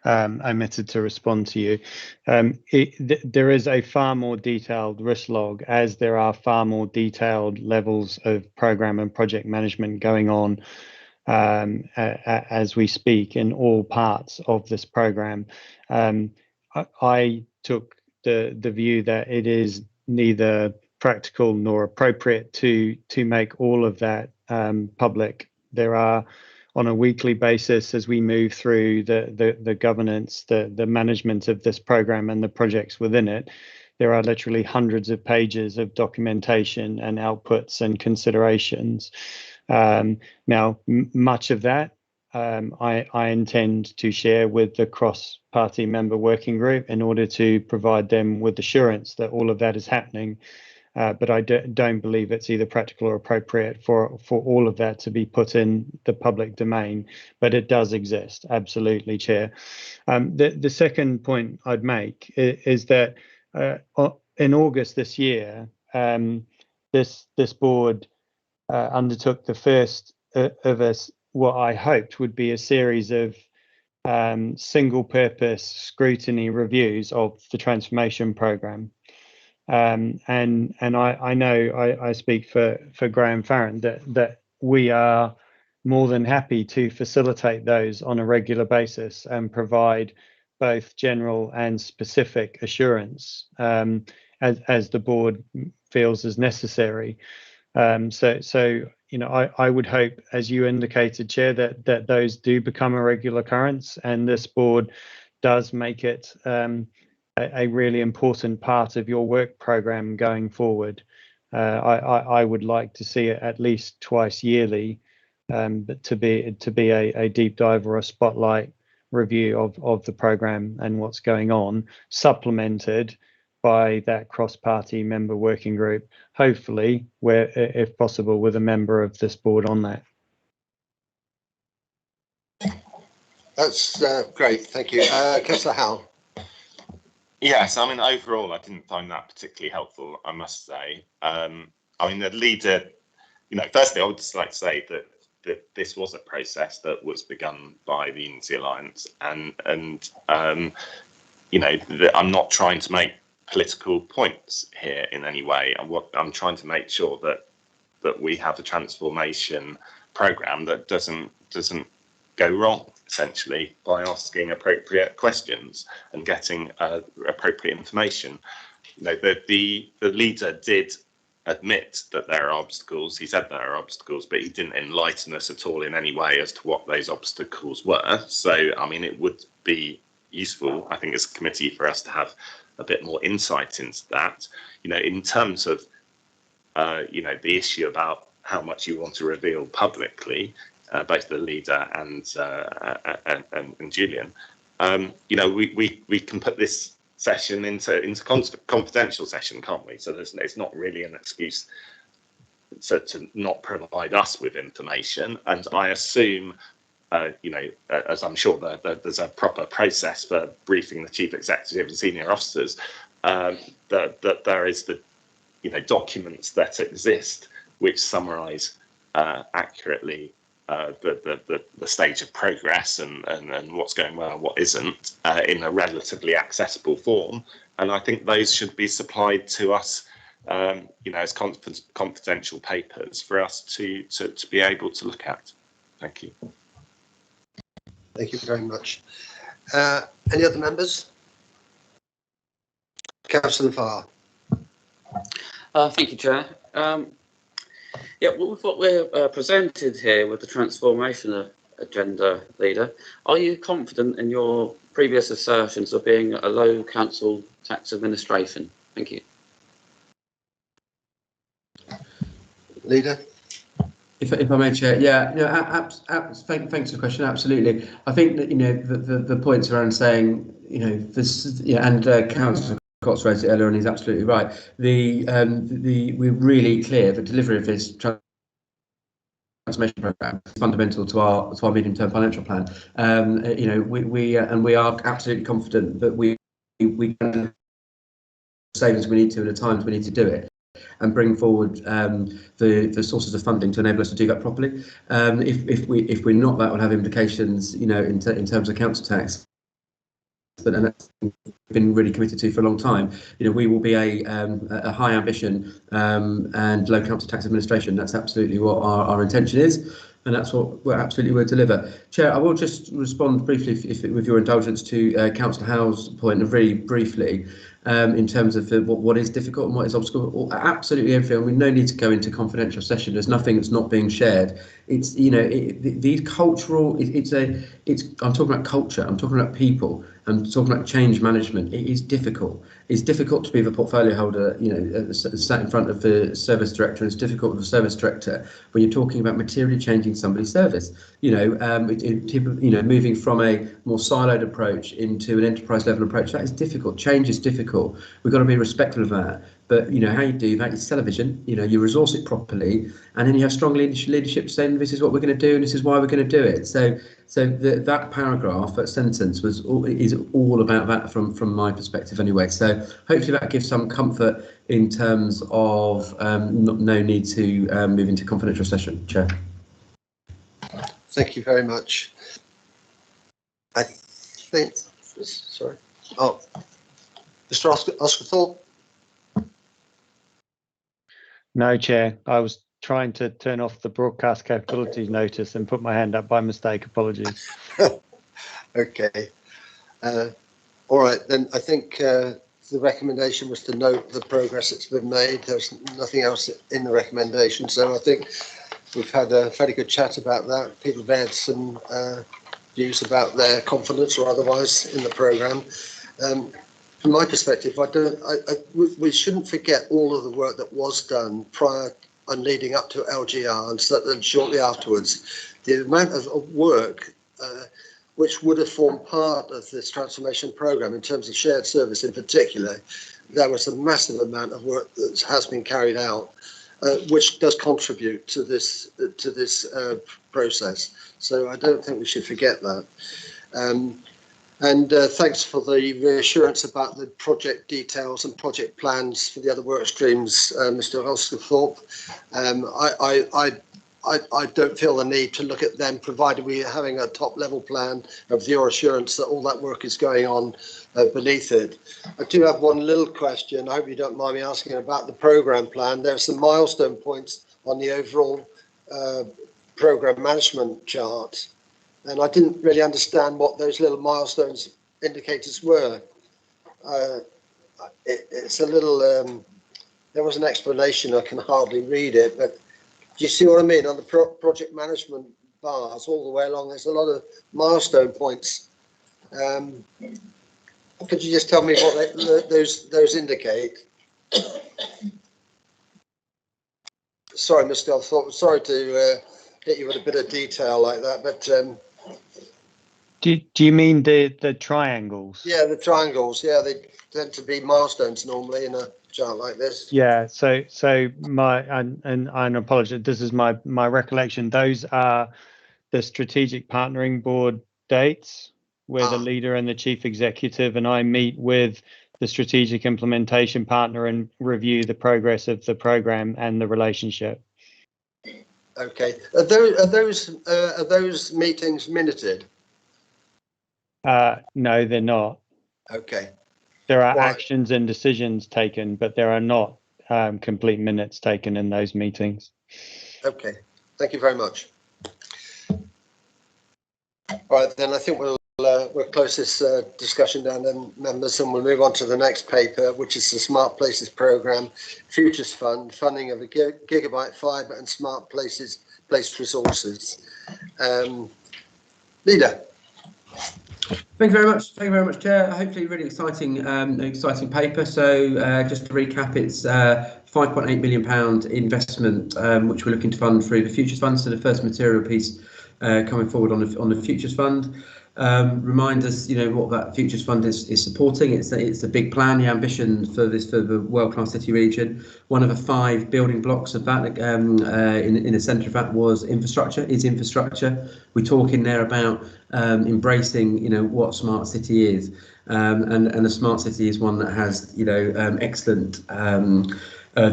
Speaker 4: omitted to respond to you. There is a far more detailed risk log, as there are far more detailed levels of programme and project management going on as we speak in all parts of this programme. I took the view that it is neither practical nor appropriate to make all of that public. There are, on a weekly basis, as we move through the governance, the management of this programme and the projects within it, there are literally hundreds of pages of documentation and outputs and considerations. Now, much of that I intend to share with the cross-party member working group in order to provide them with assurance that all of that is happening. But I don't believe it's either practical or appropriate for all of that to be put in the public domain, but it does exist, absolutely, Chair. The second point I'd make is that in August this year, this board undertook the first of what I hoped would be a series of single-purpose scrutiny reviews of the transformation programme. And I know I speak for Graham Farron that we are more than happy to facilitate those on a regular basis and provide both general and specific assurance as the board feels is necessary. So you know, I would hope, as you indicated, Chair, that those do become a regular occurrence, and this board does make it a really important part of your work programme going forward. I would like to see it at least twice yearly, but to be a deep dive or a spotlight review of the programme and what's going on, supplemented by that cross-party member working group, hopefully, where, if possible, with a member of this board on that.
Speaker 1: That's great, thank you. Councillor Howell.
Speaker 8: Yes, I mean, overall, I didn't find that particularly helpful, I must say. I mean, the leader, you know, firstly, I would just like to say that this was a process that was begun by the Unity Alliance, and you know, I'm not trying to make political points here in any way. And what I'm trying to make sure that we have a transformation programme that doesn't go wrong, essentially, by asking appropriate questions and getting appropriate information. You know, the leader did admit that there are obstacles. He said there are obstacles, but he didn't enlighten us at all in any way as to what those obstacles were. So, I mean, it would be useful, I think, as a committee for us to have a bit more insight into that. You know, in terms of, you know, the issue about how much you want to reveal publicly, both the leader and Julian, you know, we can put this session into confidential session, can't we? So it's not really an excuse to not provide us with information. And I assume, you know, as I'm sure there's a proper process for briefing the chief executive and senior officers, that there is the, you know, documents that exist which summarise accurately the stage of progress and what's going well and what isn't in a relatively accessible form. And I think those should be supplied to us, you know, as confidential papers for us to be able to look at. Thank you.
Speaker 1: Thank you very much. Any other members? Councillor Farr.
Speaker 13: Thank you, Chair. Yeah, well, with what we're presented here with the transformation agenda, Leader, are you confident in your previous assertions of being a low council tax administration? Thank you.
Speaker 1: Leader.
Speaker 3: If I may, Chair, yeah, no, thanks for the question. Absolutely, I think that, you know, the points around saying, you know, this, yeah, and Councillor Cox raised it earlier, and he's absolutely right. We're really clear that delivery of this transformation programme is fundamental to our medium-term financial plan. You know, we are absolutely confident that we can savings we need to at the times we need to do it, and bring forward the sources of funding to enable us to do that properly. If we're not, that will have implications, you know, in terms of council tax. But and that's been really committed to for a long time. You know, we will be a high ambition and low council tax administration. That's absolutely what our intention is, and that's what we're absolutely will deliver. Chair, I will just respond briefly, if with your indulgence, to Councillor Howell's point, very briefly, in terms of what is difficult and what is obstacle. Absolutely everything. We no need to go into confidential session. There's nothing that's not being shared. It's, you know, these cultural. I'm talking about culture. I'm talking about people. and talking about change management, it is difficult. It's difficult to be the portfolio holder, sat in front of the service director, and it's difficult for the service director when you're talking about materially changing somebody's service. Moving from a more siloed approach into an enterprise level approach, that is difficult. Change is difficult. We've got to be respectful of that. But how you do that is television. You resource it properly, and then you have strong leadership saying this is what we're going to do and this is why we're going to do it. So that paragraph, that sentence is all about that from my perspective anyway. So hopefully that gives some comfort in terms of no need to move into confidential session, Chair.
Speaker 1: Thank you very much. I think, sorry. Oh, Mr. Oscar Thorpe.
Speaker 4: No, Chair. I was trying to turn off the broadcast capabilities notice and put my hand up by mistake. Apologies.
Speaker 1: Okay. All right, then I think the recommendation was to note the progress that's been made. There's nothing else in the recommendation. So I think we've had a fairly good chat about that. People have had some views about their confidence or otherwise in the programme. From my perspective, we shouldn't forget all of the work that was done prior and leading up to LGR and shortly afterwards. The amount of work which would have formed part of this transformation programme in terms of shared service in particular, there was a massive amount of work that has been carried out, which does contribute to this process. So I don't think we should forget that. And thanks for the reassurance about the project details and project plans for the other work streams, Mr. Oscarthorpe. I don't feel the need to look at them, provided we are having a top-level plan of your assurance that all that work is going on beneath it. I do have one little question. I hope you don't mind me asking about the programme plan. There are some milestone points on the overall programme management chart, and I didn't really understand what those little milestones indicators were. It's a little, there was an explanation, I can hardly read it, but do you see what I mean? On the project management bars all the way along, there's a lot of milestone points. Could you just tell me what those indicate? Sorry, Mr. Oscarthorpe, sorry to hit you with a bit of detail like that, but
Speaker 4: do you mean the triangles?
Speaker 1: Yeah, the triangles. Yeah, they tend to be milestones normally in a chart like this.
Speaker 4: Yeah. So and I apologize. This is my recollection. Those are the strategic partnering board dates where the leader and the chief executive and I meet with the strategic implementation partner and review the progress of the program and the relationship.
Speaker 1: Okay. Are those meetings minuted?
Speaker 4: No, they're not.
Speaker 1: Okay.
Speaker 4: There are actions and decisions taken, but there are not complete minutes taken in those meetings.
Speaker 1: Okay. Thank you very much. All right, then I think we'll close this discussion down, then, members, and we'll move on to the next paper, which is the Smart Places Programme Futures Fund, funding of a gigabyte fibre and smart places placed resources. Leader.
Speaker 3: Thank you very much. Thank you very much, Chair. Hopefully, really exciting paper. So, just to recap, it's £5.8 million investment, which we're looking to fund through the Futures Fund. So, the first material piece coming forward on the Futures Fund. Remind us, what that Futures Fund is supporting. It's a big plan. The ambition for the world-class city region. One of the 5 building blocks of that, in the centre of that, was infrastructure. We talk in there about embracing, what smart city is, and a smart city is one that has, excellent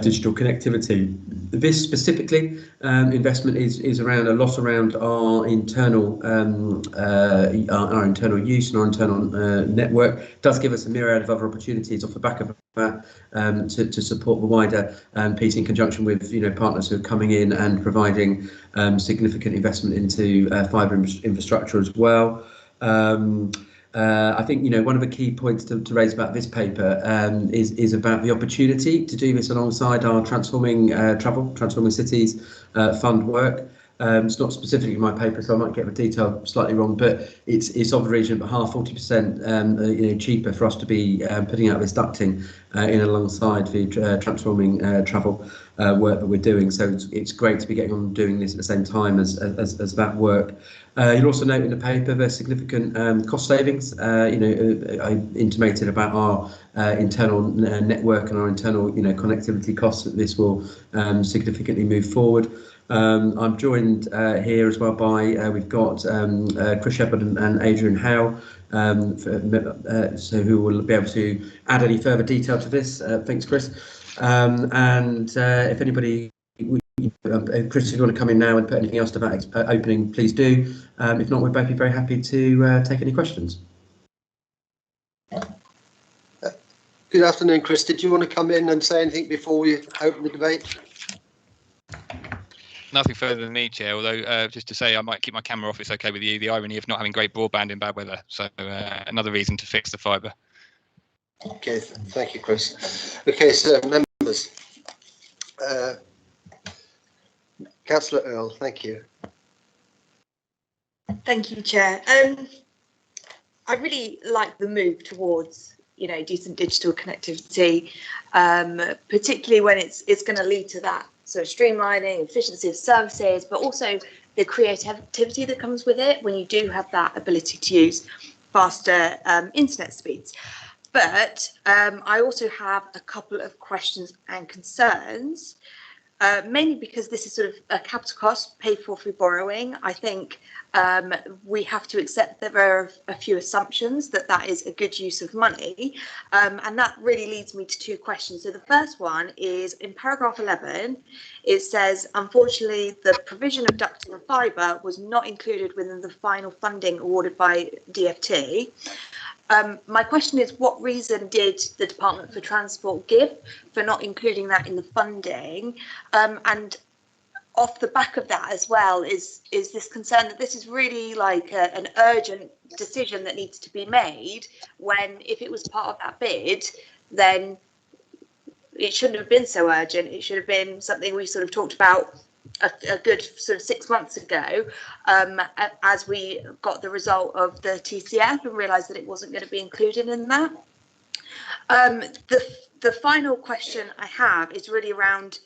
Speaker 3: digital connectivity. This specifically investment is around our internal use and our internal network. It does give us a myriad of other opportunities off the back of that to support the wider piece in conjunction with partners who are coming in and providing significant investment into fibre infrastructure as well. I think one of the key points to raise about this paper is about the opportunity to do this alongside our transforming cities fund work. It's not specifically in my paper, so I might get the detail slightly wrong, but it's of the region of half, 40% cheaper for us to be putting out this ducting in alongside the transforming travel work that we're doing. So it's great to be getting on doing this at the same time as that work. You'll also note in the paper there's significant cost savings. I intimated about our internal network and our internal connectivity costs that this will significantly move forward. I'm joined here as well by we've got Chris Shepherd and Adrian Howe, so who will be able to add any further detail to this. Thanks, Chris. And if anybody, Chris, if you want to come in now and put anything else to that opening, please do. If not, we'd both be very happy to take any questions.
Speaker 1: Good afternoon, Chris. Did you want to come in and say anything before we open the debate?
Speaker 14: Nothing further than me, Chair, although just to say I might keep my camera off, it's okay with you, the irony of not having great broadband in bad weather. So another reason to fix the fibre.
Speaker 1: Okay, thank you, Chris. Okay, so members. Councillor Earl, thank you.
Speaker 6: Thank you, Chair. I really like the move towards, decent digital connectivity, particularly when it's going to lead to that sort of streamlining, efficiency of services, but also the creativity that comes with it when you do have that ability to use faster internet speeds. But I also have a couple of questions and concerns. Mainly because this is sort of a capital cost paid for through borrowing. I think we have to accept that there are a few assumptions that is a good use of money. And that really leads me to two questions. So the first one is in paragraph 11, it says, unfortunately, the provision of ducting and fibre was not included within the final funding awarded by DfT. My question is, what reason did the Department for Transport give for not including that in the funding? And off the back of that as well is this concern that this is really like an urgent decision that needs to be made, when if it was part of that bid, then it shouldn't have been so urgent. It should have been something we sort of talked about a good sort of 6 months ago, as we got the result of the TCF and realised that it wasn't going to be included in that. The final question I have is really around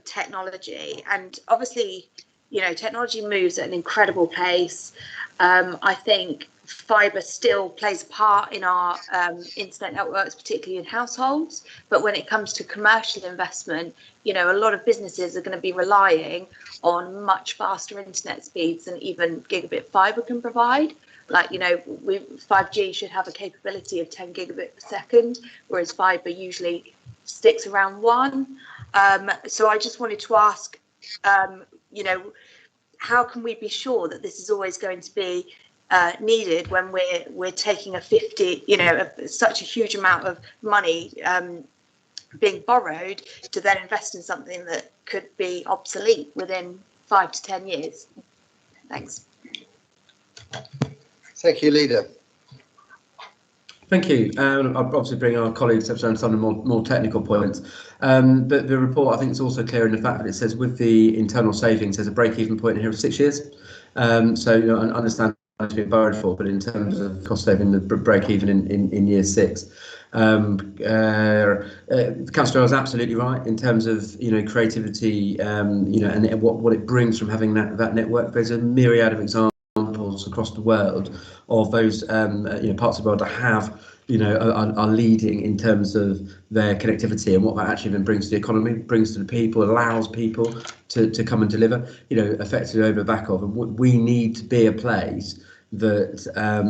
Speaker 6: technology, and obviously, technology moves at an incredible pace. I think fibre still plays a part in our internet networks, particularly in households. But when it comes to commercial investment, a lot of businesses are going to be relying on much faster internet speeds than even gigabit fibre can provide. Like, 5G should have a capability of 10 gigabit per second, whereas fibre usually sticks around 1. So I just wanted to ask, how can we be sure that this is always going to be needed when we're taking such a huge amount of money being borrowed to then invest in something that could be obsolete within 5 to 10 years? Thanks.
Speaker 1: Thank you, Leader.
Speaker 3: Thank you. I'll obviously bring our colleagues up to some of the more technical points. But the report, I think, is also clear in the fact that it says with the internal savings, there's a break-even point here of 6 years. So I understand it's been borrowed for, but in terms of cost saving, the break-even in year 6. Councillor is absolutely right in terms of creativity, and what it brings from having that network. There's a myriad of examples across the world of those parts of the world that have are leading in terms of their connectivity and what that actually then brings to the economy, brings to the people, allows people to come and deliver effectively over the back of. And we need to be a place that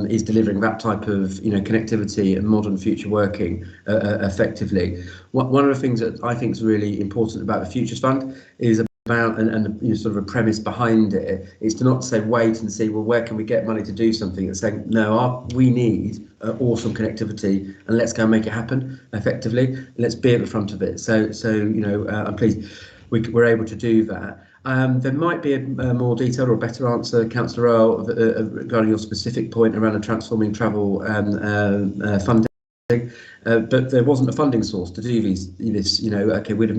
Speaker 3: is delivering that type of connectivity and modern future working effectively. One of the things that I think is really important about the Futures Fund is about, and sort of a premise behind it, is to not say wait and see, well, where can we get money to do something? It's saying, no, we need awesome connectivity, and let's go and make it happen effectively. And let's be at the front of it. So I'm pleased we're able to do that. There might be a more detailed or better answer, Councillor Earl, regarding your specific point around the transforming travel funding, but there wasn't a funding source to do this. Okay, we'd have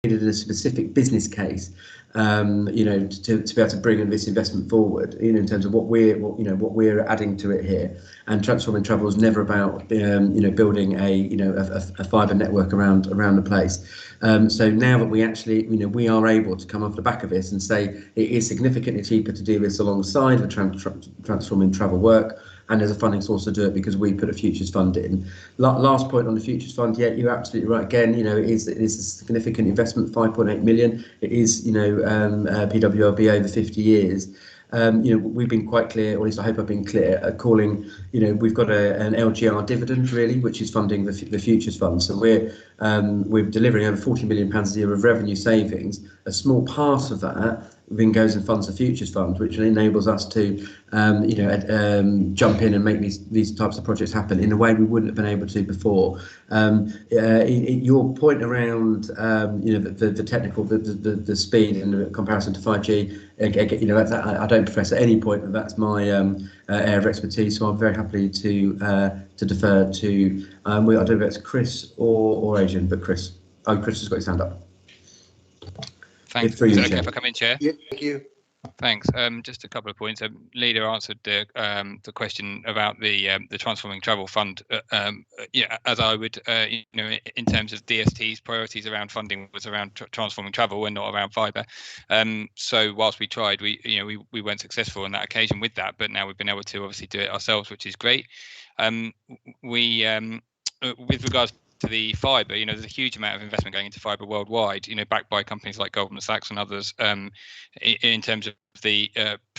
Speaker 3: needed a specific business case, you know, to be able to bring this investment forward, you know, in terms of what we're adding to it here. And transforming travel is never about you know, building a fibre network around the place. So now that we actually, you know, we are able to come off the back of this and say it is significantly cheaper to do this alongside the transforming travel work, and there's a funding source to do it because we put a futures fund in. Last point on the futures fund, yeah, you're absolutely right. Again, you know, it is a significant investment, 5.8 million. It is, you know, PWLB over 50 years. You know, we've been quite clear, or at least I hope I've been clear, at calling, you know, we've got an LGR dividend really, which is funding the futures fund. So we're delivering over £40 million a year of revenue savings. A small part of that then goes and funds the futures fund, which enables us to, you know, jump in and make these types of projects happen in a way we wouldn't have been able to before. Your point around, you know, the technical, the speed in comparison to 5G, you know, I don't profess at any point that that's my area of expertise. So I'm very happy to defer to, I don't know if it's Chris or Adrian, but Chris. Oh, Chris has got his hand up.
Speaker 14: Thanks. Is it okay if I come in, Chair?
Speaker 1: Yeah, thank you.
Speaker 14: Thanks. Just a couple of points. Leader answered the question about the Transforming Travel Fund. Yeah, as I would, you know, in terms of DST's priorities around funding was around transforming travel and not around fibre. So whilst we tried, we weren't successful on that occasion with that, but now we've been able to obviously do it ourselves, which is great. With regards to the fibre, you know, there's a huge amount of investment going into fibre worldwide, you know, backed by companies like Goldman Sachs and others, in terms of the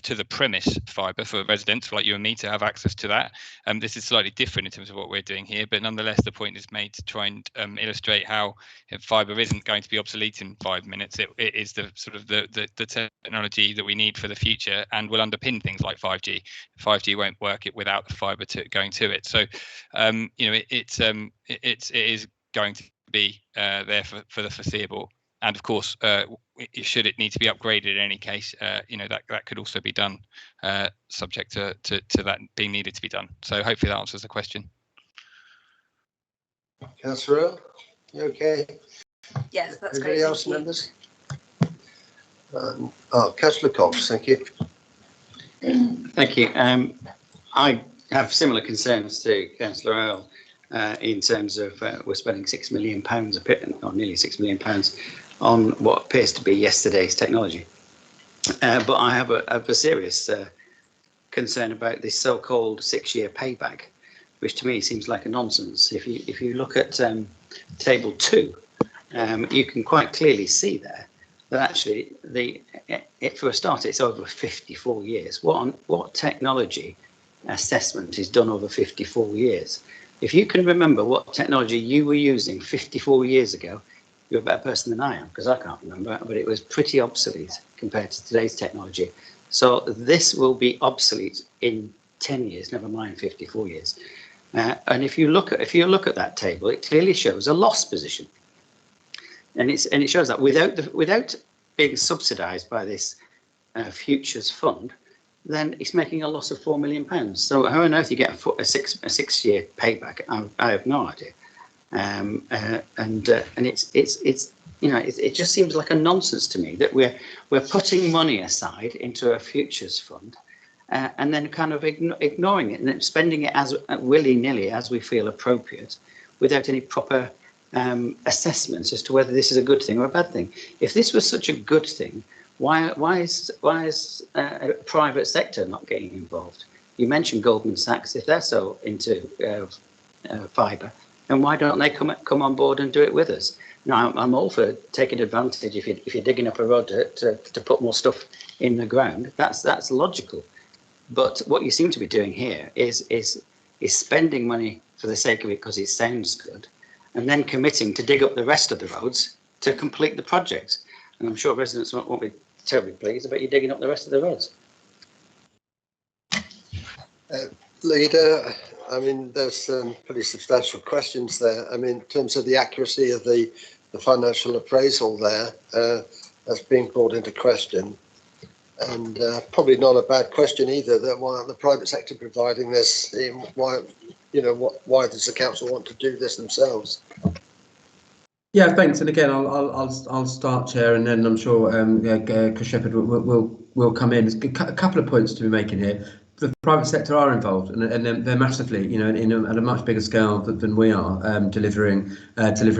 Speaker 14: to the premise fibre for residents like you and me to have access to that. This is slightly different in terms of what we're doing here, but nonetheless the point is made to try and illustrate how fibre isn't going to be obsolete in 5 minutes. It is the sort of the technology that we need for the future and will underpin things like 5G. 5G won't work without the fibre going to it. So you know, it is going to be there for the foreseeable. And of course, should it need to be upgraded in any case, you know, that could also be done, subject to that being needed to be done. So hopefully that answers the question.
Speaker 1: Councillor Earl, you okay?
Speaker 6: Yes, that's
Speaker 1: Anybody
Speaker 6: great.
Speaker 1: else, members? Councillor Cox, thank you.
Speaker 10: Thank you. I have similar concerns to Councillor Earl in terms of we're spending £6 million a bit, or nearly £6 million on what appears to be yesterday's technology. But I have a serious concern about this so-called 6-year payback, which to me seems like a nonsense. If you look at table 2, you can quite clearly see there that actually for a start it's over 54 years. What technology assessment is done over 54 years? If you can remember what technology you were using 54 years ago, you're a better person than I am, because I can't remember, but it was pretty obsolete compared to today's technology. So this will be obsolete in 10 years, never mind 54 years. And if you look at that table, it clearly shows a loss position, and it shows that without being subsidised by this futures fund, then it's making a loss of £4 million. So how on earth you get a 6-year payback? I have no idea. And it's you know, it just seems like a nonsense to me that we're putting money aside into a futures fund and then kind of ignoring it and then spending it as willy-nilly as we feel appropriate, without any proper assessments as to whether this is a good thing or a bad thing. If this was such a good thing, why is private sector not getting involved? You mentioned Goldman Sachs. If they're so into fibre, and why don't they come on board and do it with us? Now, I'm all for taking advantage if you're digging up a road to put more stuff in the ground. That's logical. But what you seem to be doing here is spending money for the sake of it because it sounds good, and then committing to dig up the rest of the roads to complete the project. And I'm sure residents won't be terribly pleased about you digging up the rest of the roads.
Speaker 1: Leader, I mean, there's some pretty substantial questions there. I mean, in terms of the accuracy of the financial appraisal there, that's being brought into question. And probably not a bad question either, that why aren't the private sector providing this? Why does the council want to do this themselves?
Speaker 3: Yeah, thanks. And again, I'll start, Chair, and then I'm sure Chris Shepherd will come in. There's a couple of points to be making here. The private sector are involved, and they're massively, at a much bigger scale than we are, delivering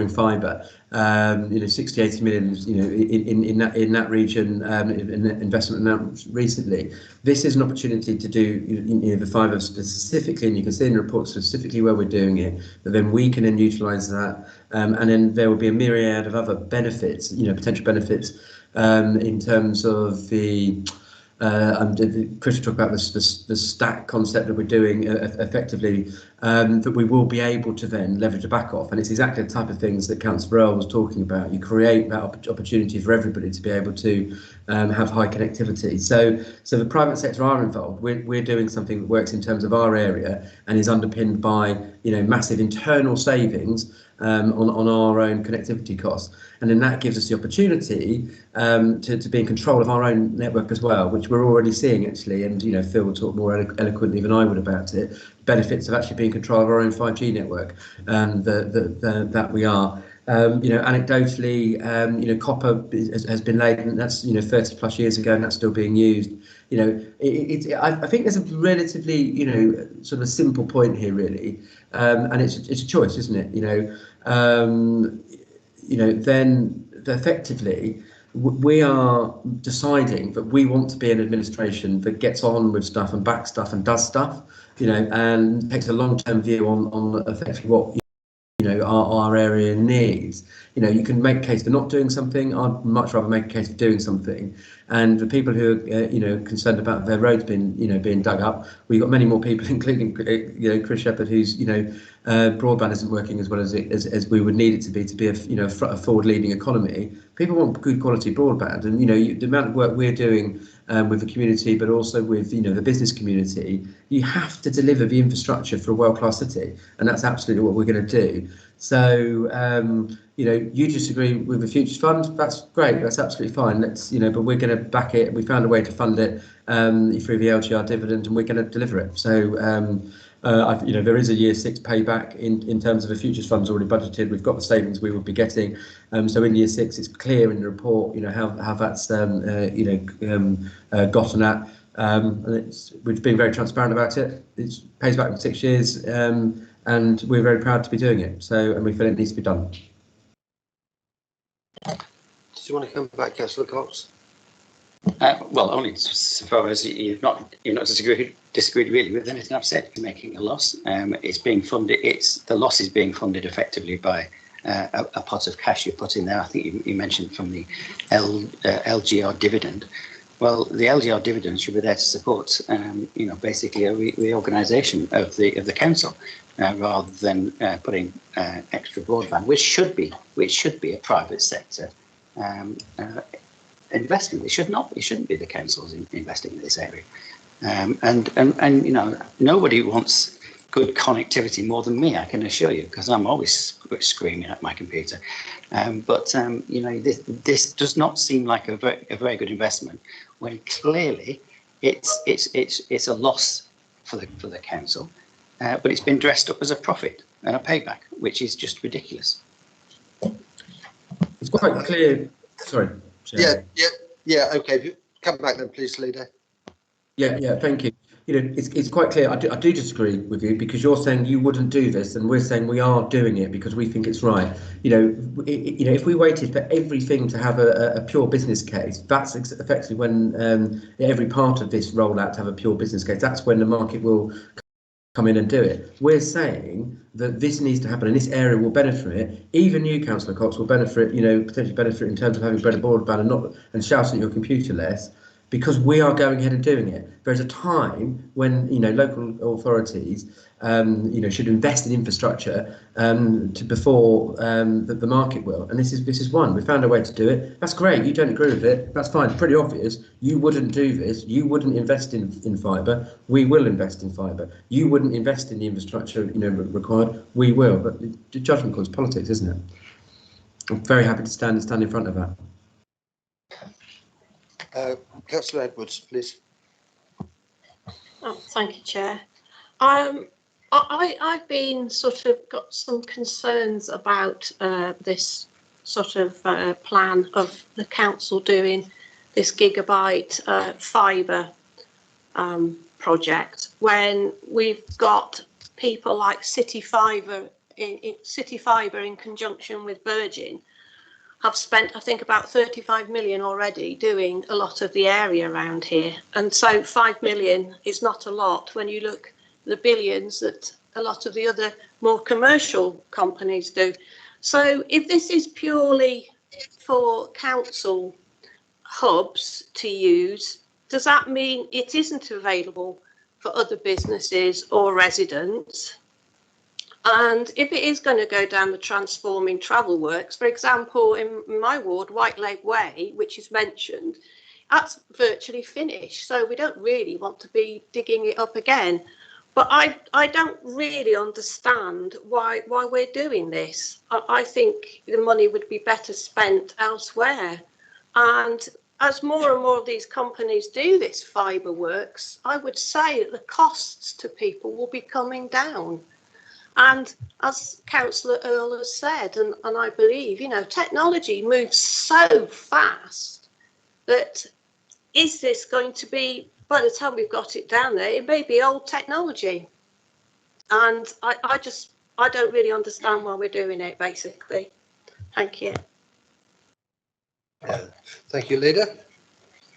Speaker 3: fibre. 60, 80 million, in that region, in investment announced recently. This is an opportunity to do the fibre specifically, and you can see in the report specifically where we're doing it. But then we can then utilise that, and then there will be a myriad of other benefits, potential benefits, in terms of the. Chris talked about the stack concept that we're doing effectively, that we will be able to then leverage the back off, and it's exactly the type of things that Councillor Earl was talking about. You create that opportunity for everybody to be able to have high connectivity. So the private sector are involved. We're doing something that works in terms of our area and is underpinned by massive internal savings on our own connectivity costs, and then that gives us the opportunity to be in control of our own network as well, which we're already seeing actually. And Phil will talk more eloquently than I would about it. Benefits of actually being in control of our own 5G network, that we are. Anecdotally, copper has been laid, and that's 30 plus years ago, and that's still being used. I think there's a relatively sort of simple point here really, and it's a choice, isn't it? Then effectively we are deciding that we want to be an administration that gets on with stuff and backs stuff and does stuff, and takes a long-term view on effectively what our area needs. You can make a case for not doing something. I'd much rather make a case for doing something. And the people who are concerned about their roads being dug up, we've got many more people, including Chris Shepherd, whose broadband isn't working as well as we would need it to be a forward-leading economy. People want good quality broadband, and the amount of work we're doing with the community, but also with the business community, you have to deliver the infrastructure for a world-class city, and that's absolutely what we're going to do. So you disagree with the Futures Fund, that's great, that's absolutely fine. But we're going to back it. We found a way to fund it through the LGR dividend, and we're going to deliver it. So there is a year 6 payback in terms of the Futures Fund's already budgeted. We've got the savings we will be getting. So in year 6, it's clear in the report, how that's gotten at. And we've been very transparent about it. It pays back in 6 years, and we're very proud to be doing it. And we feel it needs to be done.
Speaker 1: Do you want to come back, Councillor Cox?
Speaker 10: Well, only as far as you've not disagreed really with anything I've said. You're making a loss. It's being funded. The loss is being funded effectively by a pot of cash you put in there. I think you mentioned from the LGR dividend. Well, the LGR dividend should be there to support, basically a reorganisation of the council, rather than putting extra broadband, which should be a private sector investment. It shouldn't be the councils investing in this area. And nobody wants good connectivity more than me, I can assure you, because I'm always screaming at my computer. But this does not seem like a very good investment, when clearly it's a loss for the council, but it's been dressed up as a profit and a payback, which is just ridiculous.
Speaker 3: It's quite clear. Sorry.
Speaker 1: Chair. Yeah. Okay. Come back then, please, Leader.
Speaker 3: Yeah. Thank you. It's quite clear. I do disagree with you, because you're saying you wouldn't do this, and we're saying we are doing it because we think it's right. If we waited for everything to have a pure business case, that's effectively when every part of this rollout to have a pure business case. That's when the market will come in and do it. We're saying that this needs to happen, and this area will benefit from it. Even you, Councillor Cox, will benefit. Potentially benefit in terms of having better broadband and shouting at your computer less, because we are going ahead and doing it. There's a time when local authorities should invest in infrastructure before the market will, and this is one. We found a way to do it. That's great. You don't agree with it. That's fine. It's pretty obvious. You wouldn't do this. You wouldn't invest in fibre. We will invest in fibre. You wouldn't invest in the infrastructure required. We will. But the judgment call is politics, isn't it? I'm very happy to stand in front of that.
Speaker 1: Councillor Edwards, please.
Speaker 15: Oh, thank you, Chair. I've been got some concerns about this sort of plan of the council doing this gigabyte fibre project when we've got people like City Fibre in conjunction with Virgin have spent, I think, about 35 million already doing a lot of the area around here. And so 5 million is not a lot when you look at the billions that a lot of the other more commercial companies do. So if this is purely for council hubs to use, does that mean it isn't available for other businesses or residents? And if it is going to go down the transforming travel works, for example, in my ward, White Leg Way, which is mentioned, that's virtually finished. So we don't really want to be digging it up again. But I don't really understand why we're doing this. I think the money would be better spent elsewhere. And as more and more of these companies do this fibre works, I would say that the costs to people will be coming down. And as Councillor Earl has said, and I believe, you know, technology moves so fast that is this going to be, by the time we've got it down there, it may be old technology. And I don't really understand why we're doing it, basically. Thank you.
Speaker 1: Yeah. Thank you, Leader.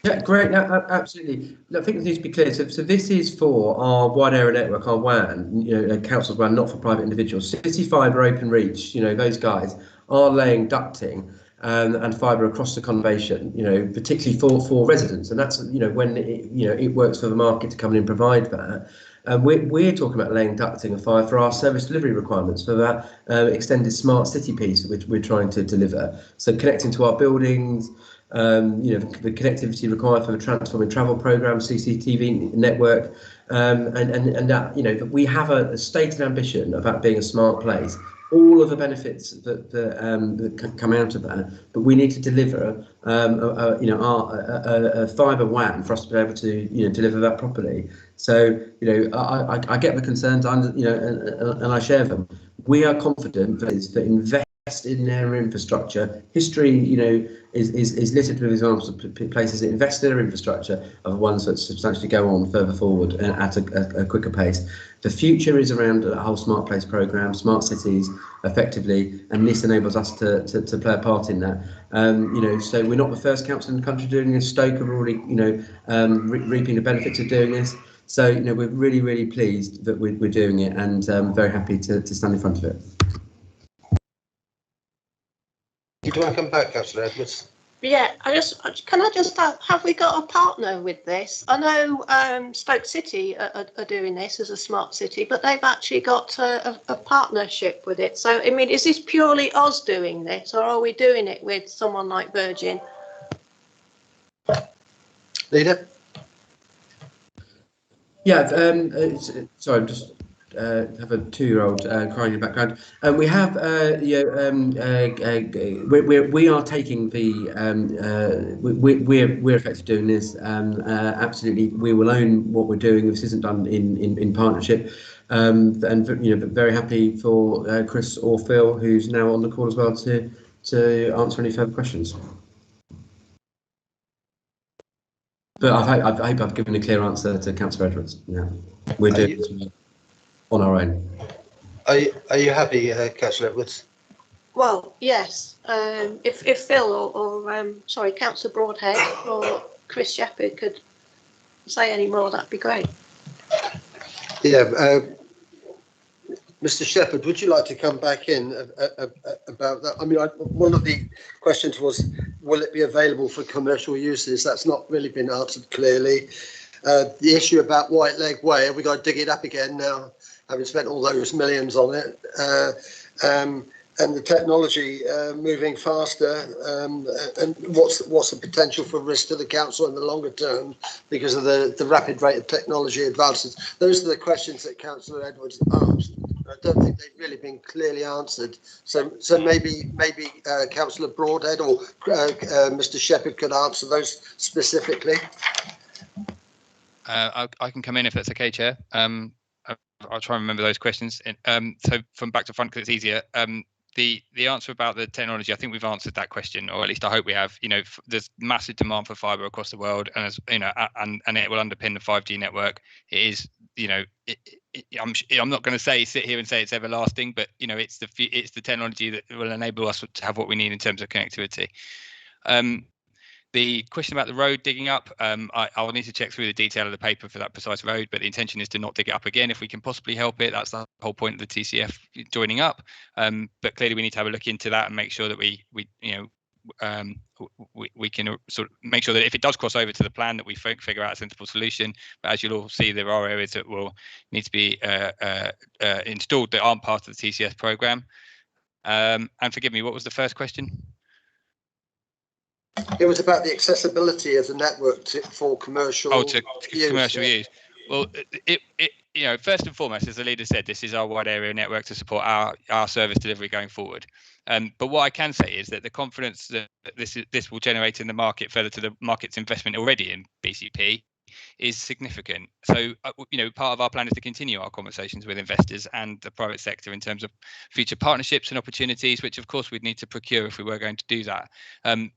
Speaker 3: Yeah, great. No, absolutely. I think it needs to be clear. So this is for our wide area network, our WAN, you know, council's WAN, not for private individuals. City Fibre, Open Reach, you know, those guys are laying ducting and fibre across the conservation, you know, particularly for residents. And that's, you know, when it works for the market to come in and provide that. We're talking about laying ducting of fibre for our service delivery requirements for that extended smart city piece which we're trying to deliver. So connecting to our buildings. You know, the connectivity required for the transforming travel program, CCTV network, and that, you know, that we have a stated ambition about being a smart place. All of the benefits that come out of that, but we need to deliver, you know, a fibre WAN for us to be able to, you know, deliver that properly. So, you know, I get the concerns, you know, and I share them. We are confident that invest in their infrastructure. History, you know, is littered with examples of places that invest in their infrastructure are the ones that substantially go on further forward and at a quicker pace. The future is around a whole smart place programme, smart cities, effectively, and this enables us to play a part in that. You know, so we're not the first council in the country doing this. Stoke are already, you know, reaping the benefits of doing this. So, you know, we're really pleased that we're doing it, and very happy to stand in front of it.
Speaker 1: Do you want to come back, Councillor Edwards?
Speaker 15: Yeah, can I just have we got a partner with this? I know Stoke City are doing this as a smart city, but they've actually got a partnership with it. So, I mean, is this purely us doing this, or are we doing it with someone like Virgin?
Speaker 1: Leader?
Speaker 3: Yeah, sorry, I'm just have a 2-year-old crying in the background. We have, we are taking the, we're effectively doing this. Absolutely, we will own what we're doing. This isn't done in partnership. And you know, very happy for Chris or Phil, who's now on the call as well, to answer any further questions. But I hope I've given a clear answer to Councillor Edwards. Yeah, we're doing this on our own.
Speaker 1: Are you happy, Councillor Edwards?
Speaker 15: Well, yes. If Phil or sorry, Councillor Broadhead or Chris Shepherd could say any more, that'd be great.
Speaker 1: Yeah. Mr. Shepherd, would you like to come back in about that? I mean, one of the questions was, will it be available for commercial uses? That's not really been answered clearly. The issue about White Leg Way, have we got to dig it up again now, having spent all those millions on it? And the technology moving faster, and what's the potential for risk to the council in the longer term because of the rapid rate of technology advances? Those are the questions that Councillor Edwards asked. I don't think they've really been clearly answered. So maybe Councillor Broadhead or Mr. Shepherd could answer those specifically.
Speaker 14: I can come in if that's okay, Chair. I'll try and remember those questions. So from back to front because it's easier. the answer about the technology, I think we've answered that question, or at least I hope we have. You know, there's massive demand for fibre across the world, and as you know, and it will underpin the 5G network. It is, you know, I'm not going to sit here and say it's everlasting, but you know, it's the technology that will enable us to have what we need in terms of connectivity. The question about the road digging up, I'll need to check through the detail of the paper for that precise road, but the intention is to not dig it up again if we can possibly help it. That's the whole point of the TCF joining up. But clearly we need to have a look into that and make sure that we can sort of make sure that if it does cross over to the plan, that we figure out a sensible solution. But as you'll all see, there are areas that will need to be installed that aren't part of the TCS programme. And forgive me, what was the first question?
Speaker 1: It was about the accessibility of the network for commercial.
Speaker 14: Oh, to commercial use. Well, it you know, first and foremost, as the leader said, this is our wide area network to support our service delivery going forward. But what I can say is that the confidence that this will generate in the market further to the market's investment already in BCP is significant. So, you know, part of our plan is to continue our conversations with investors and the private sector in terms of future partnerships and opportunities, which of course we'd need to procure if we were going to do that.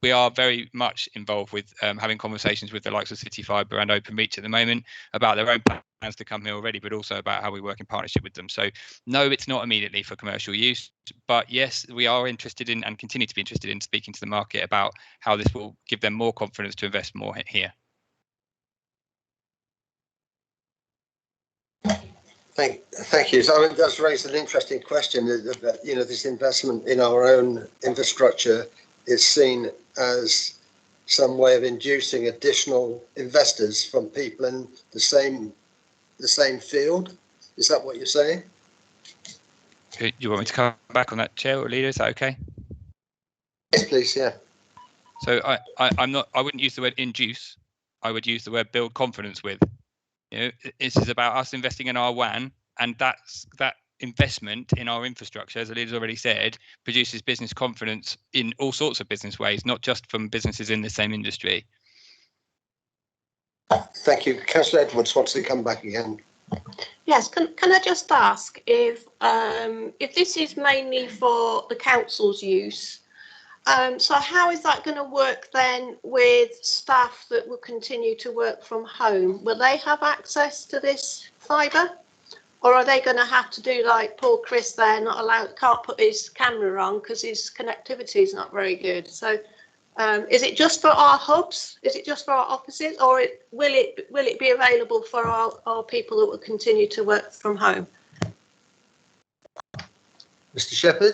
Speaker 14: We are very much involved with having conversations with the likes of City Fibre and Openreach at the moment about their own plans to come here already, but also about how we work in partnership with them. So no, it's not immediately for commercial use, but yes, we are interested in and continue to be interested in speaking to the market about how this will give them more confidence to invest more here.
Speaker 1: Thank you. So I mean, that's raised an interesting question. That, you know, this investment in our own infrastructure is seen as some way of inducing additional investors from people in the same field. Is that what you're saying?
Speaker 14: Do you want me to come back on that, Chair or Leader? Is that okay?
Speaker 1: Yes, please. Yeah.
Speaker 14: So I wouldn't use the word induce. I would use the word build confidence with. You know, this is about us investing in our WAN, and that investment in our infrastructure, as the leader's already said, produces business confidence in all sorts of business ways, not just from businesses in the same industry.
Speaker 1: Thank you. Councillor Edwards wants to come back again.
Speaker 15: Yes, can I just ask if this is mainly for the council's use? So how is that going to work then with staff that will continue to work from home? Will they have access to this fibre? Or are they going to have to do like poor Chris there, can't put his camera on because his connectivity is not very good? So is it just for our hubs? Is it just for our offices? Or will it be available for our people that will continue to work from home?
Speaker 1: Mr. Shepherd?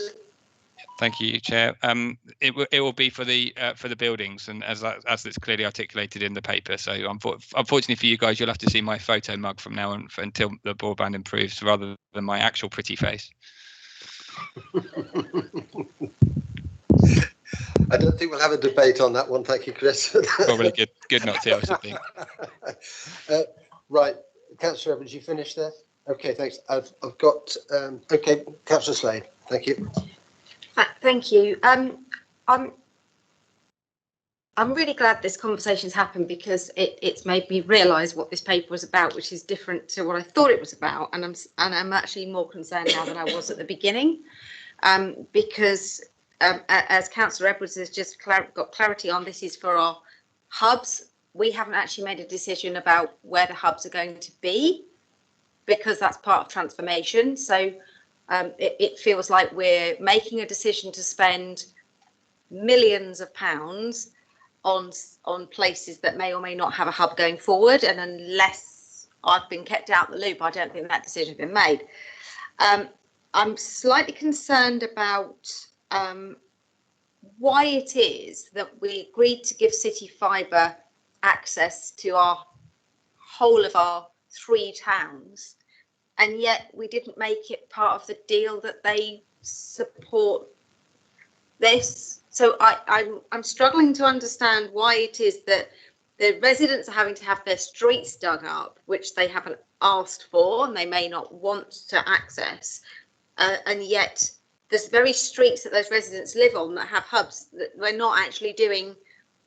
Speaker 14: Thank you, Chair. It will be for the buildings, and as it's clearly articulated in the paper. So unfortunately for you guys, you'll have to see my photo mug from now on until the broadband improves, rather than my actual pretty face.
Speaker 1: I don't think we'll have a debate on that one. Thank you, Chris.
Speaker 14: Probably good not to, I should think.
Speaker 1: Right, Councillor Evans, you finished there? Okay, thanks. I've got okay, Councillor Slade. Thank you.
Speaker 9: Thank you. I'm really glad this conversation's happened, because it's made me realise what this paper was about, which is different to what I thought it was about, and I'm actually more concerned now than I was at the beginning, because as Councillor Edwards has just got clarity on, this is for our hubs. We haven't actually made a decision about where the hubs are going to be, because that's part of transformation. So it feels like we're making a decision to spend millions of pounds on places that may or may not have a hub going forward, and unless I've been kept out the loop, I don't think that decision has been made. I'm slightly concerned about why it is that we agreed to give City Fibre access to our whole of our 3 towns, and yet we didn't make it part of the deal that they support this. So I'm struggling to understand why it is that the residents are having to have their streets dug up, which they haven't asked for and they may not want to access, and yet there's very streets that those residents live on that have hubs, that we're not actually doing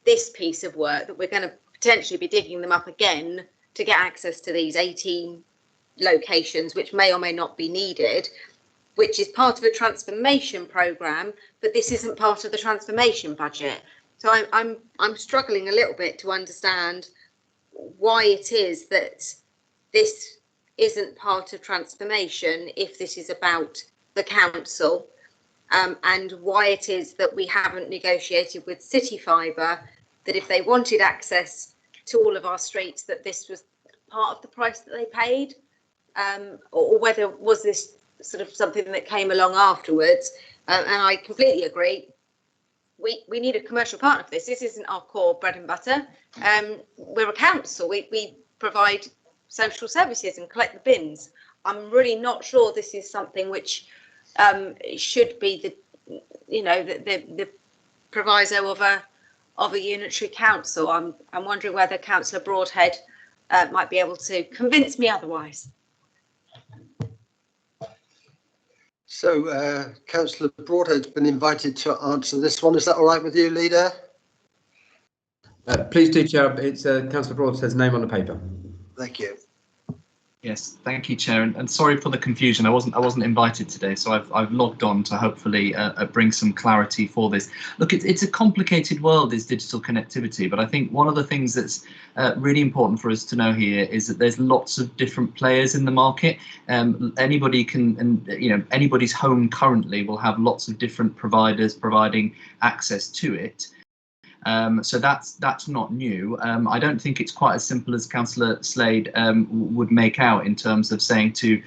Speaker 9: this piece of work, that we're going to potentially be digging them up again to get access to these 18 locations, which may or may not be needed, which is part of a transformation programme, but this isn't part of the transformation budget. So I'm struggling a little bit to understand why it is that this isn't part of transformation if this is about the council, and why it is that we haven't negotiated with City Fibre that if they wanted access to all of our streets, that this was part of the price that they paid, or whether was this sort of something that came along afterwards. And I completely agree. We need a commercial partner for this. This isn't our core bread and butter. We're a council. We provide social services and collect the bins. I'm really not sure this is something which should be the proviso of a unitary council. I'm wondering whether Councillor Broadhead might be able to convince me otherwise.
Speaker 1: So Councillor Broadhead's been invited to answer this one. Is that all right with you, Leader?
Speaker 3: Please do, Chair. It's Councillor Broadhead's name on the paper.
Speaker 1: Thank you.
Speaker 16: Yes, thank you, Chair, and sorry for the confusion. I wasn't invited today, so I've logged on to hopefully bring some clarity for this. Look, it's a complicated world, this digital connectivity, but I think one of the things that's really important for us to know here is that there's lots of different players in the market. Anybody can, and anybody's home currently will have lots of different providers providing access to it. So that's not new. I don't think it's quite as simple as Councillor Slade would make out in terms of saying to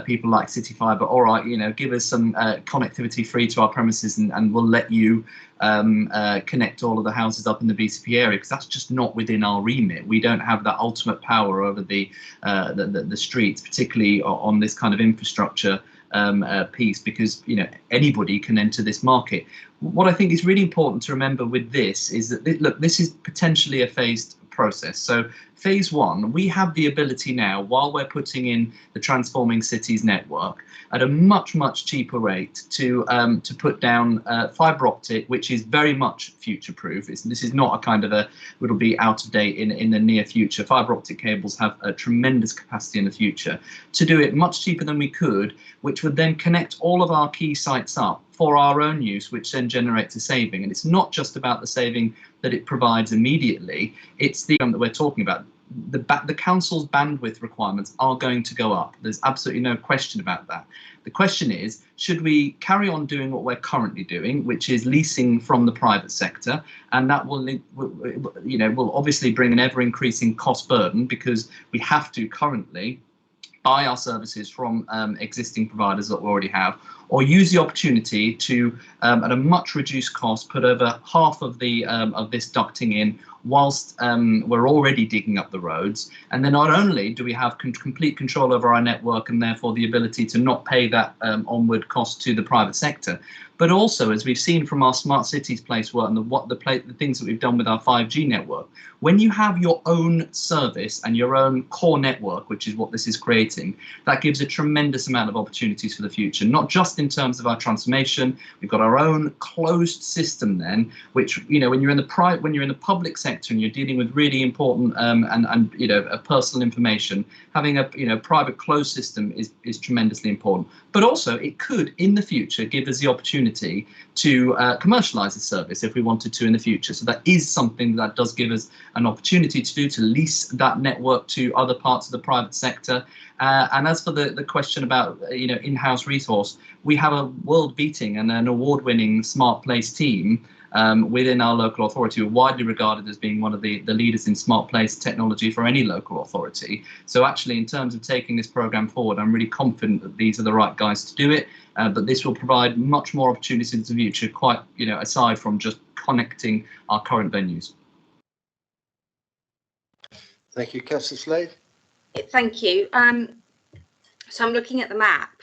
Speaker 16: people like City Fibre, all right, give us some connectivity free to our premises and we'll let you connect all of the houses up in the BCP area, because that's just not within our remit. We don't have that ultimate power over the streets, particularly on this kind of infrastructure piece, because anybody can enter this market. What I think is really important to remember with this is that look, this is potentially a phased process. So phase one, we have the ability now, while we're putting in the Transforming Cities network at a much cheaper rate, to put down fibre optic, which is very much future proof. This is not a kind of it'll be out of date in the near future. Fibre optic cables have a tremendous capacity in the future to do it much cheaper than we could, which would then connect all of our key sites up for our own use, which then generates a saving. And it's not just about the saving that it provides immediately, it's the that we're talking about. The council's bandwidth requirements are going to go up. There's absolutely no question about that. The question is, should we carry on doing what we're currently doing, which is leasing from the private sector, and that will obviously bring an ever-increasing cost burden, because we have to currently buy our services from existing providers that we already have, or use the opportunity to, at a much reduced cost, put over half of the of this ducting in whilst we're already digging up the roads. And then not only do we have complete control over our network and therefore the ability to not pay that onward cost to the private sector, but also, as we've seen from our Smart Cities place work and the things that we've done with our 5G network, when you have your own service and your own core network, which is what this is creating, that gives a tremendous amount of opportunities for the future, not just in terms of our transformation. We've got our own closed system then, which, when you're in the public sector and you're dealing with really important personal information, having a private closed system is tremendously important. But also it could in the future give us the opportunity to commercialise the service if we wanted to in the future. So that is something that does give us an opportunity to do, to lease that network to other parts of the private sector. And as for the question about in-house resource, we have a world-beating and an award-winning Smart Place team within our local authority, widely regarded as being one of the leaders in smart place technology for any local authority. So actually, in terms of taking this programme forward, I'm really confident that these are the right guys to do it, but this will provide much more opportunities in the future, quite, aside from just connecting our current venues.
Speaker 1: Thank you, Councillor Slade.
Speaker 9: Thank you. So I'm looking at the map,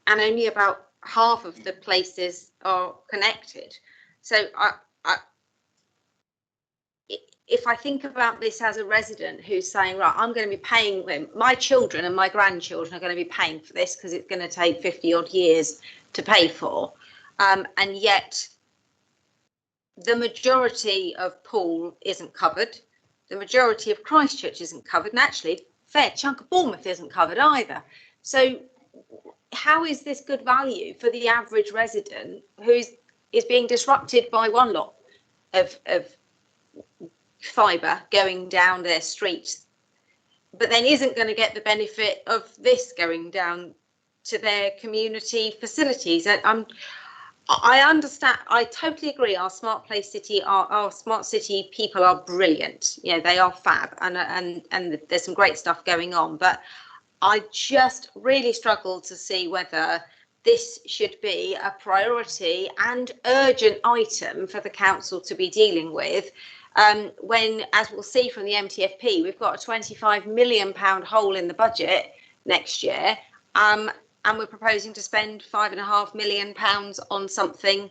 Speaker 9: and only about half of the places are connected. So if I think about this as a resident who's saying, right, I'm going to be paying, my children and my grandchildren are going to be paying for this because it's going to take 50 odd years to pay for. And yet the majority of Poole isn't covered. The majority of Christchurch isn't covered. And actually, a fair chunk of Bournemouth isn't covered either. So how is this good value for the average resident who is being disrupted by one lot of fibre going down their streets, but then isn't going to get the benefit of this going down to their community facilities? I understand. I totally agree. Our smart place city, our smart city people are brilliant. You know, they are fab, and there's some great stuff going on. But I just really struggle to see whether this should be a priority and urgent item for the council to be dealing with. When, as we'll see from the MTFP, we've got a £25 million hole in the budget next year. And we're proposing to spend £5.5 million on something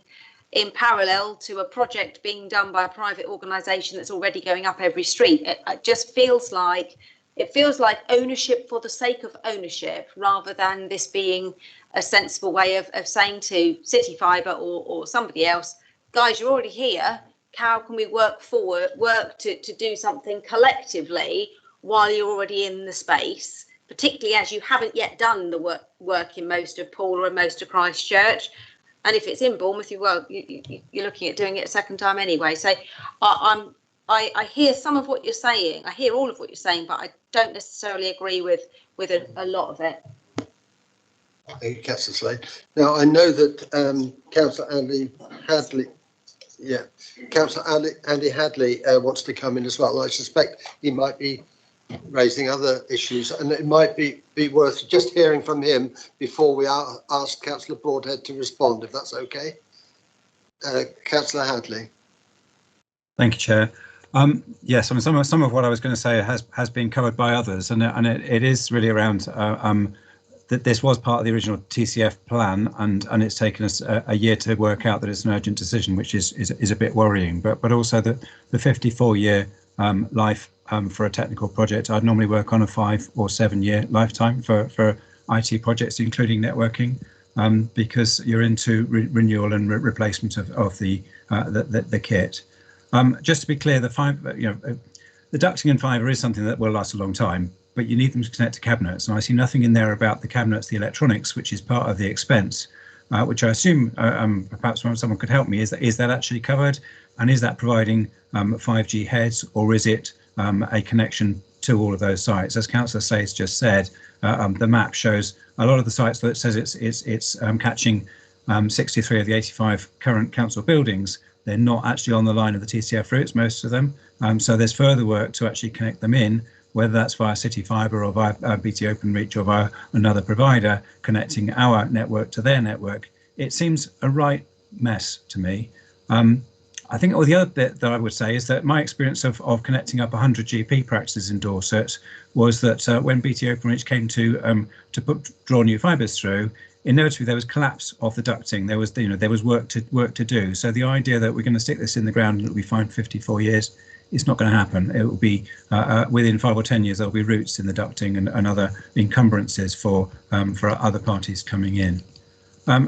Speaker 9: in parallel to a project being done by a private organisation that's already going up every street. It just feels like ownership for the sake of ownership, rather than this being a sensible way of saying to City Fibre or somebody else, guys, you're already here. How can we work to do something collectively while you're already in the space? Particularly as you haven't yet done the work in most of Poole or in most of Christchurch. And if it's in Bournemouth, you're looking at doing it a second time anyway. So I hear some of what you're saying. I hear all of what you're saying, but I don't necessarily agree with a lot of it.
Speaker 1: Thank you, Councillor Slade. Now, I know that Councillor Andy Hadley, Councillor Andy Hadley wants to come in as well. I suspect he might be raising other issues, and it might be worth just hearing from him before we ask Councillor Broadhead to respond, if that's okay. Councillor Hadley.
Speaker 5: Thank you, Chair. Yes, I mean, some of what I was going to say has been covered by others, and it is really around that this was part of the original TCF plan, and it's taken us a year to work out that it's an urgent decision, which is a bit worrying. But also the 54-year life for a technical project. I'd normally work on a 5 or 7 year lifetime for IT projects, including networking, because you're into renewal and replacement of the kit. Just to be clear, the ducting and fibre is something that will last a long time, but you need them to connect to cabinets, and I see nothing in there about the cabinets, the electronics, which is part of the expense, which I assume perhaps someone could help me. Is that actually covered, and is that providing 5G heads, or is it a connection to all of those sites? As Councillor Sayes just said, the map shows a lot of the sites that says it's catching 63 of the 85 current council buildings. They're not actually on the line of the TCF routes, most of them. So there's further work to actually connect them in, whether that's via City Fibre or via BT Openreach or via another provider connecting our network to their network. It seems a right mess to me. I think the other bit that I would say is that my experience of connecting up 100 GP practices in Dorset was that when BT Openreach came to draw new fibres through, inevitably there was collapse of the ducting. There was work to do. So the idea that we're going to stick this in the ground and it'll be fine for 54 years, it's not going to happen. It will be within 5 or 10 years there'll be roots in the ducting and other encumbrances for other parties coming in.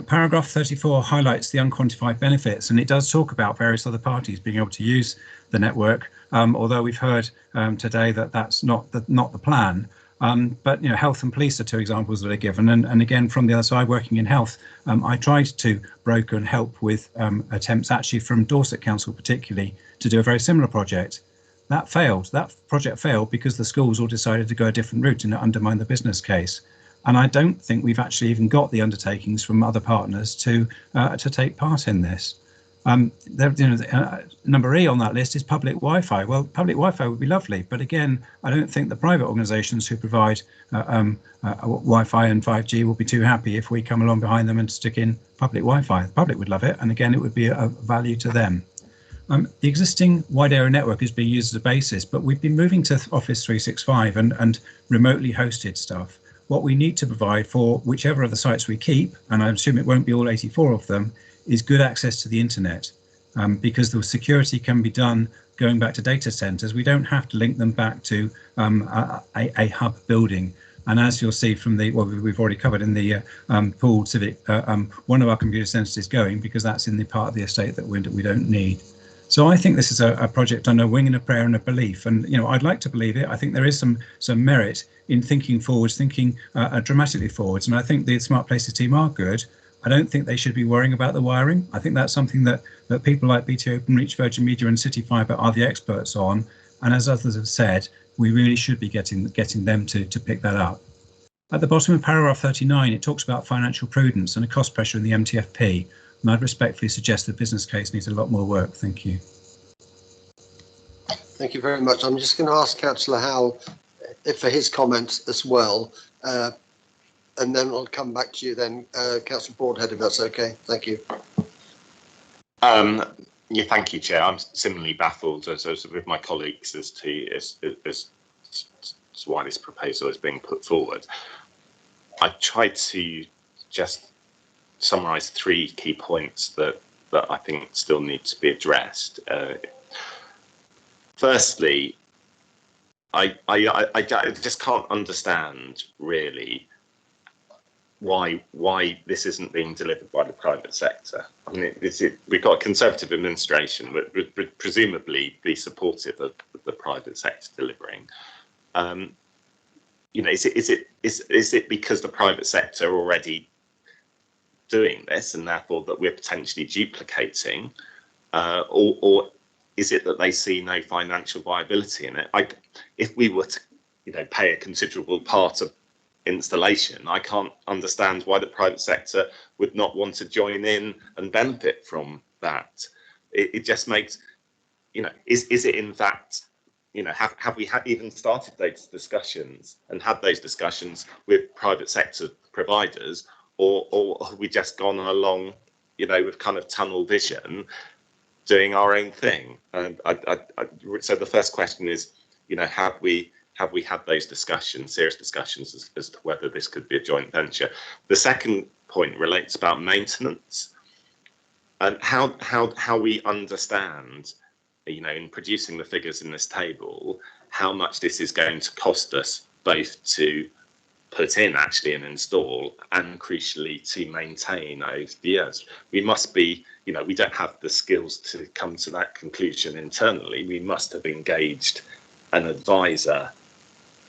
Speaker 5: Paragraph 34 highlights the unquantified benefits, and it does talk about various other parties being able to use the network, although we've heard today that that's not the plan. But health and police are two examples that are given, and again from the other side, working in health, I tried to broker and help with attempts actually from Dorset Council particularly to do a very similar project. That failed. That project failed because the schools all decided to go a different route, and it undermined the business case. And I don't think we've actually even got the undertakings from other partners to take part in this. Number E on that list is public Wi-Fi. Well, public Wi-Fi would be lovely, but again, I don't think the private organisations who provide Wi-Fi and 5G will be too happy if we come along behind them and stick in public Wi-Fi. The public would love it, and again, it would be a value to them. The existing wide area network is being used as a basis, but we've been moving to Office 365 and remotely hosted stuff. What we need to provide for whichever of the sites we keep, and I assume it won't be all 84 of them, is good access to the internet, because the security can be done going back to data centres. We don't have to link them back to a hub building. And as you'll see from what we've already covered in the Poole Civic, one of our computer centres is going because that's in the part of the estate that we don't need. So I think this is a project on a wing and a prayer and a belief, and I'd like to believe it. I think there is some merit in thinking forwards, thinking dramatically forwards, and I think the Smart Places team are good. I don't think they should be worrying about the wiring. I think that's something that people like BT Openreach, Virgin Media and City Fibre are the experts on, and as others have said, we really should be getting them to pick that up. At the bottom of paragraph 39, it talks about financial prudence and a cost pressure in the MTFP, and I'd respectfully suggest the business case needs a lot more work. Thank you.
Speaker 1: Thank you very much. I'm just going to ask Councillor Howell for his comments as well, and then I'll come back to you then, Councillor Broadhead, if that's okay. Thank you.
Speaker 8: Yeah, thank you, Chair. I'm similarly baffled as with my colleagues as to why this proposal is being put forward. I tried to just summarise 3 key points that I think still need to be addressed. Firstly, I just can't understand really why this isn't being delivered by the private sector. I mean, we've got a Conservative administration that would presumably be supportive of the private sector delivering. Is it because the private sector are already doing this and therefore that we're potentially duplicating, or is it that they see no financial viability in it? If we were to, pay a considerable part of installation, I can't understand why the private sector would not want to join in and benefit from that. It just makes, is it in fact, have we even started those discussions and had those discussions with private sector providers, or have we just gone along, with kind of tunnel vision, doing our own thing? And so the first question is, have we had those discussions, serious discussions as to whether this could be a joint venture? The second point relates about maintenance and how we understand, in producing the figures in this table, how much this is going to cost us both to put in actually and install, and crucially to maintain over the years. We must be, we don't have the skills to come to that conclusion internally. We must have engaged an advisor,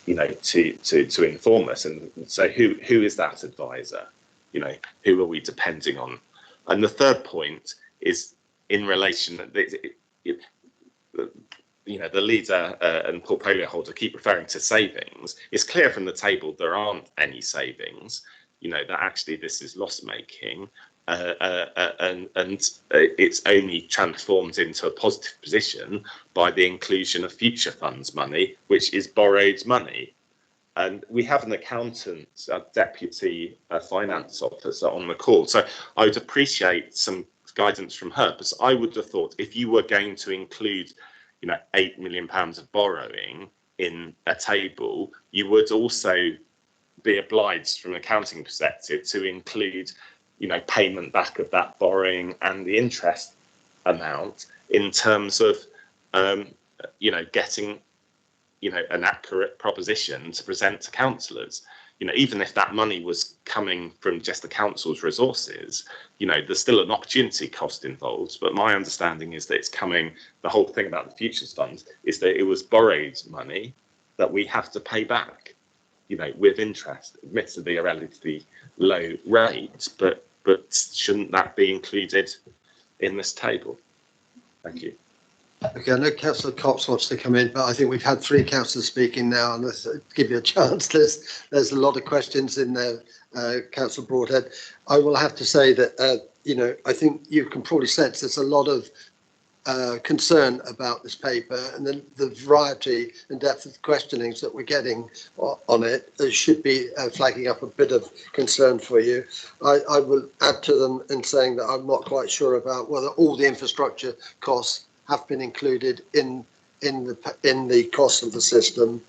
Speaker 8: to inform us. And so who is that advisor? Who are we depending on? And the third point is in relation that the leader and portfolio holder keep referring to savings. It's clear from the table there aren't any savings, that actually this is loss making, and it's only transformed into a positive position by the inclusion of future funds money, which is borrowed money. And we have an accountant, a deputy finance officer on the call, so I would appreciate some guidance from her, because I would have thought if you were going to include £8 million of borrowing in a table, you would also be obliged from an accounting perspective to include, payment back of that borrowing and the interest amount in terms of, getting, an accurate proposition to present to councillors. Even if that money was coming from just the council's resources, there's still an opportunity cost involved. But my understanding is that it's coming, the whole thing about the Futures Fund is that it was borrowed money that we have to pay back, with interest, admittedly a relatively low rate, but shouldn't that be included in this table? Thank you.
Speaker 1: Okay, I know Councillor Cox wants to come in, but I think we've had 3 councillors speaking now, and let's give you a chance. There's a lot of questions in there, Councillor Broadhead. I will have to say that, I think you can probably sense there's a lot of concern about this paper, and then the variety and depth of questionings that we're getting on it should be flagging up a bit of concern for you. I will add to them in saying that I'm not quite sure about whether all the infrastructure costs have been included in the cost of the system,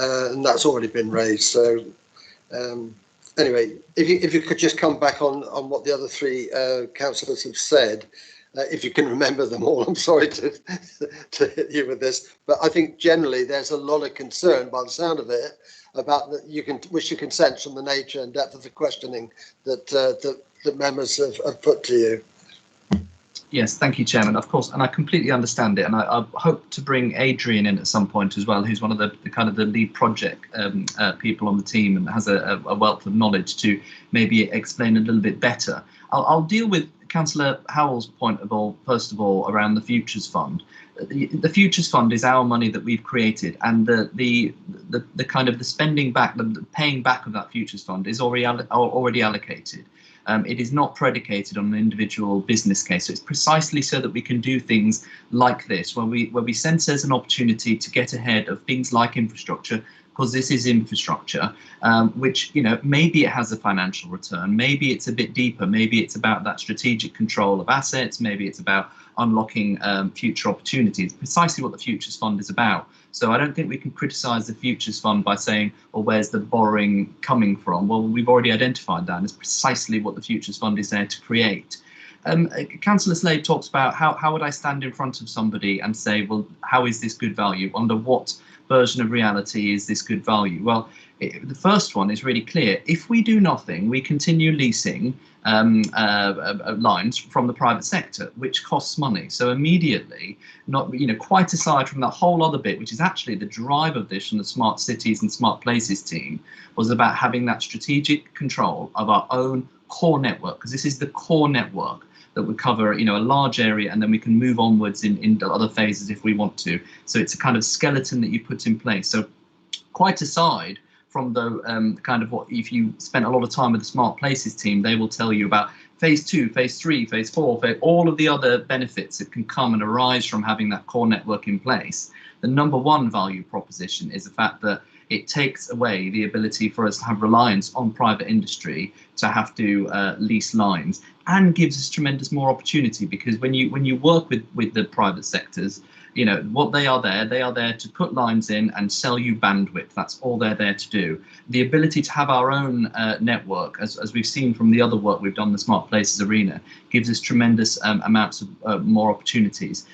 Speaker 1: and that's already been raised. So anyway, if you could just come back on what the other 3 councillors have said, if you can remember them all. I'm sorry to hit you with this, but I think generally there's a lot of concern by the sound of it about that, which you can sense from the nature and depth of the questioning that members have put to you.
Speaker 16: Yes, thank you, Chairman. Of course, and I completely understand it, and I hope to bring Adrian in at some point as well, who's one of the kind of the lead project people on the team and has a wealth of knowledge to maybe explain a little bit better. I'll deal with Councillor Howell's point of all, first of all, around the Futures Fund. The Futures Fund is our money that we've created, and the kind of the spending back, the paying back of that Futures Fund is already allocated. It is not predicated on an individual business case. So it's precisely so that we can do things like this, where we sense there's an opportunity to get ahead of things like infrastructure, because this is infrastructure, which, you know, maybe it has a financial return, maybe it's a bit deeper, maybe it's about that strategic control of assets, maybe it's about unlocking future opportunities, precisely what the Futures Fund is about. So I don't think we can criticise the Futures Fund by saying, well, where's the borrowing coming from? Well, we've already identified that, and it's precisely what the Futures Fund is there to create. Councillor Slade talks about how would I stand in front of somebody and say, well, how is this good value? Under what version of reality is this good value? Well, the first one is really clear. If we do nothing, we continue leasing lines from the private sector, which costs money. So immediately, not, you know, quite aside from that whole other bit, which is actually the drive of this from the Smart Cities and Smart Places team, was about having that strategic control of our own core network, because this is the core network that would cover, you know, a large area, and then we can move onwards in other phases if we want to. So it's a kind of skeleton that you put in place. So quite aside from the kind of what, if you spent a lot of time with the Smart Places team, they will tell you about phase 2, phase 3, phase 4, all of the other benefits that can come and arise from having that core network in place. The number one value proposition is the fact that it takes away the ability for us to have reliance on private industry to have to lease lines, and gives us tremendous more opportunity, because when you work with the private sectors, you know what they are there to put lines in and sell you bandwidth. That's all they're there to do. The ability to have our own network, as we've seen from the other work we've done in the Smart Places arena, gives us tremendous amounts of more opportunities.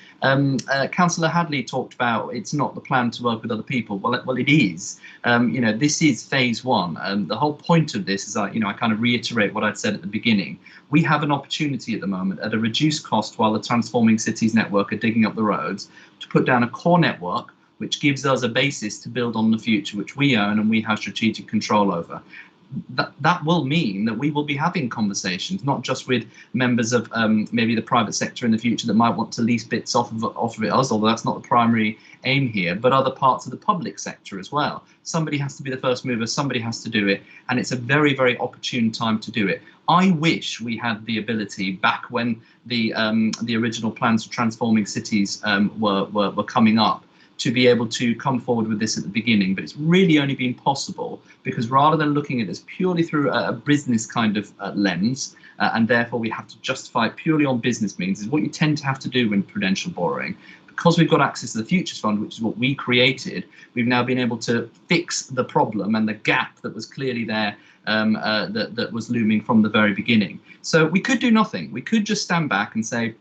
Speaker 16: Councillor Hadley talked about it's not the plan to work with other people. Well, it is. You know, this is phase 1. The whole point of this is, I kind of reiterate what I'd said at the beginning. We have an opportunity at the moment at a reduced cost, while the Transforming Cities network are digging up the roads, to put down a core network which gives us a basis to build on the future, which we own and we have strategic control over. That will mean that we will be having conversations, not just with members of maybe the private sector in the future that might want to lease bits off of us, although that's not the primary aim here, but other parts of the public sector as well. Somebody has to be the first mover, somebody has to do it, and it's a very, very opportune time to do it. I wish we had the ability back when the original plans for Transforming Cities were coming up, to be able to come forward with this at the beginning, but it's really only been possible because rather than looking at this purely through a business kind of lens, and therefore we have to justify it purely on business means, is what you tend to have to do when prudential borrowing. Because we've got access to the Futures Fund, which is what we created, we've now been able to fix the problem and the gap that was clearly there, that was looming from the very beginning. So we could do nothing. We could just stand back and say,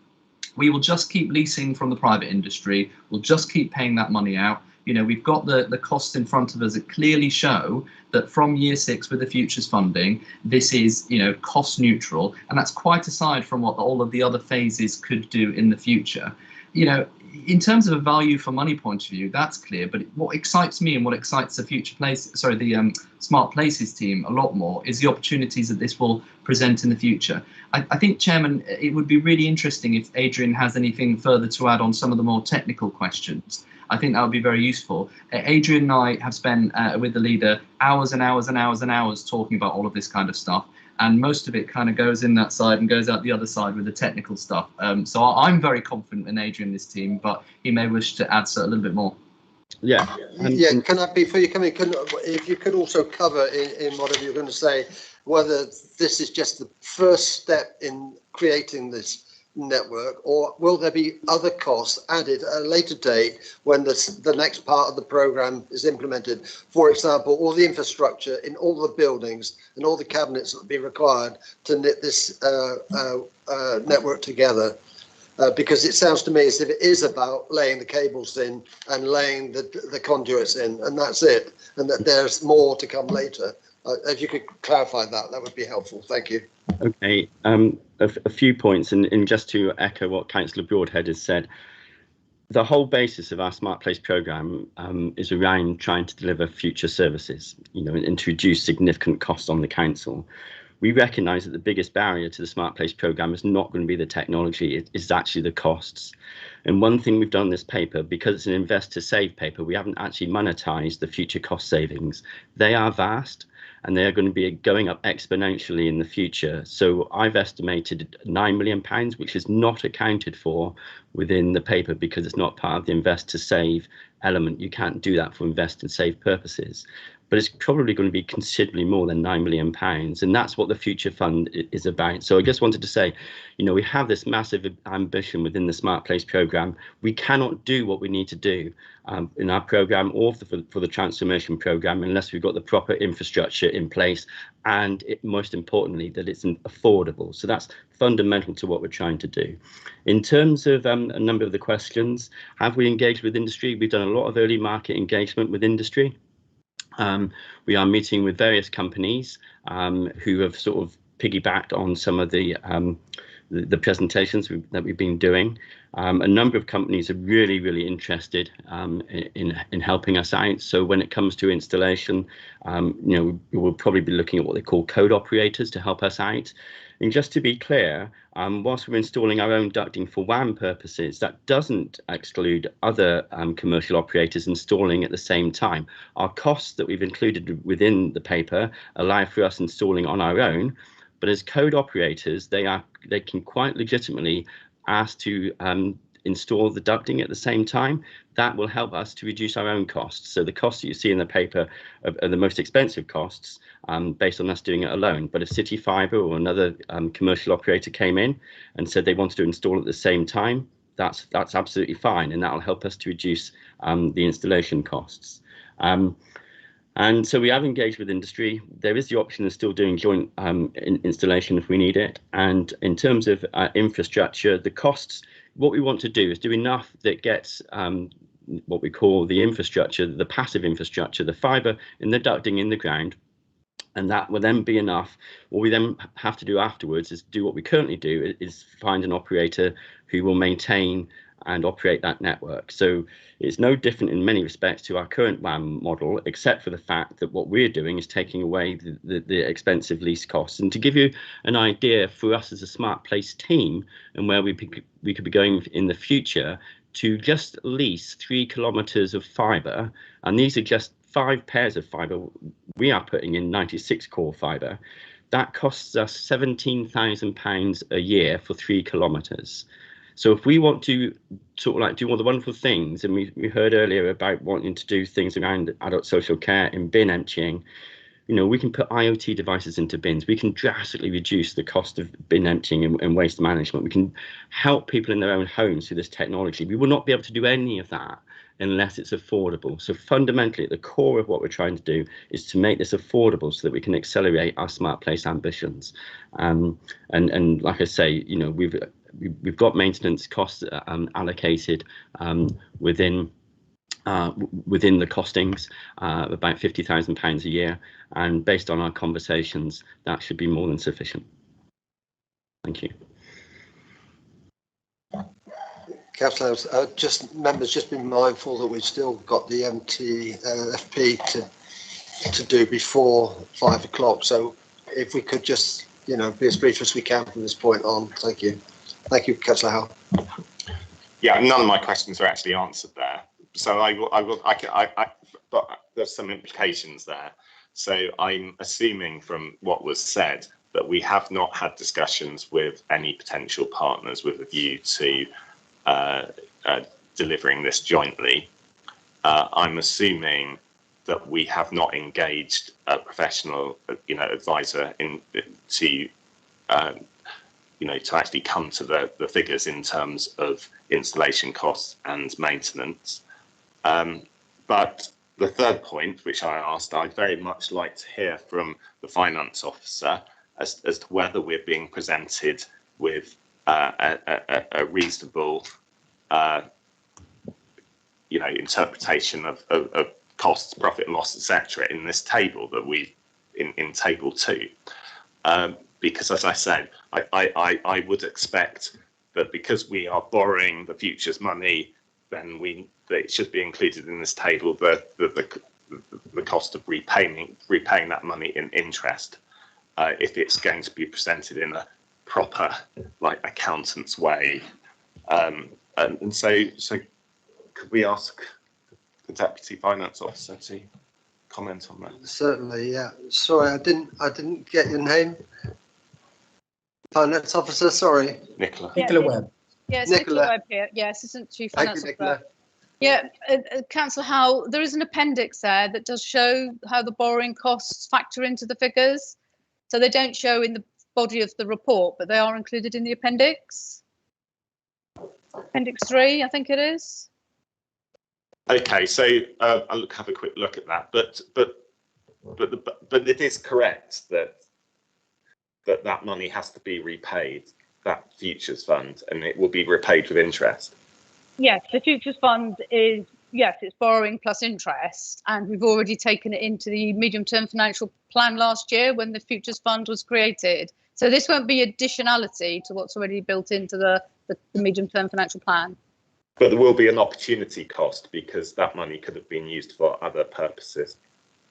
Speaker 16: we will just keep leasing from the private industry. We'll just keep paying that money out. You know, we've got the costs in front of us that clearly show that from year 6 with the Futures funding, this is, you know, cost neutral. And that's quite aside from what all of the other phases could do in the future. You know, in terms of a value for money point of view, that's clear. But what excites me and what excites the Smart Places team a lot more is the opportunities that this will present in the future. I think, Chairman, it would be really interesting if Adrian has anything further to add on some of the more technical questions. I think that would be very useful. Adrian and I have spent with the leader hours and hours and hours and hours talking about all of this kind of stuff. And most of it kind of goes in that side and goes out the other side with the technical stuff. So I'm very confident in Adrian and this team, but he may wish to add a little bit more.
Speaker 1: Yeah. Can I, before you come in, if you could also cover in whatever you're going to say, whether this is just the first step in creating this network, or will there be other costs added at a later date when the next part of the program is implemented? For example, all the infrastructure in all the buildings and all the cabinets that will be required to knit this network together. Because it sounds to me as if it is about laying the cables in and laying the conduits in, and that's it, and that there's more to come later. If you could clarify that, that would be helpful. Thank you.
Speaker 17: Okay, a few points, and just to echo what Councillor Broadhead has said, the whole basis of our Smart Place programme is around trying to deliver future services, and to reduce significant costs on the council. We recognise that the biggest barrier to the Smart Place programme is not going to be the technology, it is actually the costs. And one thing we've done in this paper, because it's an invest to save paper, we haven't actually monetised the future cost savings. They are vast, and they are going to be going up exponentially in the future. So I've estimated £9 million, which is not accounted for within the paper because it's not part of the invest to save element. You can't do that for invest and save purposes. But it's probably going to be considerably more than £9 million. And that's what the Future Fund is about. So I just wanted to say, we have this massive ambition within the Smart Place programme. We cannot do what we need to do in our programme or for the transformation programme unless we've got the proper infrastructure in place, and most importantly, that it's affordable. So that's fundamental to what we're trying to do. In terms of a number of the questions, have we engaged with industry? We've done a lot of early market engagement with industry. We are meeting with various companies who have sort of piggybacked on some of the presentations that we've been doing. A number of companies are really interested in helping us out. So when it comes to installation, we will probably be looking at what they call code operators to help us out. And just to be clear, whilst we're installing our own ducting for WAN purposes, that doesn't exclude other commercial operators installing at the same time. Our costs that we've included within the paper allow for us installing on our own, but as code operators, they can quite legitimately ask to install the ducting at the same time. That will help us to reduce our own costs. So the costs that you see in the paper are the most expensive costs based on us doing it alone. But if City Fibre or another commercial operator came in and said they wanted to install at the same time, that's absolutely fine, and that will help us to reduce the installation costs. And so we have engaged with industry. There is the option of still doing joint installation if we need it. And in terms of infrastructure, the costs, what we want to do is do enough that gets what we call the infrastructure, the passive infrastructure, the fibre and the ducting in the ground. And that will then be enough. What we then have to do afterwards is do what we currently do, is find an operator who will maintain and operate that network. So it's no different in many respects to our current WAN model, except for the fact that what we're doing is taking away the expensive lease costs. And to give you an idea for us as a Smart Place team and where we could be going in the future, to just lease 3 kilometres of fibre, and these are just 5 pairs of fibre, we are putting in 96 core fibre, that costs us £17,000 a year for 3 kilometres. So if we want to sort of like do all the wonderful things, and we heard earlier about wanting to do things around adult social care and bin emptying, we can put IoT devices into bins. We can drastically reduce the cost of bin emptying and waste management. We can help people in their own homes through this technology. We will not be able to do any of that unless it's affordable. So fundamentally, at the core of what we're trying to do is to make this affordable so that we can accelerate our Smart Place ambitions. And like I say, we've got maintenance costs allocated within the costings, about £50,000 a year, and based on our conversations, that should be more than sufficient. Thank you.
Speaker 1: Councillor, members, just be mindful that we've still got the MTFP to do before 5 o'clock. So if we could just, be as brief as we can from this point on. Thank you. Thank you, Councillor Howell.
Speaker 11: Yeah, none of my questions are actually answered there. So but there's some implications there. So I'm assuming from what was said that we have not had discussions with any potential partners with a view to delivering this jointly. I'm assuming that we have not engaged a professional, advisor to actually come to the figures in terms of installation costs and maintenance. But the third point, which I asked, I'd very much like to hear from the finance officer as to whether we're being presented with a reasonable, interpretation of costs, profit and loss, etc. in this table that in table 2.
Speaker 8: because, as I said, I would expect that because we are borrowing the futures money, then it should be included in this table the cost of repaying that money in interest, if it's going to be presented in a proper, like, accountant's way. And so could we ask the Deputy Finance Officer to comment on that?
Speaker 1: Certainly, yeah. Sorry, I didn't get your name. Finance Officer, sorry.
Speaker 8: Nicola.
Speaker 18: Yeah,
Speaker 3: Nicola Webb.
Speaker 18: Yes,
Speaker 1: Nicola.
Speaker 18: Nicola Webb here. Yeah, Assistant Chief
Speaker 1: Thank
Speaker 18: Finance
Speaker 1: you,
Speaker 18: Officer.
Speaker 1: Nicola.
Speaker 18: Yeah, Councillor Howell, there is an appendix there that does show how the borrowing costs factor into the figures. So they don't show in the body of the report, but they are included in the appendix. Appendix 3, I think it is.
Speaker 8: Okay, so I'll have a quick look at that. But it is correct that money has to be repaid, that futures fund, and it will be repaid with interest.
Speaker 18: Yes, the Futures Fund is, yes, it's borrowing plus interest, and we've already taken it into the medium-term financial plan last year when the Futures Fund was created. So this won't be additionality to what's already built into the medium-term financial plan.
Speaker 8: But there will be an opportunity cost because that money could have been used for other purposes.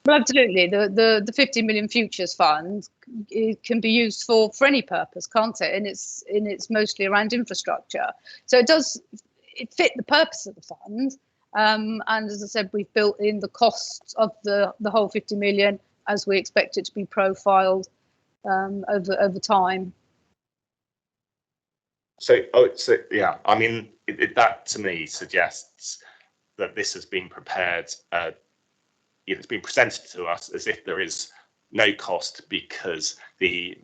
Speaker 18: Well, absolutely. The 50 million Futures Fund, it can be used for any purpose, can't it? And it's mostly around infrastructure. So it fit the purpose of the fund. And as I said, we've built in the costs of the whole 50 million as we expect it to be profiled over time.
Speaker 8: So yeah, I mean, that to me suggests that this has been prepared. It's been presented to us as if there is no cost because the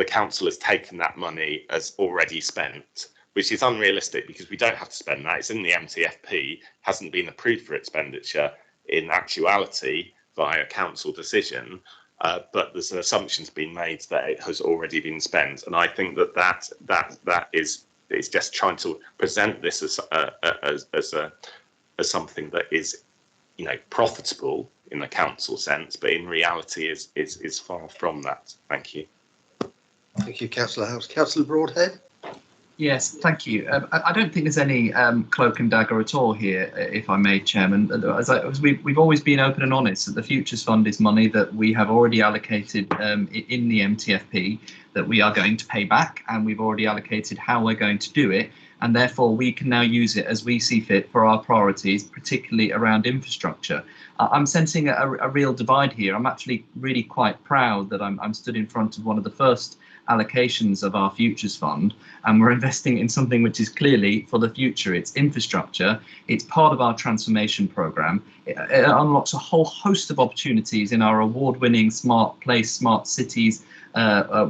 Speaker 8: council has taken that money as already spent, which is unrealistic because we don't have to spend that. It's in the MTFP, hasn't been approved for expenditure in actuality via council decision, but there's an assumption's been made that it has already been spent, and I think that is just trying to present this as something that is, you know, profitable in the council sense, but in reality is far from that. Thank you.
Speaker 1: Thank you, Councillor House. Councillor Broadhead.
Speaker 16: Yes, thank you. I don't think there's any cloak and dagger at all here, if I may, Chairman. We've always been open and honest that the Futures Fund is money that we have already allocated in the MTFP that we are going to pay back, and we've already allocated how we're going to do it. And therefore, we can now use it as we see fit for our priorities, particularly around infrastructure. I'm sensing a real divide here. I'm actually really quite proud that I'm stood in front of one of the first allocations of our Futures Fund, and we're investing in something which is clearly for the future. It's infrastructure. It's part of our transformation programme. It unlocks a whole host of opportunities in our award-winning Smart Place, Smart Cities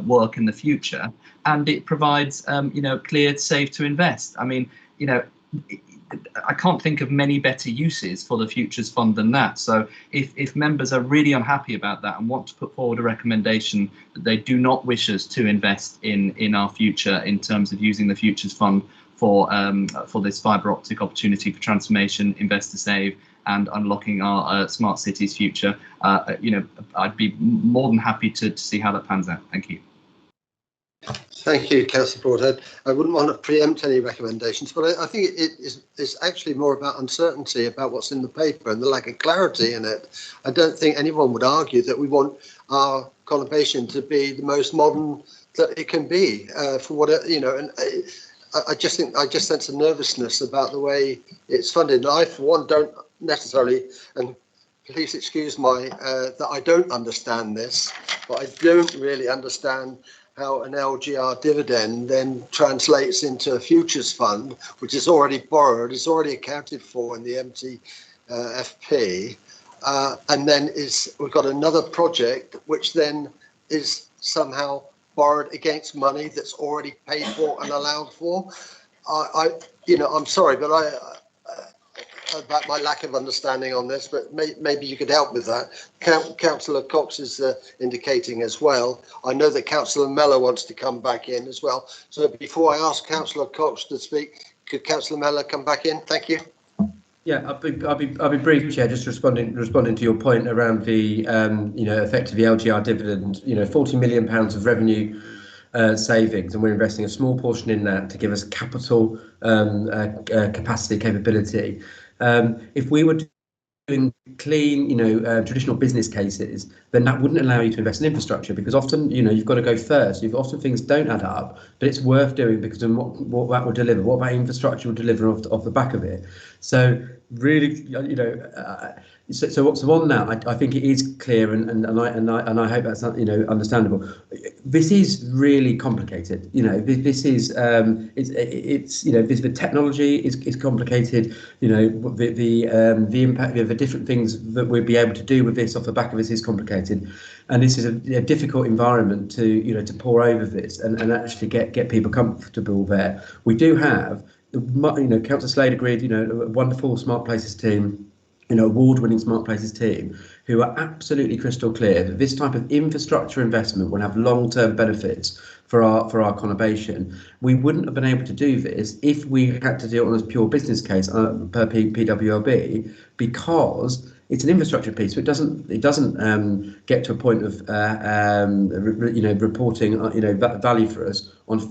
Speaker 16: work in the future, and it provides clear, safe to invest. I mean, I can't think of many better uses for the Futures Fund than that. So if members are really unhappy about that and want to put forward a recommendation that they do not wish us to invest in our future in terms of using the Futures Fund for this fibre optic opportunity for transformation, invest to save, and unlocking our smart cities future, I'd be more than happy to see how that pans out. Thank you.
Speaker 1: Thank you, Councillor Broadhead. I wouldn't want to preempt any recommendations, but I think it's actually more about uncertainty about what's in the paper and the lack of clarity in it. I don't think anyone would argue that we want our conurbation to be the most modern that it can be for what and I just sense a nervousness about the way it's funded. And I, for one, don't necessarily, and please excuse my that I don't understand this, but I don't really understand how an LGR dividend then translates into a futures fund, which is already borrowed, is already accounted for in the MTFP, and then we've got another project which then is somehow borrowed against money that's already paid for and allowed for. I'm sorry, but about my lack of understanding on this, but maybe you could help with that. Councillor Cox is indicating as well. I know that Councillor Mellor wants to come back in as well. So before I ask Councillor Cox to speak, could Councillor Mellor come back in? Thank you.
Speaker 3: Yeah, I'll be brief, Chair. Just responding to your point around the effectively LGR dividend. 40 million pounds of revenue savings, and we're investing a small portion in that to give us capital capacity capability. If we were doing clean, traditional business cases, then that wouldn't allow you to invest in infrastructure, because often, you've got to go first. Often things don't add up, but it's worth doing because of what that will deliver, what that infrastructure will deliver off the back of it. So really, so on that, I think it is clear, and I hope that's understandable. This is really complicated. This is the technology is complicated. The impact of the different things that we'd be able to do with this off the back of this is complicated, and this is a difficult environment to pour over this and actually get people comfortable there. We do have, Councillor Slade agreed, a wonderful Smart Places team, award-winning Smart Places team, who are absolutely crystal clear that this type of infrastructure investment will have long-term benefits for our conurbation. We wouldn't have been able to do this if we had to do it on a pure business case per PWLB, because it's an infrastructure piece, so it doesn't get to a point of reporting value for us on a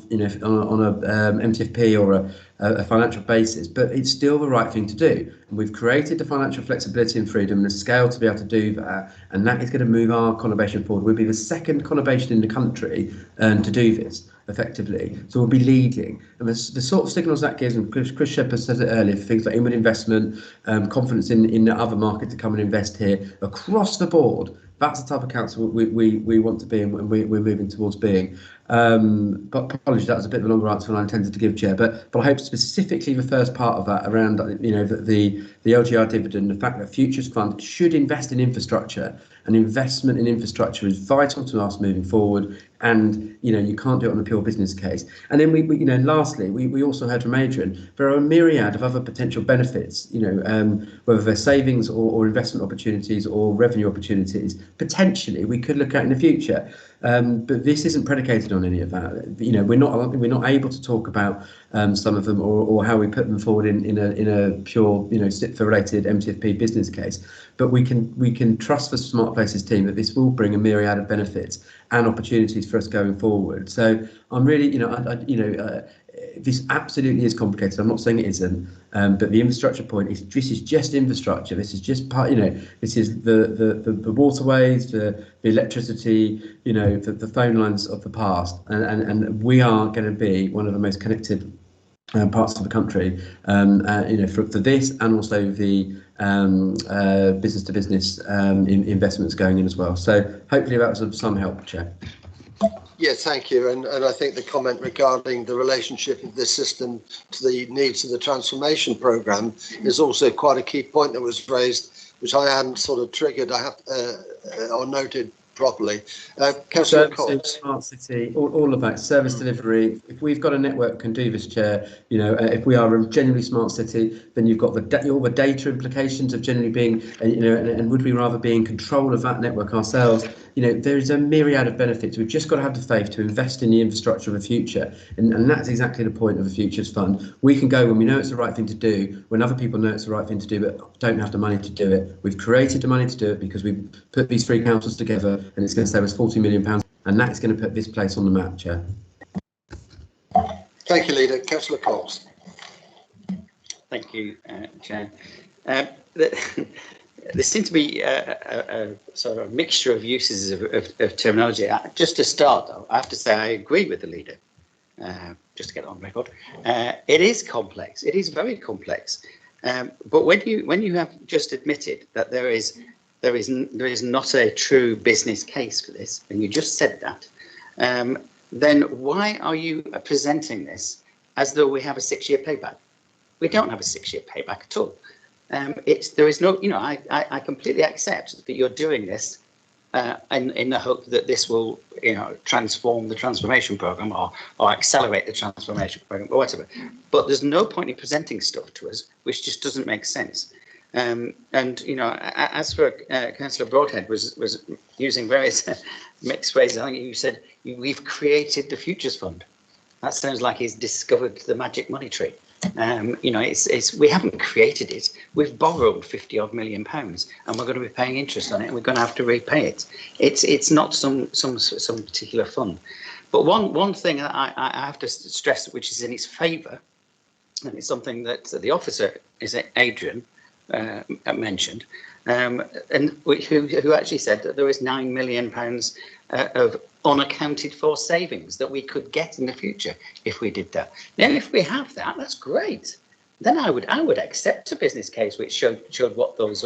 Speaker 3: MTFP or a financial basis, but it's still the right thing to do. And we've created the financial flexibility and freedom and the scale to be able to do that, and that is going to move our conurbation forward. We'll be the second conurbation in the country to do this effectively, so we'll be leading. And the sort of signals that gives, and Chris Shepherd said it earlier, for things like inward investment, confidence in the other market to come and invest here across the board. That's the type of council we want to be, and we're moving towards being. But apologies, that was a bit of a longer answer than I intended to give, Chair. But I hope specifically the first part of that around the LGR dividend, the fact that Futures Fund should invest in infrastructure, and investment in infrastructure is vital to us moving forward. And you can't do it on a pure business case. And then lastly, we also heard from Adrian, there are a myriad of other potential benefits, whether they're savings or investment opportunities or revenue opportunities, potentially we could look at in the future. But this isn't predicated on any of that. We're not able to talk about some of them or how we put them forward in a pure SIPFA related MTFP business case. But we can trust the Smart Places team that this will bring a myriad of benefits and opportunities for us going forward. So I'm really, this absolutely is complicated. I'm not saying it isn't, but the infrastructure point is this is just infrastructure. This is just part. This is the waterways, the electricity, the phone lines of the past, and we are going to be one of the most connected parts of the country, for this, and also the business to business investments going in as well. So hopefully that was of some help, Chair.
Speaker 1: Yes, thank you. And I think the comment regarding the relationship of this system to the needs of the transformation programme is also quite a key point that was raised, which I hadn't sort of triggered, or noted properly. Councillor Cox.
Speaker 3: Smart city, all of that, service delivery. If we've got a network that can do this, Chair, if we are a genuinely smart city, then you've got all the data implications of generally being, and would we rather be in control of that network ourselves? There's a myriad of benefits. We've just got to have the faith to invest in the infrastructure of the future. And that's exactly the point of the Futures Fund. We can go when we know it's the right thing to do, when other people know it's the right thing to do, but don't have the money to do it. We've created the money to do it because we've put these three councils together, and it's going to save us £40 million, and that's going to put this place on the map, Chair.
Speaker 1: Thank you, Leader. Councillor Cox.
Speaker 10: Thank you, Chair. There seems to be a sort of mixture of uses of terminology. Just to start, though, I have to say I agree with the Leader, just to get on record. It is complex. It is very complex. But when you have just admitted that there is not a true business case for this, and you just said that, then why are you presenting this as though we have a 6-year payback? We don't have a 6-year payback at all. There is no, I completely accept that you're doing this in the hope that this will, transform the transformation programme or accelerate the transformation programme or whatever. But there's no point in presenting stuff to us which just doesn't make sense. As for Councillor Broadhead was using various mixed phrases. I think you said we've created the Futures Fund. That sounds like he's discovered the magic money tree. We haven't created it. we've borrowed 50 odd million pounds, and we're going to be paying interest on it, and we're going to have to repay it. It's not some particular fund. But one thing I have to stress, which is in its favour, and it's something that the officer is Adrian mentioned, and who actually said that there is £9 million of unaccounted for savings that we could get in the future if we did that. Now, if we have that, that's great. Then I would accept a business case which showed what those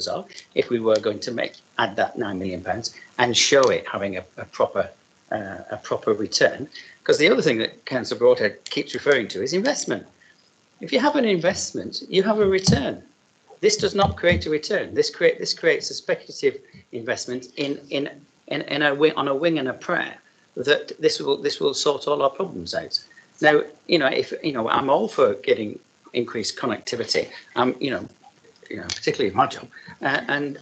Speaker 10: are if we were going to add that £9 million and show it having a proper return. Because the other thing that Councillor Broadhead keeps referring to is investment. If you have an investment, you have a return. This does not create a return. This creates a speculative investment on a wing and a prayer that this will sort all our problems out. Now, I'm all for getting increased connectivity. Particularly in my job, and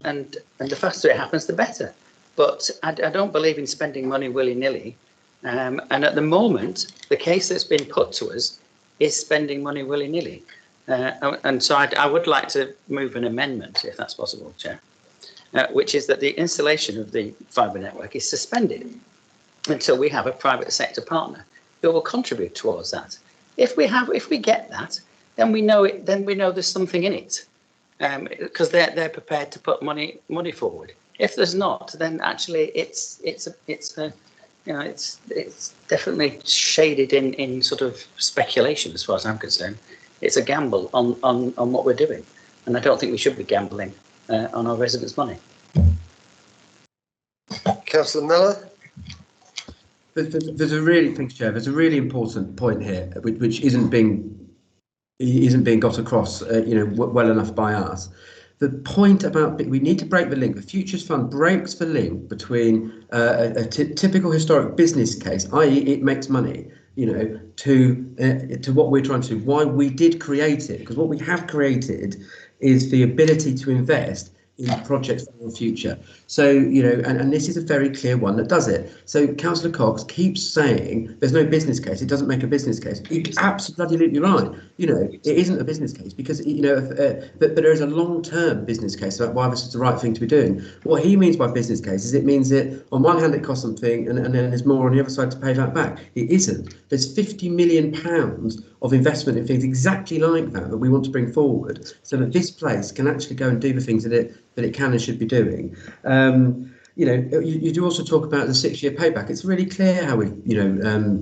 Speaker 10: the faster it happens, the better. But I don't believe in spending money willy-nilly. And at the moment, the case that's been put to us is spending money willy-nilly. And so I would like to move an amendment, if that's possible, Chair, which is that the installation of the fibre network is suspended until we have a private sector partner who will contribute towards that. If we get that, then we know it. Then we know there's something in it, because they're prepared to put money forward. If there's not, then actually it's definitely shaded in sort of speculation, as far as I'm concerned. It's a gamble on what we're doing, and I don't think we should be gambling on our residents' money.
Speaker 1: Councillor Miller.
Speaker 3: There's a really important point here, which isn't being got across, well enough by us. The point about we need to break the link. The Futures Fund breaks the link between a typical historic business case, i.e., it makes money, to what we're trying to do. Why we did create it, because what we have created is the ability to invest in projects for the future. So, and this is a very clear one that does it. So Councillor Cox keeps saying there's no business case. It doesn't make a business case. He's absolutely right. It isn't a business case because, but there is a long-term business case about why this is the right thing to be doing. What he means by business case is it means that on one hand it costs something and then there's more on the other side to pay that back. It isn't. There's £50 million of investment in things exactly like that we want to bring forward so that this place can actually go and do the things that it can and should be doing. You do also talk about the 6-year payback. It's really clear how we've,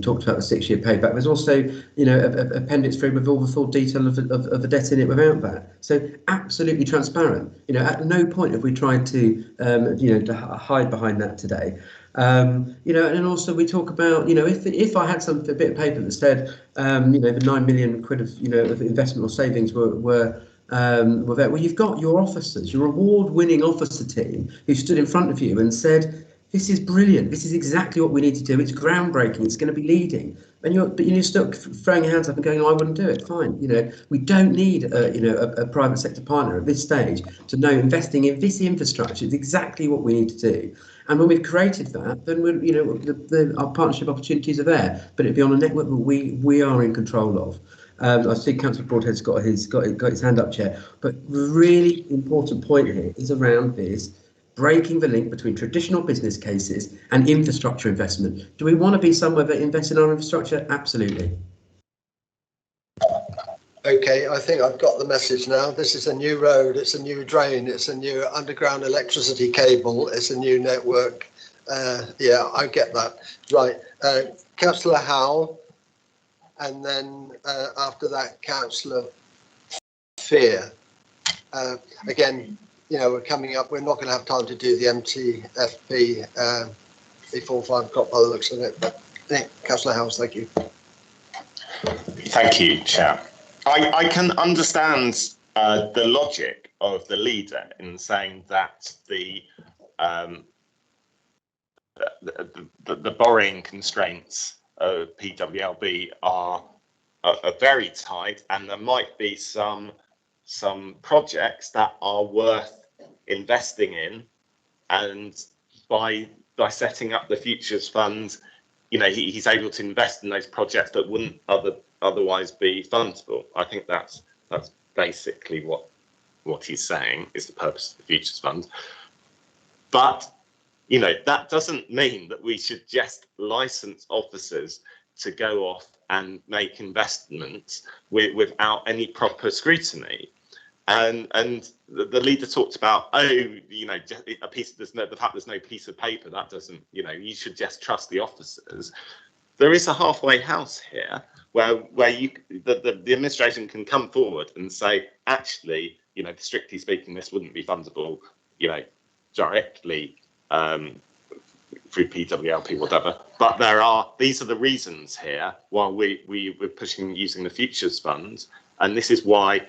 Speaker 3: talked about the 6-year payback. There's also, Appendix 3 with all the full detail of the debt in it without that. So absolutely transparent. At no point have we tried to, to hide behind that today. And then also we talk about, if I had a bit of paper that said, the £9 million of investment or savings were there. Well, you've got your officers, your award-winning officer team who stood in front of you and said, this is brilliant. This is exactly what we need to do. It's groundbreaking. It's going to be leading. And you're still throwing your hands up and going, oh, I wouldn't do it. Fine. We don't need a private sector partner at this stage to know investing in this infrastructure is exactly what we need to do. And when we've created that, then our partnership opportunities are there. But it'd be on a network that we are in control of. I see Councillor Broadhead's got his hand up, Chair. But the really important point here is around this, breaking the link between traditional business cases and infrastructure investment. Do we want to be somewhere that invests in our infrastructure? Absolutely.
Speaker 1: Okay, I think I've got the message now. This is a new road, it's a new drain, it's a new underground electricity cable, it's a new network. Yeah, I get that. Right, Councillor Howell. And then after that, Councillor Fear. Again, we're coming up. We're not going to have time to do the MTFP before 5 o'clock by the looks of it. But Councillor House, thank you.
Speaker 8: Thank you, Chair. I can understand the logic of the leader in saying that the borrowing constraints of PWLB are very tight, and there might be some projects that are worth investing in, and by setting up the Futures Fund, he's able to invest in those projects that wouldn't otherwise be fundable. I think that's basically what what he's saying is the purpose of the Futures Fund. But, you know, that doesn't mean that we should just license officers to go off and make investments without any proper scrutiny. And the leader talked about, oh, you know, the fact there's no piece of paper, that doesn't, you know, you should just trust the officers. There is a halfway house here where the administration can come forward and say, actually, you know, strictly speaking, this wouldn't be fundable, you know, directly through PWLP, whatever. But these are the reasons here why we're pushing using the Futures Fund, and this is why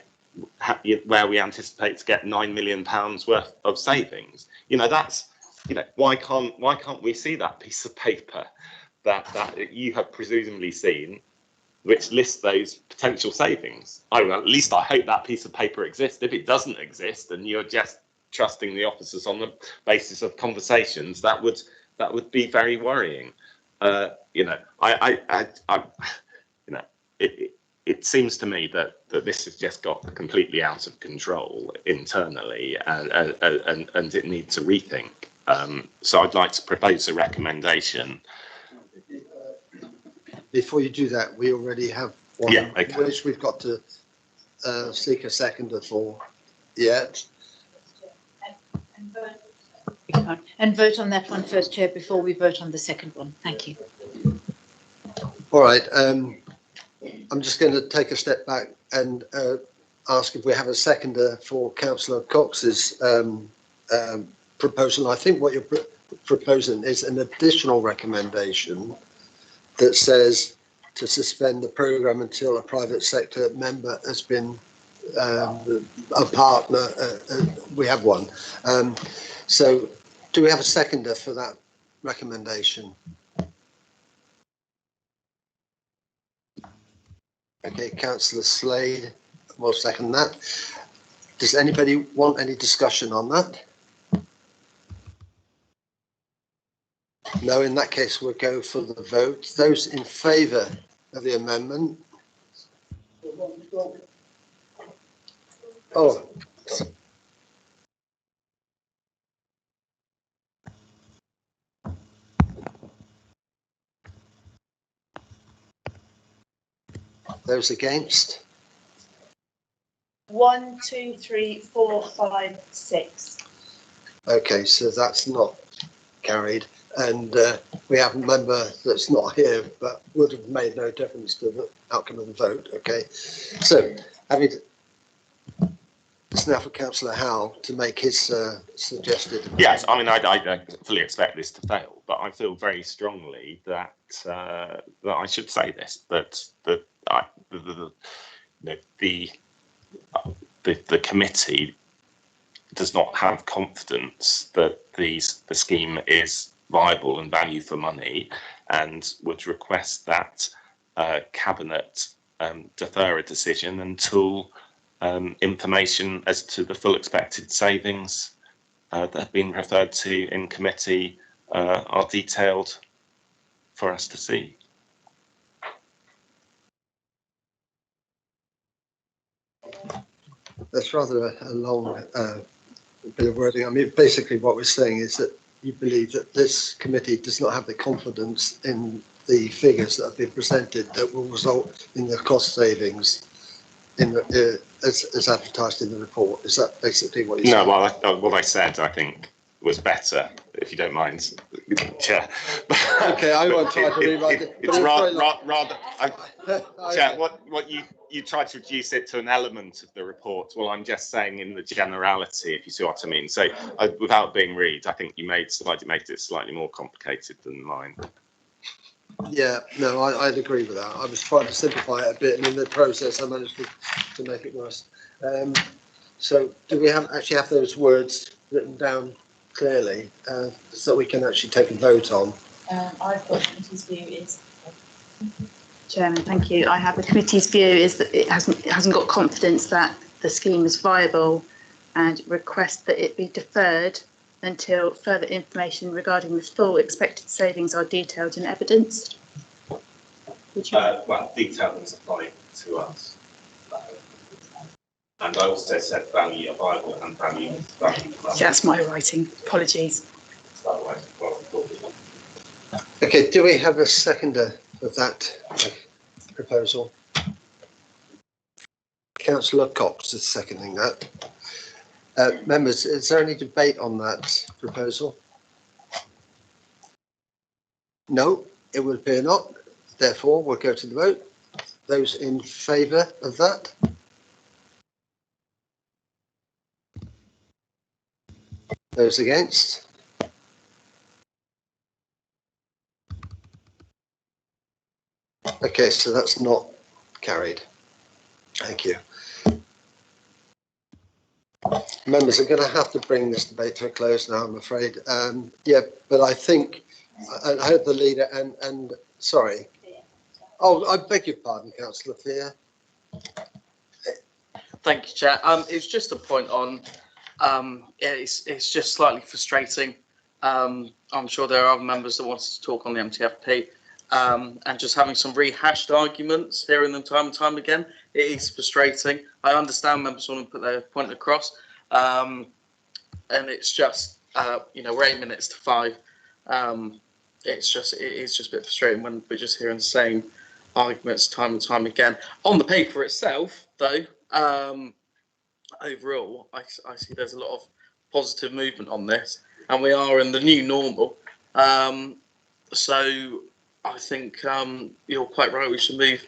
Speaker 8: where we anticipate to get £9 million worth of savings. You know, that's, you know, why can't we see that piece of paper that you have presumably seen, which lists those potential savings? At least I hope that piece of paper exists. If it doesn't exist and you're just trusting the officers on the basis of conversations, that would be very worrying. You know, you know, it seems to me that this has just got completely out of control internally, and it needs a rethink. So I'd like to propose a recommendation.
Speaker 1: Before you do that, we already have one,
Speaker 8: yeah, okay,
Speaker 1: which we've got to seek a seconder for yet.
Speaker 19: And vote on that one first, Chair, before we vote on the second one. Thank you.
Speaker 1: All right. I'm just going to take a step back and ask if we have a seconder for Councillor Cox's proposal. I think what you're proposing is an additional recommendation that says to suspend the programme until a private sector member has been a partner. We have one. So do we have a seconder for that recommendation? Okay, Councillor Slade will second that. Does anybody want any discussion on that? No, in that case, we'll go for the vote. Those in favour of the amendment? Oh. Those against?
Speaker 2: 1, 2, 3, 4, 5, 6.
Speaker 1: Okay, so that's not carried, and we have a member that's not here, but would have made no difference to the outcome of the vote. Okay, so having it's now for Councillor Howell to make his suggested.
Speaker 8: Yes, I mean, I don't fully expect this to fail, but I feel very strongly that that I should say this, that the committee does not have confidence that the scheme is viable and value for money, and would request that Cabinet defer a decision until information as to the full expected savings that have been referred to in committee are detailed for us to see.
Speaker 1: That's rather a long bit of wording. I mean, basically what we're saying is that you believe that this committee does not have the confidence in the figures that have been presented that will result in the cost savings in the, as advertised in the report. Is that basically what you're saying?
Speaker 8: No, well, what I said, I think, was better, if you don't mind, Chair.
Speaker 1: Okay, I won't try to rewrite it.
Speaker 8: It's rather, Chair, what you tried to reduce it to an element of the report. Well, I'm just saying in the generality, if you see what I mean. So, without being rude, I think you made it slightly more complicated than mine.
Speaker 1: Yeah, no, I'd agree with that. I was trying to simplify it a bit, and in the process, I managed to make it worse. So, do we actually have those words written down clearly so we can actually take a vote on?
Speaker 2: I've got the committee's view is. Chairman, thank you. I have the committee's view is that it hasn't got confidence that the scheme is viable, and request that it be deferred until further information regarding the full expected savings are detailed in evidence.
Speaker 8: Well, detail is applied to us. And I also said value viable and value.
Speaker 2: That's my writing. Apologies.
Speaker 1: Okay, do we have a seconder of that proposal? Councillor Cox is seconding that. Members, is there any debate on that proposal? No, it would appear not. Therefore, we'll go to the vote. Those in favour of that? Those against? Okay, so that's not carried. Thank you. Members, I'm going to have to bring this debate to a close now, I'm afraid. Yeah, but I think I heard the leader and sorry. Oh, I beg your pardon, Councillor Fear.
Speaker 20: Thank you, Chair. It's just a point on. Yeah, it's just slightly frustrating. I'm sure there are other members that wanted to talk on the MTFP, and just having some rehashed arguments, hearing them time and time again. It is frustrating. I understand members want to put their point across, and it's just you know, we're 8 minutes to 5. It is just a bit frustrating when we're just hearing the same arguments time and time again. On the paper itself, though, overall, I see there's a lot of positive movement on this, and we are in the new normal. So I think you're quite right. We should move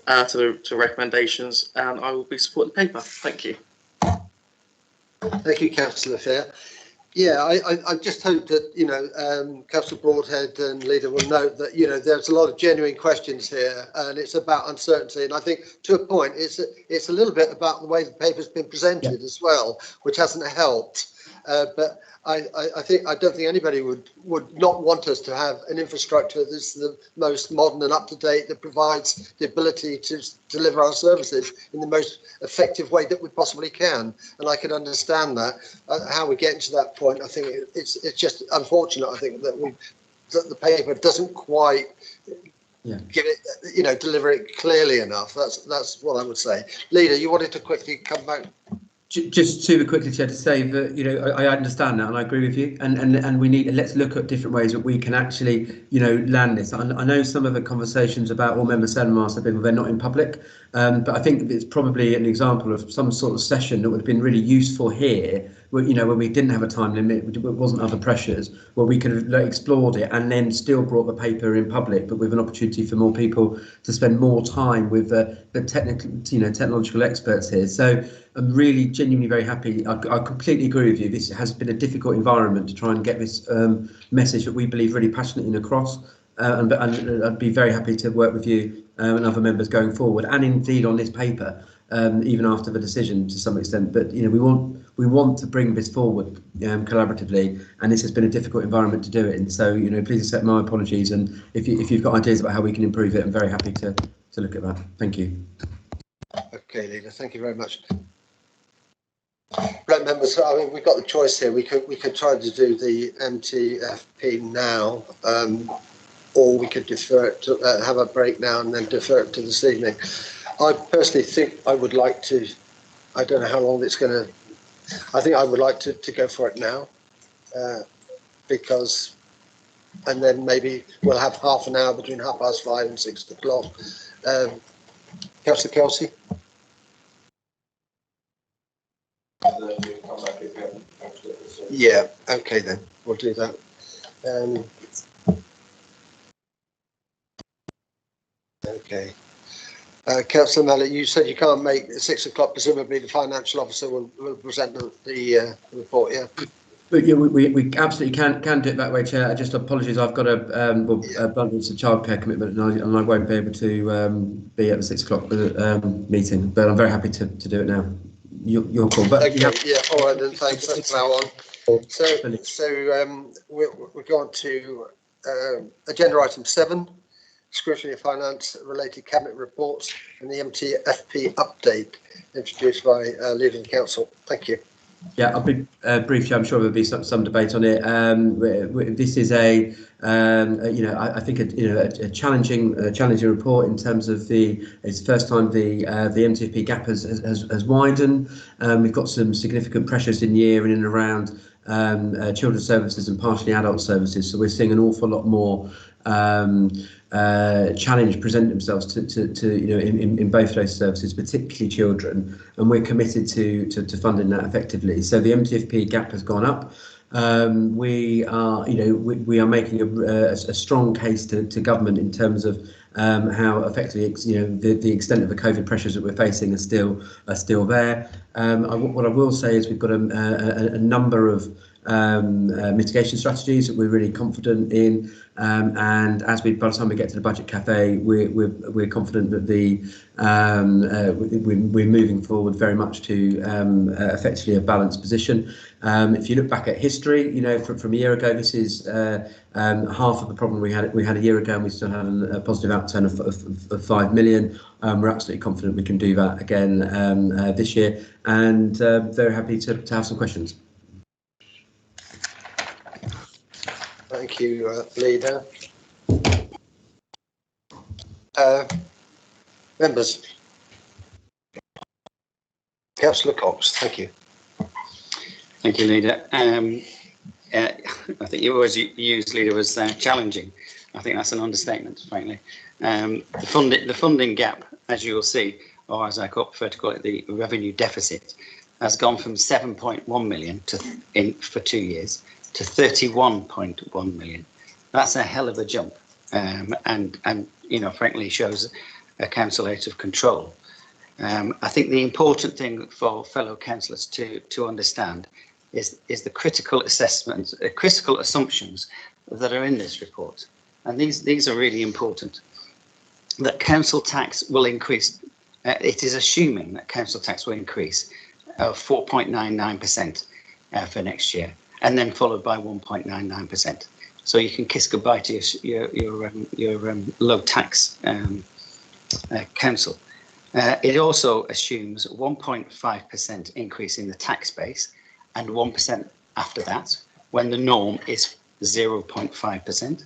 Speaker 20: to recommendations, and I will be supporting the paper. Thank you.
Speaker 1: Thank you, Councillor Fair. Yeah, I just hope that, you know, Councillor Broadhead and Leader will note that, you know, there's a lot of genuine questions here, and it's about uncertainty. And I think, to a point, it's a little bit about the way the paper's been presented as well, which hasn't helped. But I don't think anybody would not want us to have an infrastructure that's the most modern and up to date, that provides the ability to deliver our services in the most effective way that we possibly can. And I can understand that. How we get to that point, I think it's just unfortunate. I think that the paper doesn't quite give it, you know, deliver it clearly enough. That's what I would say. Leader, you wanted to quickly come back.
Speaker 3: Just super quickly, Chair, to say that, you know, I understand that and I agree with you, and we need, let's look at different ways that we can actually, you know, land this. I know some of the conversations about all member seminars have been, they're not in public, but I think it's probably an example of some sort of session that would have been really useful here, where, you know, when we didn't have a time limit, it wasn't other pressures, where we could have explored it and then still brought the paper in public, but with an opportunity for more people to spend more time with the technical, you know, technological experts here. So I'm really genuinely very happy. I completely agree with you. This has been a difficult environment to try and get this message that we believe really passionately across. And I'd be very happy to work with you and other members going forward, and indeed on this paper, even after the decision to some extent. But, you know, we want to bring this forward collaboratively, and this has been a difficult environment to do it in. So, you know, please accept my apologies, and if you've got ideas about how we can improve it, I'm very happy to look at that. Thank you.
Speaker 1: Okay, Leader, thank you very much. Right, members, I mean, we've got the choice here. We could try to do the MTFP now, or we could defer it to have a break now and then defer it to this evening. I personally think I would like to. I don't know how long it's going to. I think I would like to go for it now, because, and then maybe we'll have half an hour between 5:30 and 6 o'clock. Councillor Kelsey. Yeah, okay then, we'll do that. Okay. Councillor Mallet, you said you can't make 6 o'clock, presumably the financial officer will present the report, yeah?
Speaker 3: But yeah, we absolutely can do it that way, Chair. I just apologies, I've got a abundance of childcare commitment, and I won't be able to be at the 6 o'clock meeting, but I'm very happy to do it now. Your call. But
Speaker 1: okay, yeah, all right then, thanks. Let's plough on. So we're going to agenda item 7, Scrutiny of Finance related cabinet reports and the MTFP update, introduced by Leader of the Council. Thank you.
Speaker 3: Yeah, I'll be brief. I'm sure there'll be some debate on it. This is I think a challenging report in terms of it's the first time the MTFP gap has widened. We've got some significant pressures in year in and around children's services and partially adult services. So we're seeing an awful lot more challenge present themselves to in both those services, particularly children, and we're committed to funding that effectively. So the MTFP gap has gone up. We are making a strong case to government in terms of how effectively the extent of the COVID pressures that we're facing are still there. What I will say is we've got a number of mitigation strategies that we're really confident in, and by the time we get to the budget cafe, we're confident that we're moving forward very much to effectively a balanced position. If you look back at history, from a year ago, this is half of the problem we had a year ago, and we still had a positive outturn of 5 million. We're absolutely confident we can do that again this year, and very happy to have some questions.
Speaker 1: Thank you, Leader. Members. Councillor Cox, thank you.
Speaker 10: Thank you, Leader. I think you always use, Leader, as challenging. I think that's an understatement, frankly. The funding gap, as you will see, or as I prefer to call it, the revenue deficit, has gone from 7.1 million for 2 years to 31.1 million. That's a hell of a jump, and frankly shows a council out of control. I think the important thing for fellow councillors to understand is the critical assessments, critical assumptions that are in this report, and these are really important. That council tax will increase. It is assuming that council tax will increase 4.99% for next year, and then followed by 1.99%. So you can kiss goodbye to your low tax council. It also assumes 1.5% increase in the tax base and 1% after that, when the norm is 0.5%.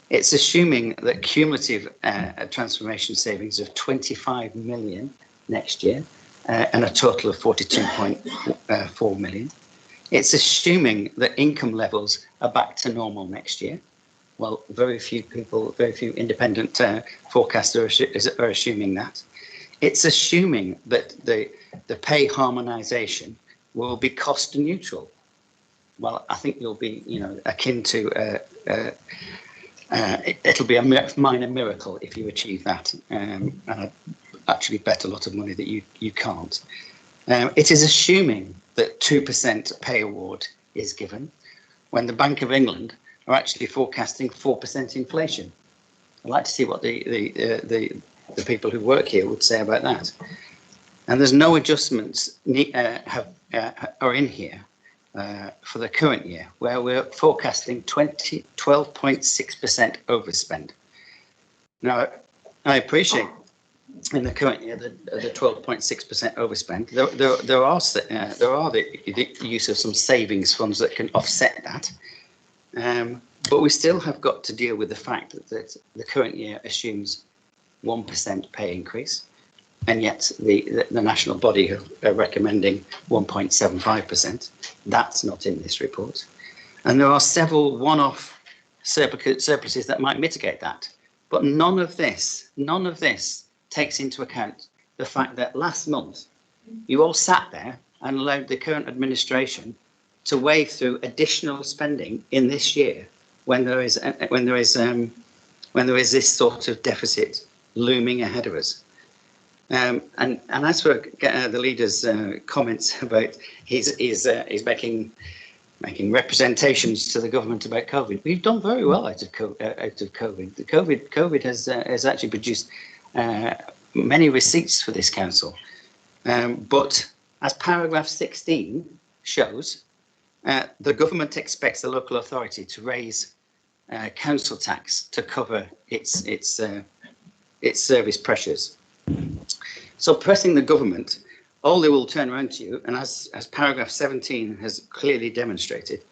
Speaker 10: It's assuming that cumulative transformation savings of 25 million next year and a total of 42.4 million. It's assuming that income levels are back to normal next year. Well, very few independent forecasters are assuming that. It's assuming that the pay harmonisation will be cost neutral. Well, I think you'll be, akin to it'll be a minor miracle if you achieve that. And I actually bet a lot of money that you can't. It is assuming that 2% pay award is given when the Bank of England are actually forecasting 4% inflation. I'd like to see what the people who work here would say about that. And there's no adjustments are in here for the current year, where we're forecasting 12.6% overspend. Now, I appreciate in the current year the 12.6% overspend. There are the use of some savings funds that can offset that, but we still have got to deal with the fact that the current year assumes 1% pay increase, and yet the national body are recommending 1.75%. That's not in this report, and there are several one-off surpluses that might mitigate that, but none of this takes into account the fact that last month you all sat there and allowed the current administration to wave through additional spending in this year when there is this sort of deficit looming ahead of us. And as for the leader's comments about he's making representations to the government about COVID, we've done very well out of COVID. The COVID has actually produced many receipts for this council, but as paragraph 16 shows, the government expects the local authority to raise council tax to cover its service pressures. So pressing the government all they will turn around to you, and as paragraph 17 has clearly demonstrated,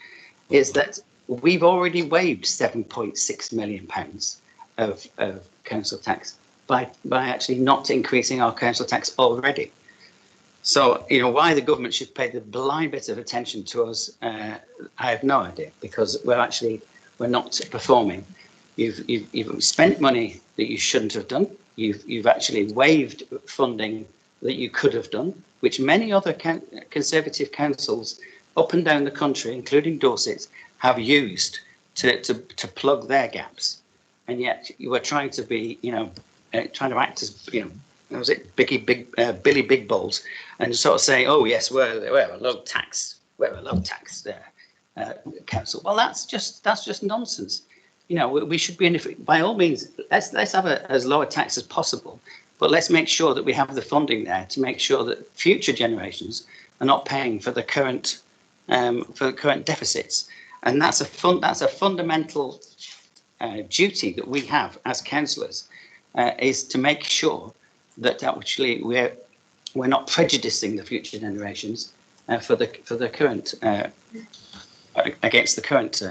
Speaker 10: is that we've already waived £7.6 million of council tax by actually not increasing our council tax already. So, you know, why the government should pay the blind bit of attention to us, I have no idea, because we're not performing. You've spent money that you shouldn't have done. You've actually waived funding that you could have done, which many other Conservative councils up and down the country, including Dorset, have used to plug their gaps. And yet you are trying to be, trying to act as, was it Billy Big Balls, and sort of saying, oh yes, we're a low tax council. Well, that's just nonsense. We should be by all means, let's have as low a tax as possible, but let's make sure that we have the funding there to make sure that future generations are not paying for the current deficits. And that's a fundamental duty that we have as councillors, is to make sure that actually we're not prejudicing the future generations for the current against the current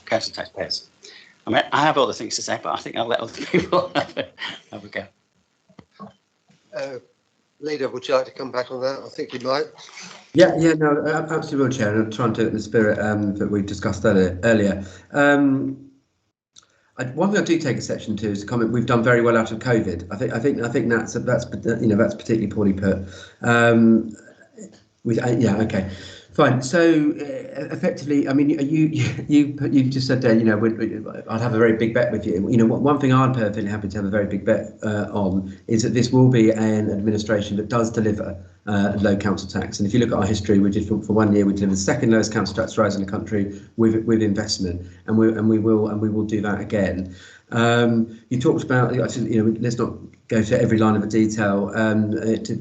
Speaker 10: council taxpayers. I mean, I have other things to say, but I think I'll let other people have a go.
Speaker 1: Leader, would you like to come back on that? I think you might.
Speaker 3: Yeah, no, absolutely will, Chair. And I'm trying to do it in the spirit that we discussed earlier. One thing I do take exception to is the comment we've done very well out of COVID. I think that's particularly poorly put. Yeah, okay, fine. So effectively, I mean, you just said there, I'd have a very big bet with you. One thing I'm perfectly happy to have a very big bet on is that this will be an administration that does deliver low council tax. And if you look at our history, we did for 1 year, we delivered the second lowest council tax rise in the country with investment, and we will do that again. You talked about, let's not go to every line of the detail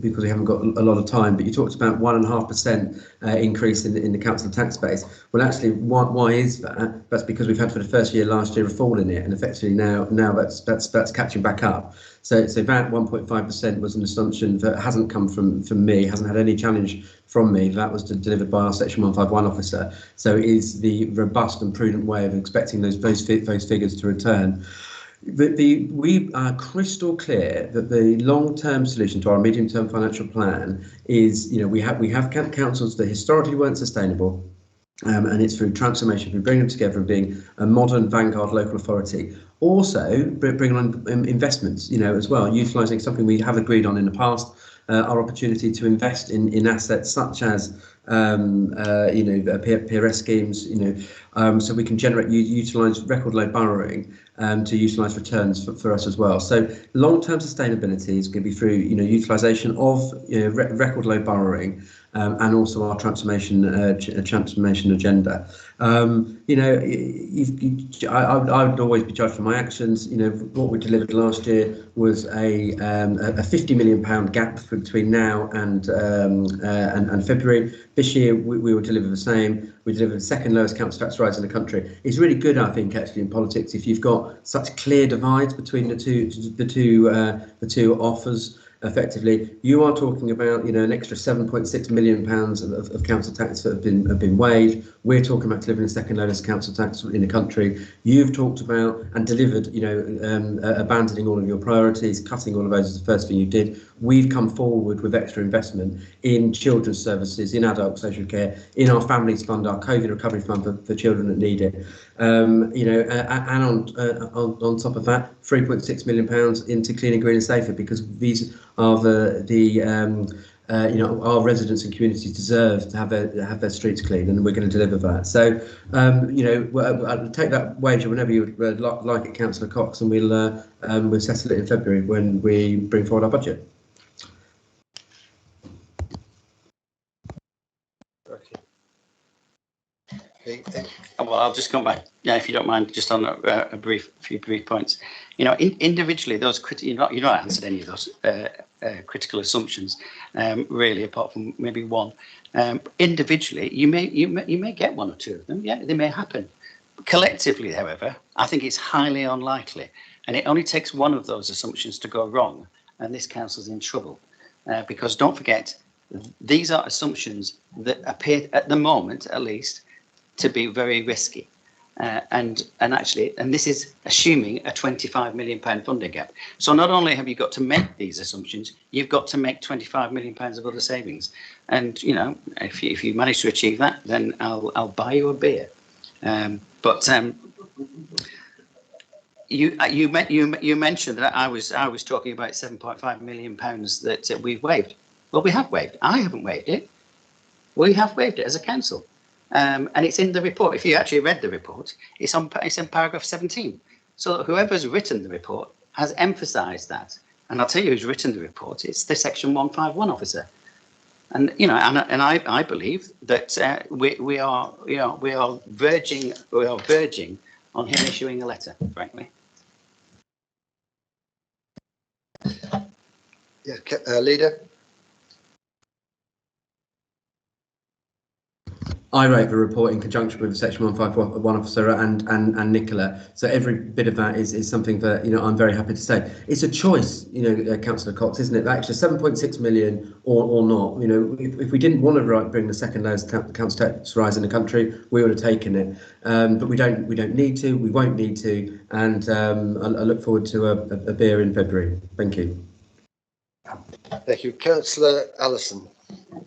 Speaker 3: because we haven't got a lot of time, but you talked about 1.5% increase in the council tax base. Well, actually, why is that? That's because we've had for the first year last year a fall in it, and effectively now that's catching back up. So that 1.5% was an assumption that hasn't come from me, hasn't had any challenge from me. That was delivered by our Section 151 officer. So it is the robust and prudent way of expecting those figures to return. We are crystal clear that the long-term solution to our medium-term financial plan is, we have councils that historically weren't sustainable. And it's through transformation, through bringing them together and being a modern vanguard local authority. Also, bringing on investments, as well, utilising something we have agreed on in the past, our opportunity to invest in assets such as, PRS schemes, so we can utilise record low borrowing to utilise returns for us as well. So long-term sustainability is going to be through, utilisation of record low borrowing. And also our transformation agenda. I would always be judged for my actions. What we delivered last year was a £50 million gap between now and February. This year we will deliver the same. We delivered the second lowest council tax rise in the country. It's really good, I think, actually, in politics, if you've got such clear divides between the two offers. Effectively, you are talking about an extra £7.6 million of council tax that have been waived. We're talking about delivering the second lowest council tax in the country. You've talked about and delivered, abandoning all of your priorities, cutting all of those is the first thing you did. We've come forward with extra investment in children's services, in adult social care, in our families fund, our COVID recovery fund for children that need it. And on top of that, £3.6 million into cleaner, greener, safer, because these are our residents and communities deserve to have their streets clean, and we're going to deliver that. So, I'll take that wager whenever you would like it, Councillor Cox, and we'll settle it in February when we bring forward our budget.
Speaker 10: Well, I'll just come back, if you don't mind, just on a few brief points. Individually, those you've not answered any of those critical assumptions, really, apart from maybe one. Individually, you may get one or two of them. Yeah, they may happen. Collectively, however, I think it's highly unlikely, and it only takes one of those assumptions to go wrong, and this council's in trouble. Because don't forget, These are assumptions that appear at the moment, at least, to be very risky. And this is assuming a £25 million funding gap. So not only have you got to make these assumptions, you've got to make £25 million of other savings. And you know, if you manage to achieve that, then I'll buy you a beer. You mentioned that I was talking about £7.5 million that we've waived. Well, we have waived. I haven't waived it. We have waived it as a council. And it's in the report. If you actually read the report, it's in paragraph 17. So whoever's written the report has emphasised that. And I'll tell you who's written the report. It's the Section 151 officer. And you know, and I believe that we are verging on him issuing a letter, frankly.
Speaker 1: Yeah, Leader.
Speaker 3: I wrote the report in conjunction with the Section 151 officer and Nicola. So every bit of that is something that, you know, I'm very happy to say. It's a choice, you know, Councillor Cox, isn't it? That extra 7.6 million or not. You know, if we didn't want to bring the second lowest council tax rise in the country, we would have taken it. But we don't need to. We won't need to. And I look forward to a beer in February. Thank you.
Speaker 1: Thank you, Councillor Allison.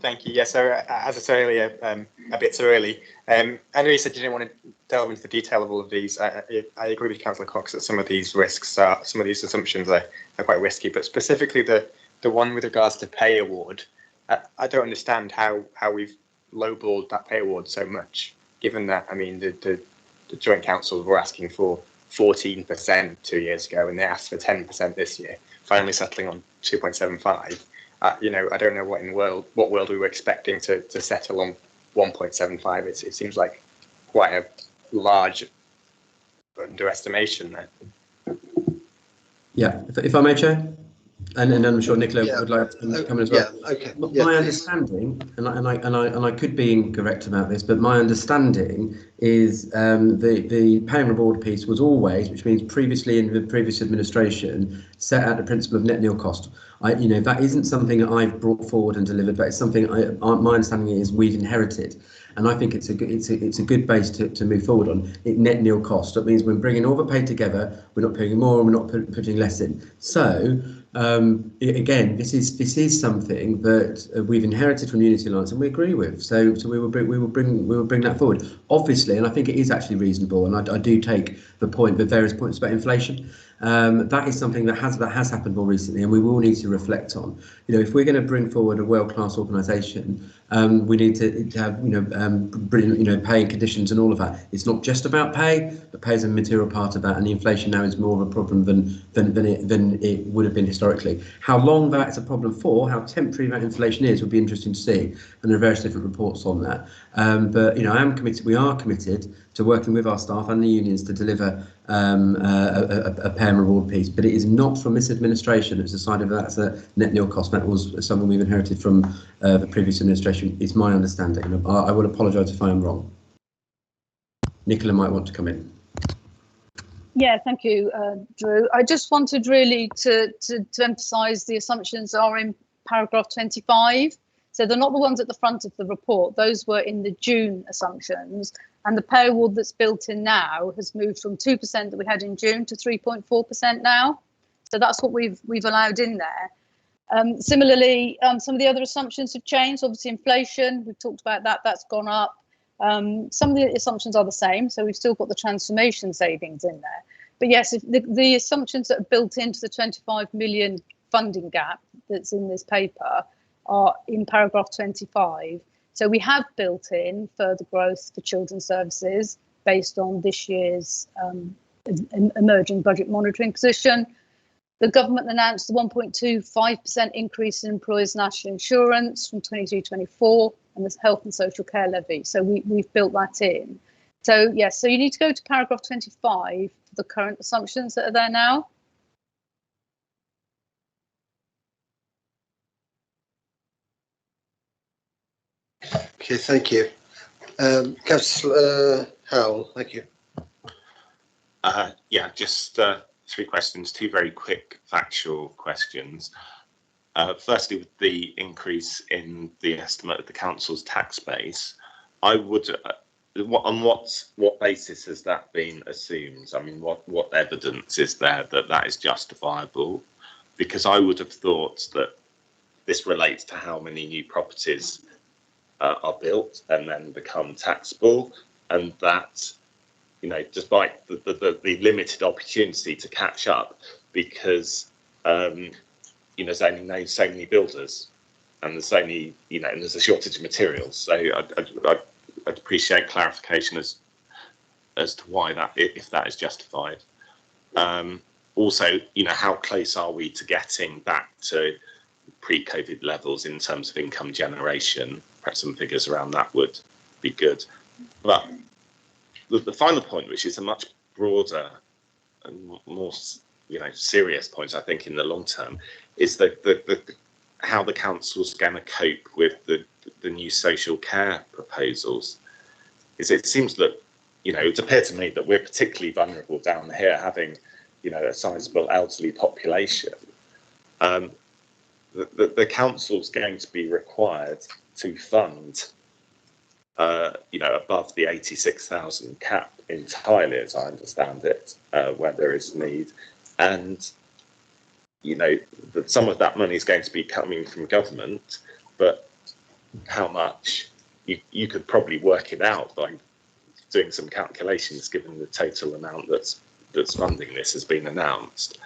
Speaker 12: Thank you. Yes, so as I said earlier, a bit too early. I know you said you didn't want to delve into the detail of all of these. I agree with Councillor Cox that some of these some of these assumptions are quite risky, but specifically the one with regards to pay award, I don't understand how we've lowballed that pay award so much, given that, I mean, the joint councils were asking for 14% 2 years ago, and they asked for 10% this year, finally settling on 2.75. You know, I don't know what world we were expecting to settle on 1.75. It seems like quite a large underestimation there.
Speaker 3: Yeah, if I may, Chair, and I'm sure Nicola would like to come in as well.
Speaker 1: Yeah, okay.
Speaker 3: My understanding, and I could be incorrect about this, but my understanding is the pay and reward piece was always, which means previously in the previous administration, set out the principle of net nil cost. You know, that isn't something I've brought forward and delivered, but it's something my understanding is we've inherited, and I think it's a good base to move forward on. Net nil cost. That means we're bringing all the pay together. We're not putting more, and we're not putting less in. So again, this is something that we've inherited from Unity Alliance, and we agree with. So we will bring that forward. Obviously, and I think it is actually reasonable, and I do take the various points about inflation. That is something that has happened more recently, and we will need to reflect on. You know, if we're going to bring forward a world-class organisation, we need to have brilliant pay conditions and all of that. It's not just about pay, but pay is a material part of that, and the inflation now is more of a problem than it would have been historically. How long that is a problem for, how temporary that inflation is, would be interesting to see, and there are various different reports on that. But you know, we are committed to working with our staff and the unions to deliver a pay and reward piece, but it is not from this administration. It's decided that's a net nil cost. That was something we've inherited from the previous administration, is my understanding. And I will apologise if I am wrong. Nicola might want to come in.
Speaker 18: Yeah, thank you, Drew. I just wanted really to emphasise the assumptions are in paragraph 25. So they're not the ones at the front of the report. Those were in the June assumptions. And the pay award that's built in now has moved from 2% that we had in June to 3.4% now. So that's what we've allowed in there. Similarly, some of the other assumptions have changed. Obviously, inflation, we've talked about that, that's gone up. Some of the assumptions are the same. So we've still got the transformation savings in there. But yes, if the assumptions that are built into the 25 million funding gap that's in this paper are in paragraph 25. So we have built in further growth for children's services based on this year's emerging budget monitoring position. The government announced the 1.25% increase in employers' national insurance from 23-24 and the health and social care levy. So we've built that in. So yes, so you need to go to paragraph 25 for the current assumptions that are there now.
Speaker 1: Okay, thank you. Councillor Howell, thank you.
Speaker 8: Yeah, just 3 questions, 2 very quick factual questions. Firstly, with the increase in the estimate of the council's tax base, I would, on what basis has that been assumed? I mean, what evidence is there that that is justifiable? Because I would have thought that this relates to how many new properties are built and then become taxable, and that, you know, despite the limited opportunity to catch up, because you know, there's only so many builders, and there's only, you know, and there's a shortage of materials. So I'd appreciate clarification as to why that, if that is justified. Also, you know, how close are we to getting back to pre-COVID levels in terms of income generation? Perhaps some figures around that would be good. But the final point, which is a much broader and more, you know, serious point, I think, in the long term, is how the council's going to cope with the new social care proposals. Is it seems that, you know, it appears to me that we're particularly vulnerable down here, having, you know, a sizable elderly population. The council's going to be required to fund, you know, above the 86,000 cap entirely, as I understand it, where there is need. And, you know, some of that money is going to be coming from government, but how much, you could probably work it out by doing some calculations, given the total amount that's funding this has been announced.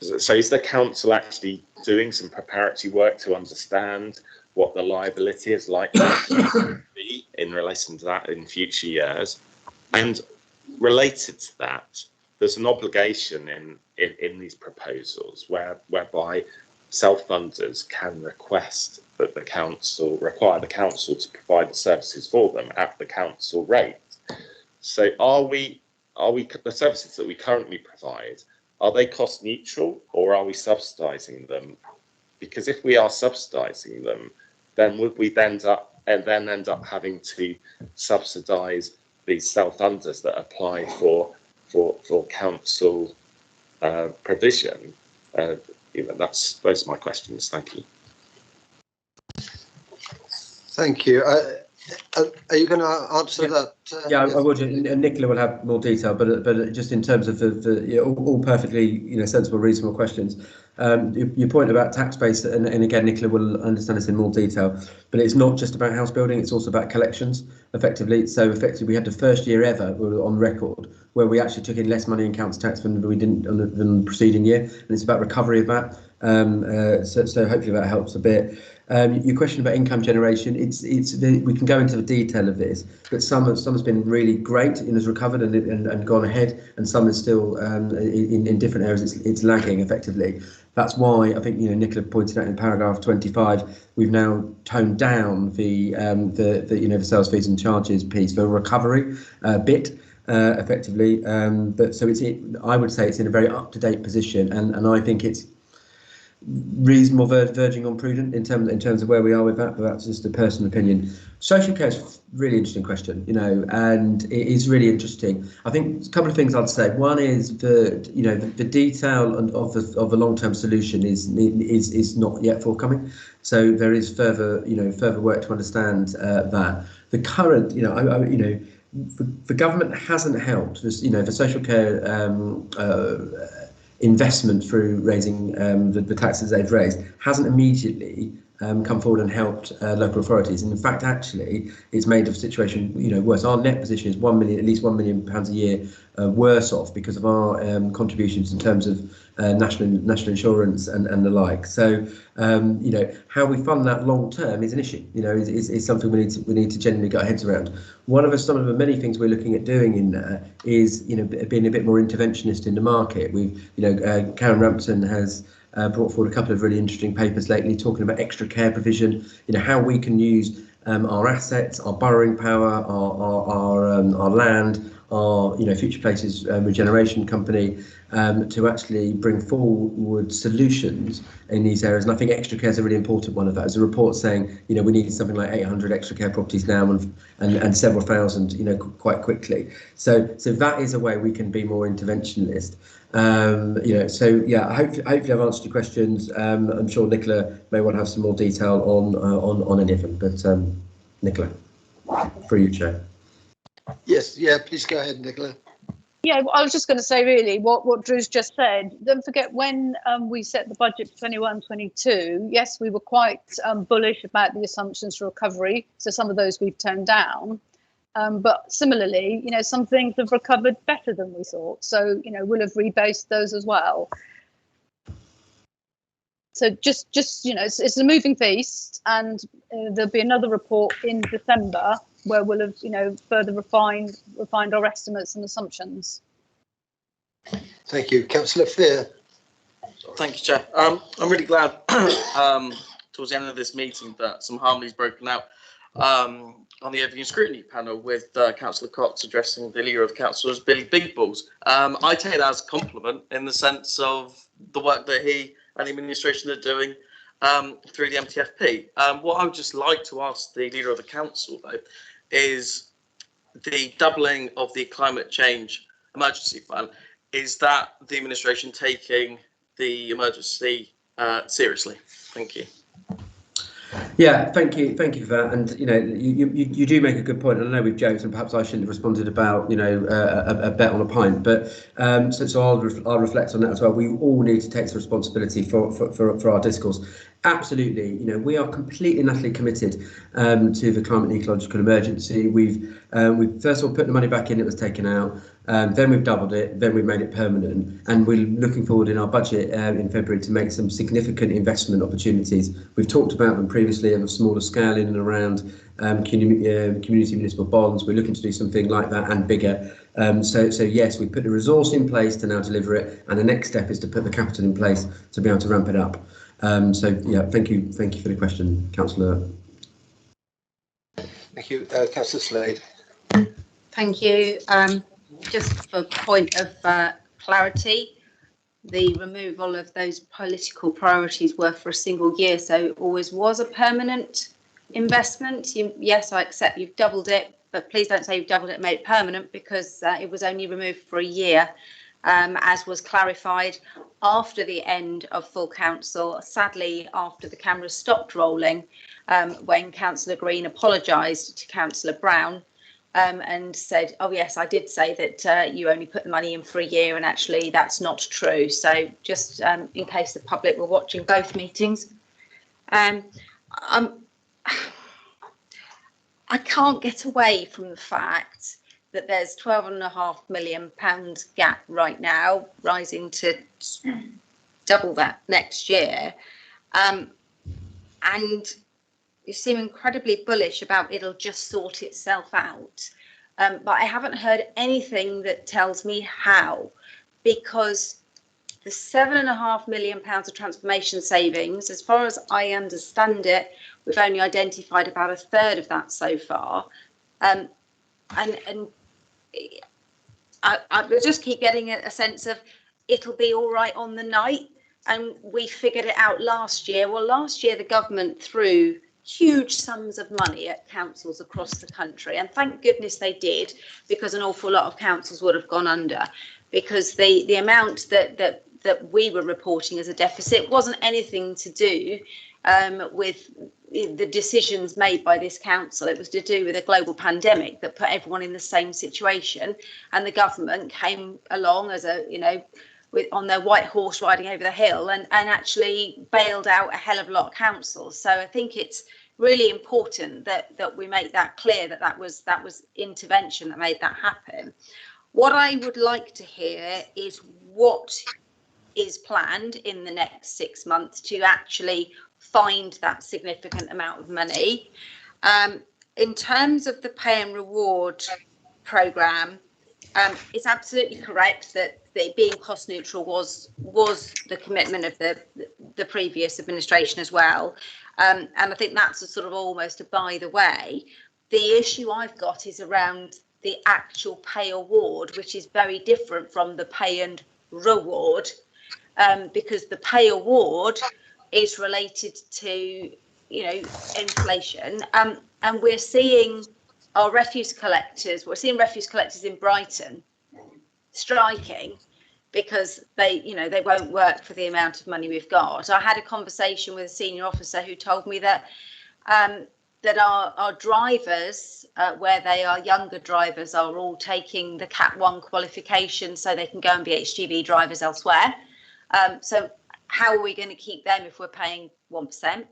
Speaker 8: So is the council actually doing some preparatory work to understand what the liability is likely to be in relation to that in future years? And related to that, there's an obligation in these proposals whereby self-funders can request that the council, require the council to provide the services for them at the council rate. So are we the services that we currently provide, are they cost neutral, or are we subsidising them? Because if we are subsidising them, then would we end up having to subsidise these self-funders that apply for council provision? You know, those are my questions. Thank you.
Speaker 1: Thank you. Are you going to answer that?
Speaker 3: Yeah,
Speaker 1: yes.
Speaker 3: I would. And Nicola will have more detail, but just in terms of all perfectly, you know, sensible, reasonable questions. Your point about tax base, and again, Nicola will understand this in more detail, but it's not just about house building, it's also about collections, effectively. So effectively, we had the first year ever on record where we actually took in less money in council tax than we didn't than the preceding year, and it's about recovery of that. So hopefully that helps a bit. Your question about income generation, we can go into the detail of this, but some has been really great and has recovered and gone ahead, and some is still in different areas it's lagging effectively. That's why I think, you know, Nicola pointed out in paragraph 25, we've now toned down the sales fees and charges piece for recovery bit. Effectively, but so I would say it's in a very up-to-date position, and I think it's reasonable, verging on prudent in terms of where we are with that, but that's just a personal opinion. Social care is a really interesting question, you know, and it is really interesting. I think a couple of things I'd say. One is the detail of the long-term solution is not yet forthcoming, so there is further work to understand that. The current, the government hasn't helped. The social care investment through raising the taxes they've raised hasn't immediately come forward and helped local authorities. And in fact, actually, it's made the situation worse. Our net position is at least £1 million a year worse off because of our contributions in terms of national insurance and the like. So how we fund that long term is an issue. Is something we need to genuinely get our heads around. Some of the many things we're looking at doing in there is being a bit more interventionist in the market. Karen Rampton has brought forward a couple of really interesting papers lately talking about extra care provision, how we can use our assets, our borrowing power, our land, our Future Places regeneration company to actually bring forward solutions in these areas. And I think extra care is a really important one of that. There's a report saying we need something like 800 extra care properties now and several thousand quite quickly. So that is a way we can be more interventionist. So yeah, hopefully I've answered your questions. I'm sure Nicola may want to have some more detail on any of them, but Nicola, through you, Chair.
Speaker 1: Yes, yeah, please go ahead, Nicola.
Speaker 18: Yeah, well, I was just going to say, really, what Drew's just said. Don't forget, when we set the budget for 21-22, yes, we were quite bullish about the assumptions for recovery. So some of those we've turned down. But similarly, some things have recovered better than we thought. So, we'll have rebased those as well. So just it's a moving feast, and there'll be another report in December where we'll have, further refined our estimates and assumptions.
Speaker 1: Thank you. Councillor Fear.
Speaker 20: Thank you, Chair. I'm really glad towards the end of this meeting that some harmony's broken out on the Overview and Scrutiny panel with Councillor Cox addressing the leader of the council as Billy Big Balls. I take that as a compliment in the sense of the work that he and the administration are doing through the MTFP. What I would just like to ask the leader of the council, though, is the doubling of the climate change emergency fund. Is that the administration taking the emergency seriously? Thank you.
Speaker 3: Yeah, thank you for that. And you do make a good point. And I know we've joked, and perhaps I shouldn't have responded about a bet on a pint. But so I'll reflect on that as well. We all need to take the responsibility for our discourse. Absolutely, we are completely and utterly committed to the climate and ecological emergency. We've first of all put the money back in; it was taken out. Then we've doubled it. Then we've made it permanent, and we're looking forward in our budget in February to make some significant investment opportunities. We've talked about them previously on a smaller scale in and around community municipal bonds. We're looking to do something like that and bigger. So yes, we put the resource in place to now deliver it, and the next step is to put the capital in place to be able to ramp it up. So yeah, thank you for the question, Councillor.
Speaker 1: Thank you, Councillor Slade.
Speaker 9: Thank you. Just for point of clarity, the removal of those political priorities were for a single year, so it always was a permanent investment. Yes, I accept you've doubled it, but please don't say you've doubled it and made it permanent, because it was only removed for a year, as was clarified after the end of full council, sadly after the cameras stopped rolling, when Councillor Green apologised to Councillor Brown and said, oh yes, I did say that you only put the money in for a year, and actually that's not true. So just in case the public were watching both meetings, I can't get away from the fact that there's £12.5 million gap right now, rising to double that next year. And you seem incredibly bullish about it'll just sort itself out. But I haven't heard anything that tells me how, because the £7.5 million of transformation savings, as far as I understand it, we've only identified about a third of that so far. And I just keep getting a sense of it'll be all right on the night, and we figured it out last year. Well, last year the government threw huge sums of money at councils across the country, and thank goodness they did, because an awful lot of councils would have gone under, because the amount that we were reporting as a deficit wasn't anything to do with the decisions made by this council. It was to do with a global pandemic that put everyone in the same situation, and the government came along as on their white horse riding over the hill and actually bailed out a hell of a lot of councils. So I think it's really important that we make that clear, that was intervention that made that happen. What I would like to hear is what is planned in the next 6 months to actually find that significant amount of money. In terms of the pay and reward programme, it's absolutely correct that being cost neutral was the commitment of the previous administration as well, and I think that's a sort of almost a by the way. The issue I've got is around the actual pay award, which is very different from the pay and reward, because the pay award is related to inflation, and we're seeing refuse collectors in Brighton striking because they won't work for the amount of money we've got. I had a conversation with a senior officer who told me that our drivers, where they are younger drivers, are all taking the Cat 1 qualification so they can go and be HGV drivers elsewhere. So how are we going to keep them if we're paying 1%?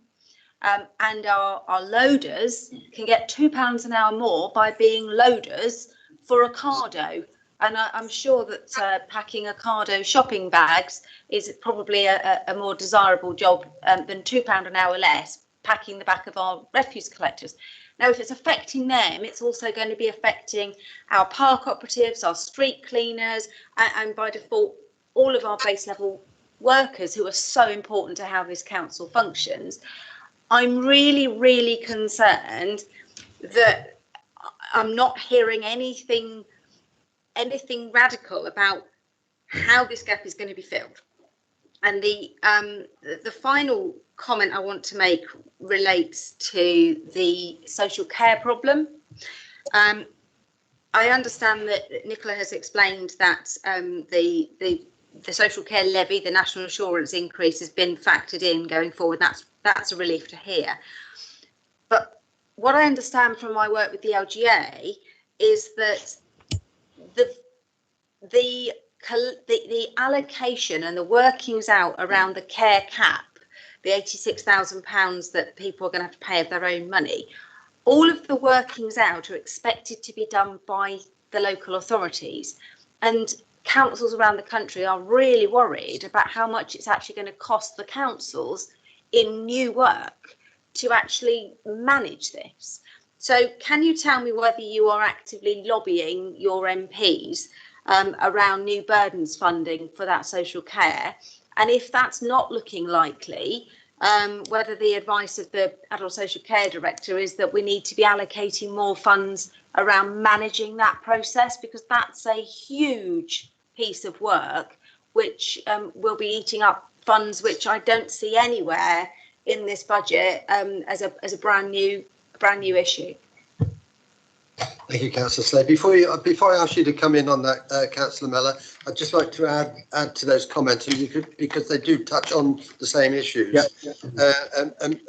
Speaker 9: And our loaders can get £2 an hour more by being loaders for Ocado. And I'm sure that packing Ocado shopping bags is probably a more desirable job than £2 an hour less packing the back of our refuse collectors. Now, if it's affecting them, it's also going to be affecting our park operatives, our street cleaners, and by default, all of our base level workers who are so important to how this council functions. I'm really, really concerned that I'm not hearing anything radical about how this gap is going to be filled. And the final comment I want to make relates to the social care problem. I understand that Nicola has explained that the social care levy, the national insurance increase, has been factored in going forward. That's a relief to hear. But what I understand from my work with the LGA is that the allocation and the workings out around the care cap, the £86,000 that people are going to have to pay of their own money, all of the workings out are expected to be done by the local authorities. And councils around the country are really worried about how much it's actually going to cost the councils in new work to actually manage this. So can you tell me whether you are actively lobbying your MPs around new burdens funding for that social care? And if that's not looking likely, whether the advice of the Adult Social Care Director is that we need to be allocating more funds around managing that process, because that's a huge piece of work which will be eating up funds which I don't see anywhere in this budget as a brand new issue.
Speaker 1: Thank you, Councillor Slade. Before I ask you to come in on that, Councillor Mellor, I'd just like to add to those comments, and because they do touch on the same issues. Yep. And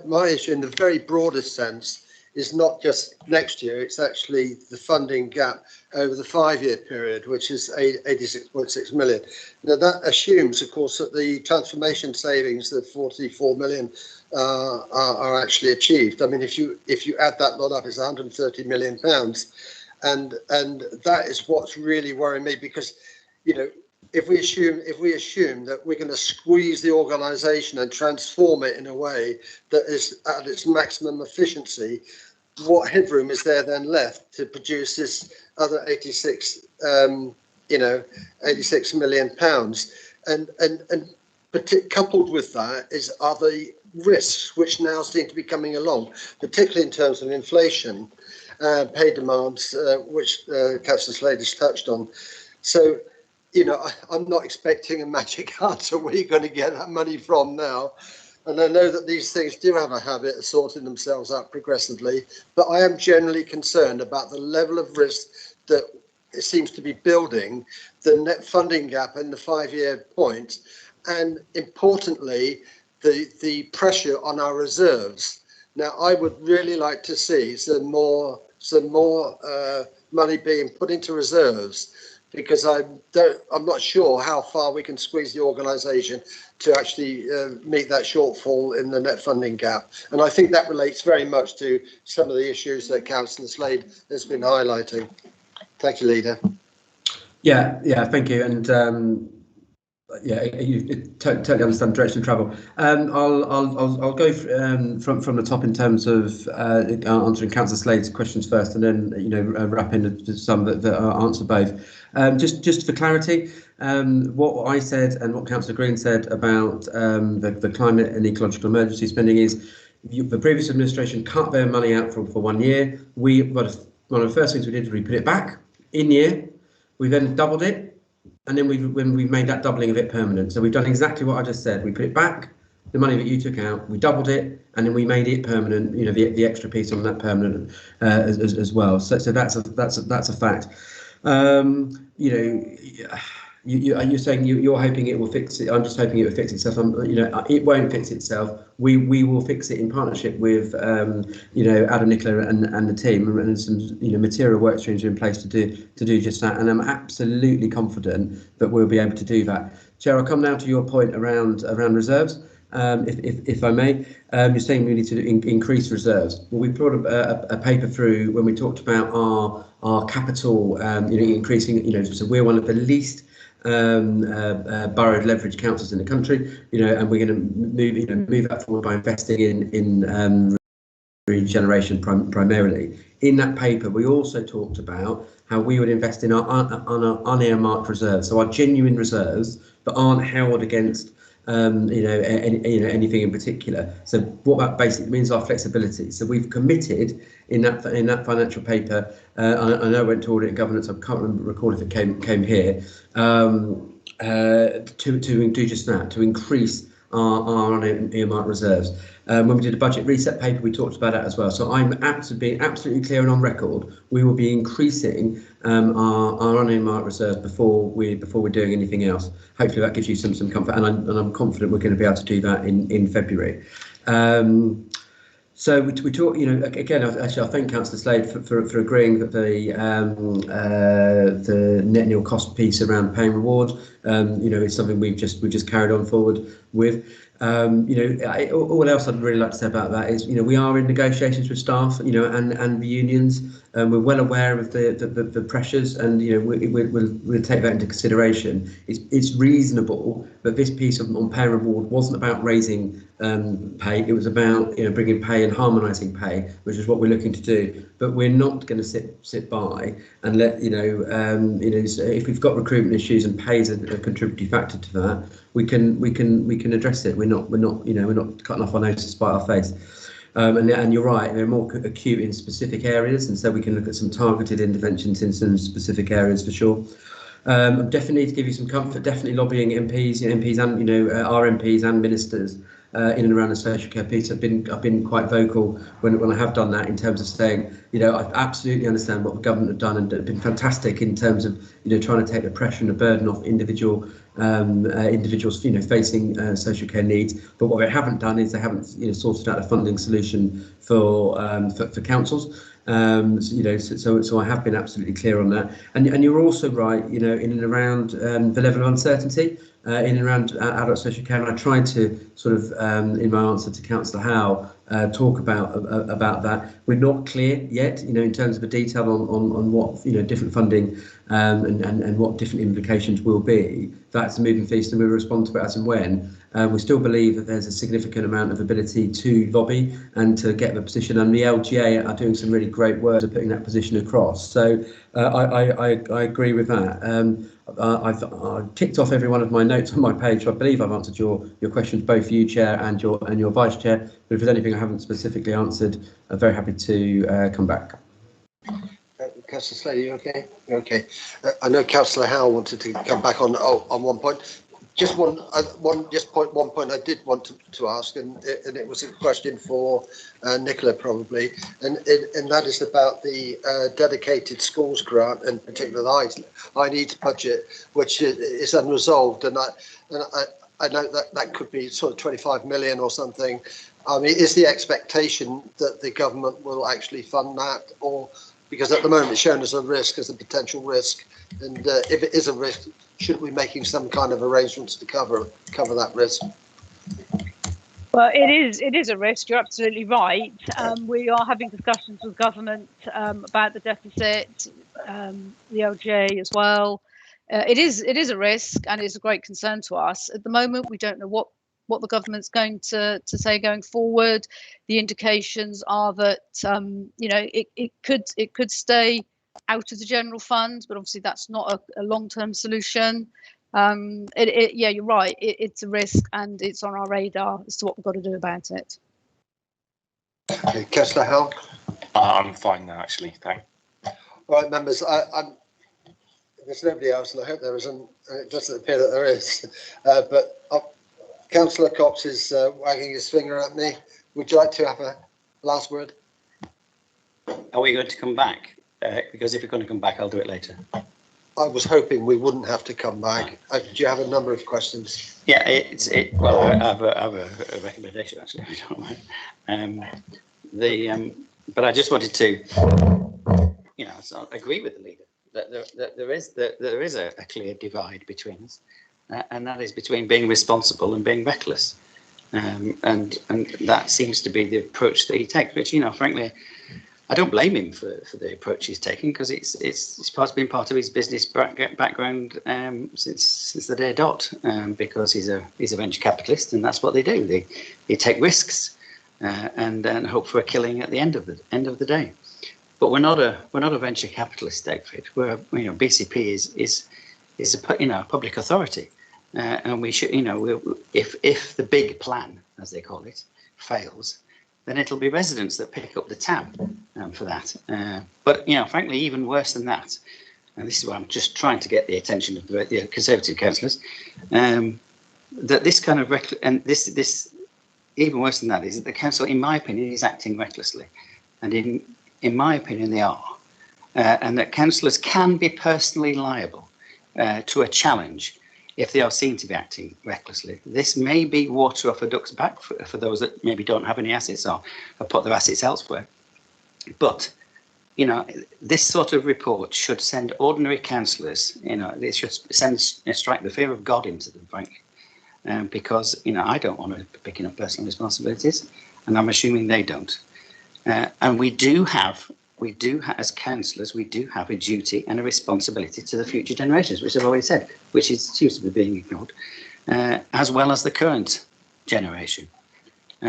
Speaker 1: my issue, in the very broadest sense, is not just next year, it's actually the funding gap over the 5-year period, which is 86.6 million. Now, that assumes, of course, that the transformation savings, the 44 million, are actually achieved. I mean, if you add that lot up, it's 130 million pounds, and that is what's really worrying me, because, you know, if we assume that we're going to squeeze the organisation and transform it in a way that is at its maximum efficiency, what headroom is there then left to produce this other 86 million pounds? And coupled with that are the risks which now seem to be coming along, particularly in terms of inflation, pay demands, which Councillor Slade has touched on. So, you know, I'm not expecting a magic answer where you're going to get that money from now. And I know that these things do have a habit of sorting themselves out progressively, but I am generally concerned about the level of risk that it seems to be building, the net funding gap in the 5-year point, and importantly, the pressure on our reserves. Now, I would really like to see some more money being put into reserves, because I'm not sure how far we can squeeze the organisation to actually meet that shortfall in the net funding gap. And I think that relates very much to some of the issues that Councillor Slade has been highlighting. Thank you, Leader.
Speaker 3: Yeah, thank you. And yeah, you totally understand the direction of travel. I'll go from the top in terms of answering Councillor Slade's questions first, and then, you know, wrap in some that answer both. Just for clarity, what I said and what Councillor Green said about the climate and ecological emergency spending is the previous administration cut their money out for 1 year. One of the first things we did was we put it back in year. We then doubled it. And then we've made that doubling of it permanent. So we've done exactly what I just said. We put it back, the money that you took out, we doubled it, and then we made it permanent. You know, the extra piece on that permanent as well. So that's a fact. You know, you're saying you're hoping it will fix it. I'm just hoping it will fix itself. It won't fix itself. We will fix it in partnership with Adam Nicola and the team, and some material work streams are in place to do just that. And I'm absolutely confident that we'll be able to do that. Chair, I'll come now to your point around reserves. If I may, you're saying we need to increase reserves. Well, we brought a paper through when we talked about our capital, increasing. So we're one of the least borrowed leverage councils in the country, and we're going to move that forward by investing in regeneration primarily. In that paper, we also talked about how we would invest in our unearmarked reserves, so our genuine reserves that aren't held against anything in particular. So what that basically means, our flexibility. So we've committed in that financial paper. I know I went to audit and governance. I can't recall if it came here to do just that, to increase our unearmarked reserves. When we did a budget reset paper, we talked about that as well. So I'm absolutely clear and on record. We will be increasing our unearmarked reserves before we're doing anything else. Hopefully that gives you some comfort, and I'm confident we're going to be able to do that in February. So we talk, again, actually, I thank Councillor Slade for agreeing that the net nil cost piece around pay and reward, is something we've just carried on forward with. All else I'd really like to say about that is, we are in negotiations with staff, and the unions. We're well aware of the pressures, and we'll take that into consideration. It's reasonable that this piece on pay and reward wasn't about raising pay. It was about bringing pay and harmonising pay, which is what we're looking to do. But we're not going to sit by and let if we've got recruitment issues and pay is a contributing factor to that, we can address it. We're not cutting off our nose to spite our face. And you're right, they're more acute in specific areas, and so we can look at some targeted interventions in some specific areas for sure. Definitely, to give you some comfort, definitely lobbying MPs and our MPs and ministers in and around the social care piece. I've been quite vocal when I have done that, in terms of saying, I absolutely understand what the government have done, and have been fantastic in terms of trying to take the pressure and the burden off individuals facing social care needs. But what they haven't done is they haven't sorted out a funding solution for councils. So I have been absolutely clear on that. And you're also right, in and around the level of uncertainty in and around adult social care. And I tried to sort of, in my answer to Councillor Howe, talk about that. We're not clear yet, in terms of the detail on what different funding and what different implications will be. That's a moving feast, and we'll respond to it as and when. We still believe that there's a significant amount of ability to lobby and to get the position, and the LGA are doing some really great work of putting that position across. So I agree with that. I've ticked off every one of my notes on my page. So I believe I've answered your questions, both you, Chair, and your Vice Chair. But if there's anything I haven't specifically answered, I'm very happy to come back.
Speaker 1: Councillor Slade, are you okay? Okay. I know Councillor Howe wanted to come back on one point. Just one point I did want to ask, and it was a question for Nicola probably, and that is about the dedicated schools grant, and particularly the I needs budget, which is unresolved, and I know that could be sort of 25 million or something. I mean, is the expectation that the government will actually fund that, or because at the moment it's shown as a risk, as a potential risk, and if it is a risk, should we be making some kind of arrangements to cover that risk?
Speaker 18: Well, it is a risk. You're absolutely right. We are having discussions with government about the deficit, the LGA as well. It is a risk, and it's a great concern to us. At the moment, we don't know what the government's going to say going forward. The indications are that it could stay out of the general fund, but obviously that's not a long-term solution. Yeah, you're right. It's a risk, and it's on our radar as to what we've got to do about it.
Speaker 1: Okay, Councillor Howe.
Speaker 8: I'm fine now, actually. Thanks.
Speaker 1: All right, members. There's nobody else, and I hope there isn't. It doesn't appear that there is. But Councillor Cox is wagging his finger at me. Would you like to have a last word?
Speaker 10: Are we going to come back? Because if you're going to come back, I'll do it later.
Speaker 1: I was hoping we wouldn't have to come back. Do you have a number of questions?
Speaker 10: Yeah, well, I have a recommendation actually. If you don't mind. But I just wanted to, so agree with the leader that there is a clear divide between us, and that is between being responsible and being reckless, and that seems to be the approach that he takes. Which, frankly, I don't blame him for the approach he's taking, because it's been part of his business background since the day dot, because he's a venture capitalist, and that's what they do. They take risks and hope for a killing at the end of the day. But we're not a venture capitalist outfit. We're BCP is a public authority, and we should if the big plan, as they call it, fails, then it'll be residents that pick up the tab for that. But frankly, even worse than that, and this is why I'm just trying to get the attention of the Conservative councillors, that this kind of this even worse than that is that the council, in my opinion, is acting recklessly, and in my opinion, they are, and that councillors can be personally liable to a challenge if they are seen to be acting recklessly. This may be water off a duck's back for those that maybe don't have any assets or put their assets elsewhere. But, this sort of report should send ordinary councillors, they should strike the fear of God into them, frankly. Because, I don't want to be picking up personal responsibilities, and I'm assuming they don't. And we do have, as councillors, we do have a duty and a responsibility to the future generations, which I've already said, which seems to be being ignored, as well as the current generation.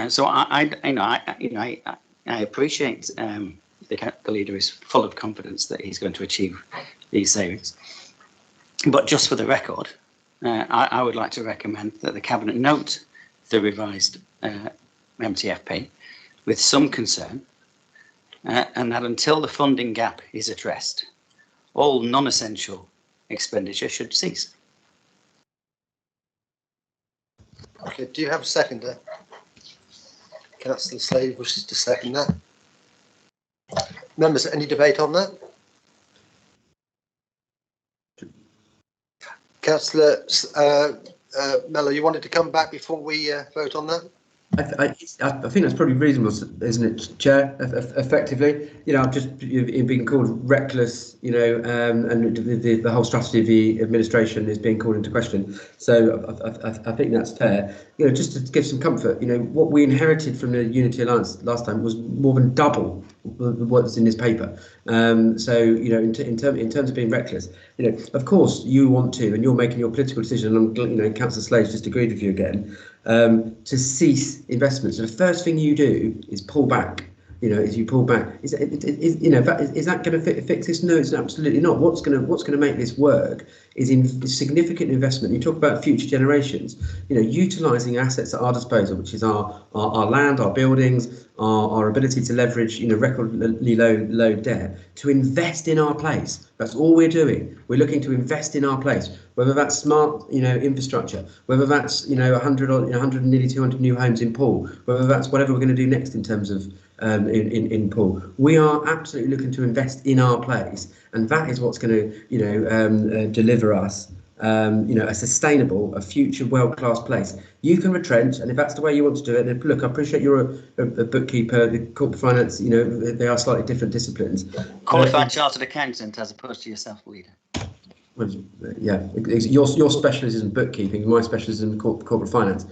Speaker 10: So I appreciate the leader is full of confidence that he's going to achieve these savings. But just for the record, I would like to recommend that the Cabinet note the revised MTFP with some concern, and that until the funding gap is addressed, all non-essential expenditure should cease.
Speaker 1: Okay, do you have a seconder? Councillor Slade wishes to second that. Members, any debate on that? Councillor Mello, you wanted to come back before we vote on that?
Speaker 3: I think that's probably reasonable, isn't it, Chair? Effectively, I've just been called reckless, and the whole strategy of the administration is being called into question. So I think that's fair. Just to give some comfort, what we inherited from the Unity Alliance last time was more than double what's in this paper. So in terms of being reckless, of course you want to, and you're making your political decision. And Councillor Slade just agreed with you again. To cease investments. So the first thing you do is pull back. Is you pull back. Is that going to fix this? No, it's absolutely not. What's going to make this work is in significant investment. You talk about future generations. Utilising assets at our disposal, which is our land, our buildings, our ability to leverage, recordly low debt, to invest in our place. That's all we're doing. We're looking to invest in our place, whether that's smart, infrastructure, whether that's 100 or 100 and nearly 200 new homes in Poole, whether that's whatever we're going to do next in terms of in Poole. We are absolutely looking to invest in our place, and that is what's going to deliver us a sustainable, a future world-class place. You can retrench, and if that's the way you want to do it, then look, I appreciate you're a bookkeeper, the corporate finance, they are slightly different disciplines.
Speaker 10: Qualified chartered accountant as opposed to yourself, leader.
Speaker 3: Well, yeah, your specialism in bookkeeping, my specialism in corporate finance,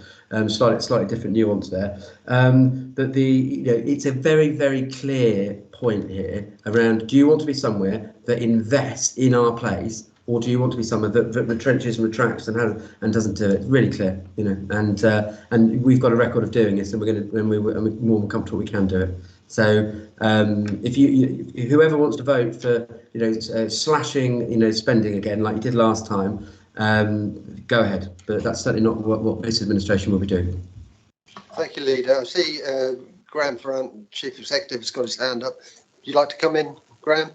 Speaker 3: slightly different nuance there. But it's a very, very clear point here around: do you want to be somewhere that invests in our place, or do you want to be somewhere that retrenches and retracts and doesn't do it? It's really clear, and we've got a record of doing this, and we're more comfortable we can do it. So if whoever wants to vote for slashing spending again like you did last time, go ahead, but that's certainly not what this administration will be doing.
Speaker 1: Thank you, Leader. I see Graham Ferrant, Chief Executive, has got his hand up. Would you like to come in, Graham?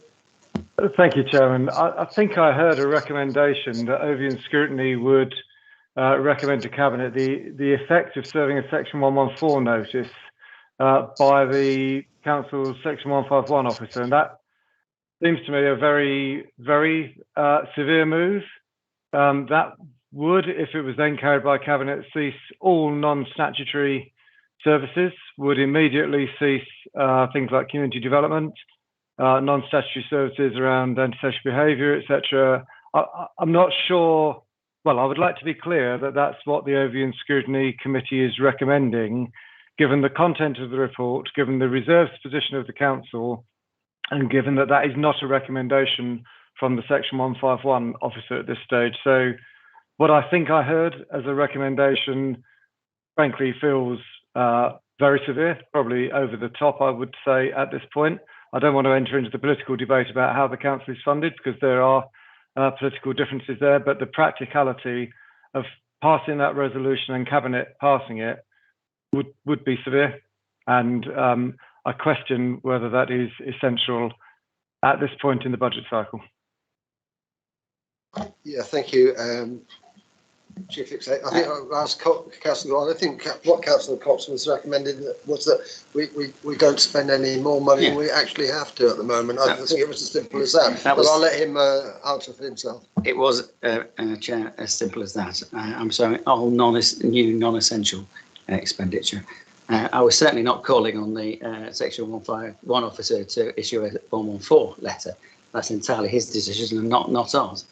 Speaker 21: Thank you, Chairman. I think I heard a recommendation that Overview Scrutiny would recommend to Cabinet the effect of serving a Section 114 notice by the Council's Section 151 officer, and that seems to me a very, very severe move. That would, if it was then carried by Cabinet, cease all non-statutory services, would immediately cease things like community development, non-statutory services around antisocial behaviour, etc. I'm not sure. Well, I would like to be clear that that's what the Overview and Scrutiny Committee is recommending, given the content of the report, given the reserved position of the Council, and given that that is not a recommendation from the Section 151 officer at this stage. So what I think I heard as a recommendation, frankly, feels very severe, probably over the top, I would say, at this point. I don't want to enter into the political debate about how the Council is funded, because there are political differences there, but the practicality of passing that resolution and Cabinet passing it would be severe. And I question whether that is essential at this point in the budget cycle.
Speaker 1: Yeah, thank you, Chief Executive. I think I'll ask Councillor. I think what Councillor Cox was recommended was that we don't spend any more money than we actually have to at the moment. I think it was as simple as that. But I'll let him answer for himself.
Speaker 10: It was, Chair, as simple as that. I'm sorry, all new non-essential expenditure. I was certainly not calling on the Section 151 officer to issue a 114 letter. That's entirely his decision and not ours.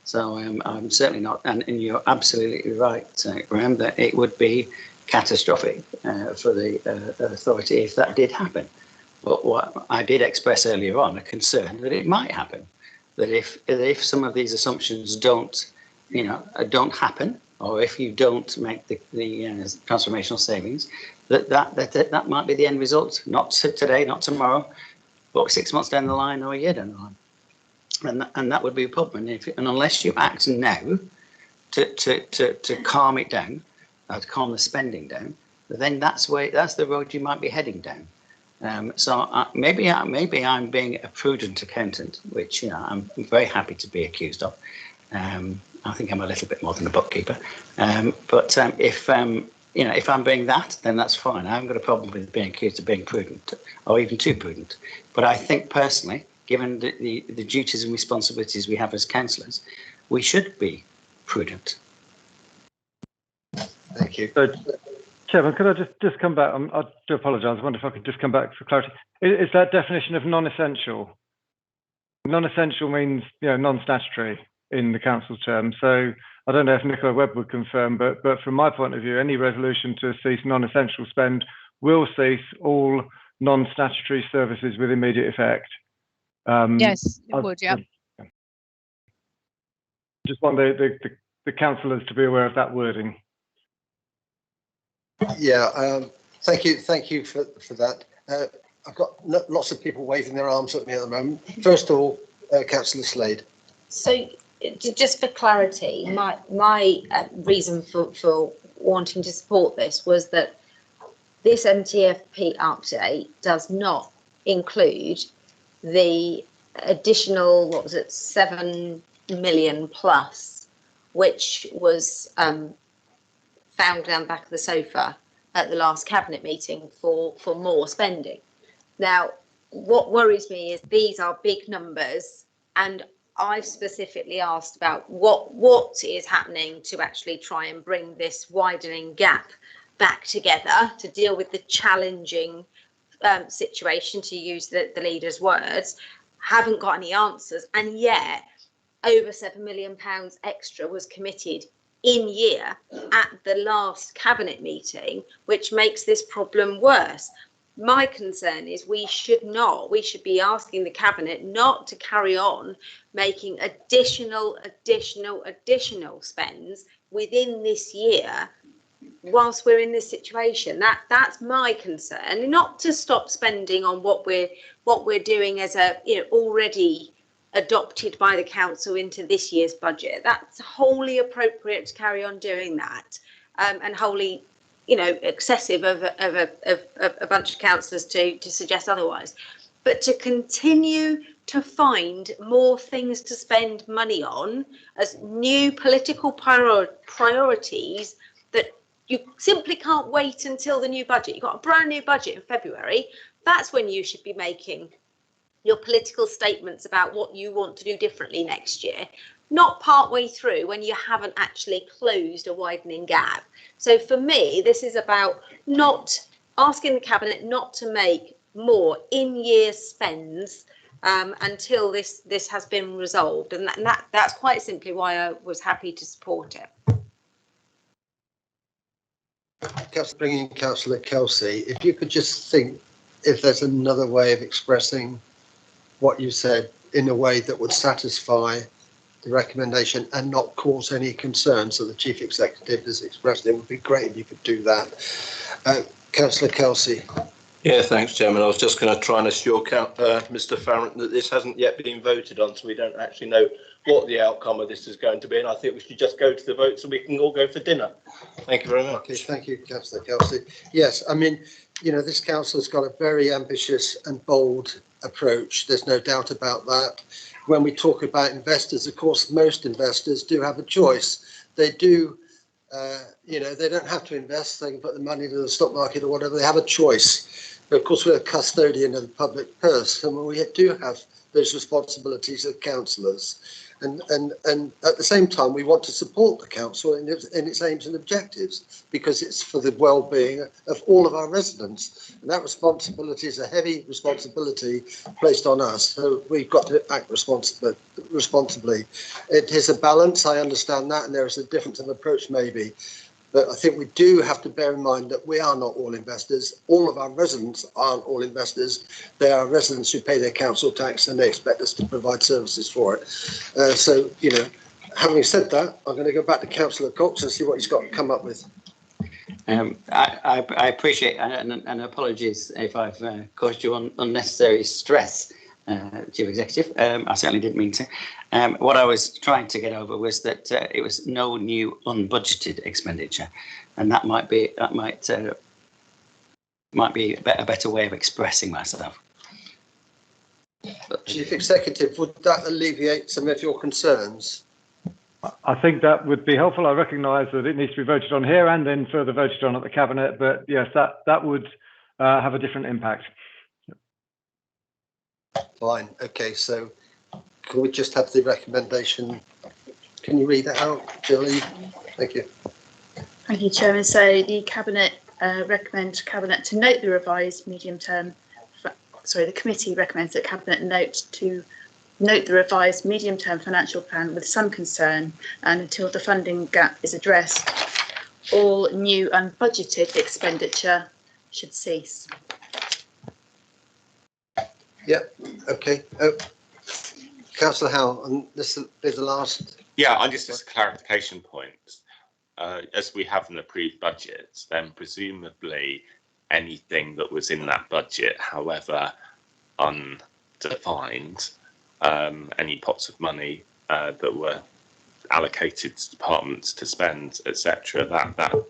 Speaker 10: So I'm certainly not, and you're absolutely right, Graham, that it would be catastrophic for the authority if that did happen. But what I did express earlier on, a concern that it might happen, that if some of these assumptions don't happen, or if you don't make the transformational savings, that might be the end result. Not today, not tomorrow, but 6 months down the line or a year down the line. And that would be a problem. And unless you act now to calm it down, to calm the spending down, then that's the road you might be heading down. So maybe I'm being a prudent accountant, which I'm very happy to be accused of. I think I'm a little bit more than a bookkeeper. But if I'm being that, then that's fine. I haven't got a problem with being accused of being prudent, or even too prudent. But I think personally, given the duties and responsibilities we have as councillors, we should be prudent.
Speaker 1: Thank you.
Speaker 21: So, Chairman, could I just come back? I do apologise. I wonder if I could just come back for clarity. Is that definition of non-essential? Non-essential means non-statutory in the council term. So I don't know if Nicola Webb would confirm, but from my point of view, any resolution to cease non-essential spend will cease all non-statutory services with immediate effect.
Speaker 18: Yes, it would, yeah.
Speaker 21: Just want the councillors to be aware of that wording.
Speaker 1: Yeah, thank you for that. I've got lots of people waving their arms at me at the moment. First of all, Councillor Slade.
Speaker 9: So, just for clarity, my reason for wanting to support this was that this MTFP update does not include the additional, 7 million plus, which was found down the back of the sofa at the last cabinet meeting for more spending. Now, what worries me is these are big numbers, and I've specifically asked about what is happening to actually try and bring this widening gap back together to deal with the challenging situation, to use the leader's words. Haven't got any answers, and yet over £7 million extra was committed in year at the last cabinet meeting, which makes this problem worse. My concern is we should be asking the cabinet not to carry on making additional spends within this year whilst we're in this situation. That's my concern. Not to stop spending on what we're doing as a already adopted by the council into this year's budget. That's wholly appropriate to carry on doing that, and wholly excessive of a bunch of councillors to suggest otherwise. But to continue to find more things to spend money on as new political priorities that you simply can't wait until the new budget. You've got a brand new budget in February. That's when you should be making your political statements about what you want to do differently next year, not partway through when you haven't actually closed a widening gap. So for me, this is about not asking the Cabinet not to make more in-year spends until this has been resolved, and that's quite simply why I was happy to support it.
Speaker 1: Bringing Councillor Kelsey, if you could just think if there's another way of expressing what you said in a way that would satisfy the recommendation and not cause any concerns that the Chief Executive has expressed, it would be great if you could do that. Councillor Kelsey.
Speaker 7: Yeah, thanks, Chairman. I was just going to try and assure Mr. Farrant that this hasn't yet been voted on, so we don't actually know what the outcome of this is going to be. And I think we should just go to the vote so we can all go for dinner. Thank you very much.
Speaker 1: Okay, thank you, Councillor Kelsey. Yes, I mean, you know, this council's got a very ambitious and bold approach. There's no doubt about that. When we talk about investors, of course, most investors do have a choice. They do, you know, they don't have to invest. They can put the money into the stock market or whatever. They have a choice. But of course, we're a custodian of the public purse, and we do have those responsibilities as councillors. And at the same time, we want to support the council in its aims and objectives, because it's for the well-being of all of our residents. And that responsibility is a heavy responsibility placed on us. So we've got to act responsibly. It is a balance, I understand that, and there is a difference of approach maybe. But I think we do have to bear in mind that we are not all investors. All of our residents aren't all investors. They are residents who pay their council tax and they expect us to provide services for it. So, you know, having said that, I'm going to go back to Councillor Cox and see what he's got to come up with.
Speaker 10: I appreciate, and apologies if I've caused you unnecessary stress, Chief Executive. I certainly didn't mean to. What I was trying to get over was that it was no new unbudgeted expenditure, and that might be a better way of expressing myself.
Speaker 1: Chief Executive, would that alleviate some of your concerns?
Speaker 21: I think that would be helpful. I recognise that it needs to be voted on here and then further voted on at the Cabinet, but yes, that would have a different impact.
Speaker 1: Fine. Okay, so can we just have the recommendation? Can you read that out, Julie? Thank you.
Speaker 2: Thank you, Chairman. So the Cabinet recommends Cabinet to note the revised medium-term. Sorry, the committee recommends that Cabinet note the revised medium-term financial plan with some concern, and until the funding gap is addressed, all new unbudgeted expenditure should cease.
Speaker 1: Yeah. Okay. Councillor Howell, and this will be the last.
Speaker 8: Yeah, and just as a clarification point, as we have an approved budget, then presumably anything that was in that budget, however undefined, any pots of money that were allocated to departments to spend, etc.,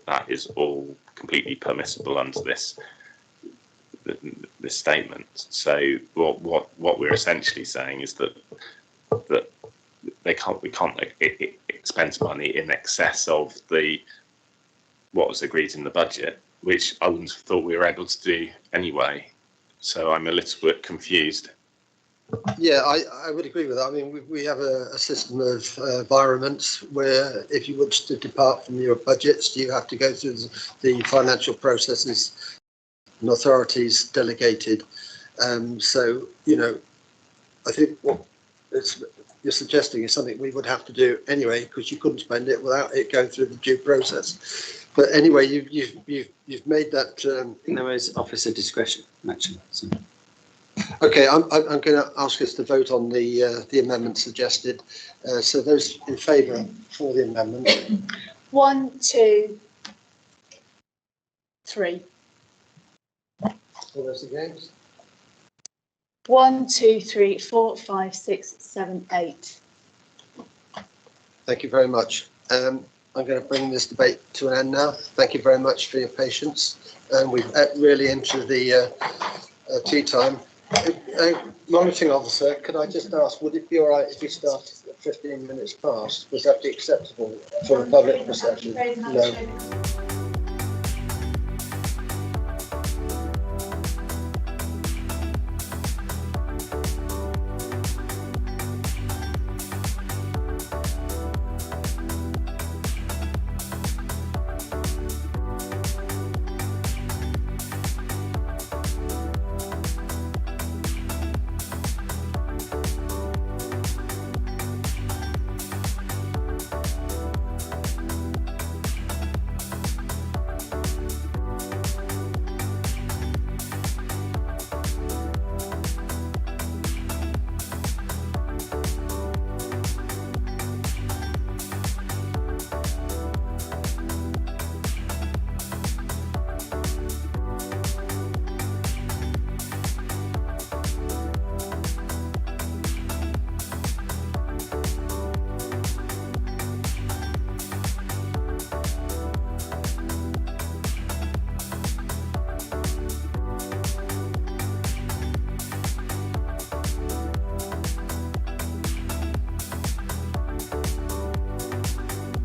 Speaker 8: that is all completely permissible under this statement. So what we're essentially saying is that we can't expend money in excess of what was agreed in the budget, which I wouldn't have thought we were able to do anyway. So I'm a little bit confused.
Speaker 1: Yeah, I would agree with that. I mean, we have a system of environments where if you wish to depart from your budgets, you have to go through the financial processes and authorities delegated. So, you know, I think what you're suggesting is something we would have to do anyway, because you couldn't spend it without it going through the due process. But anyway, you've made that.
Speaker 10: There is officer discretion, actually. So.
Speaker 1: Okay, I'm going to ask us to vote on the amendment suggested. So those in favour for the amendment.
Speaker 2: 1, 2, 3.
Speaker 1: All those against?
Speaker 2: 1, 2, 3, 4, 5, 6, 7, 8.
Speaker 1: Thank you very much. I'm going to bring this debate to an end now. Thank you very much for your patience. And we've really entered the tea time. Monitoring officer, could I just ask, would it be all right if we started at 15 minutes past? Would that be acceptable for the public perception? No.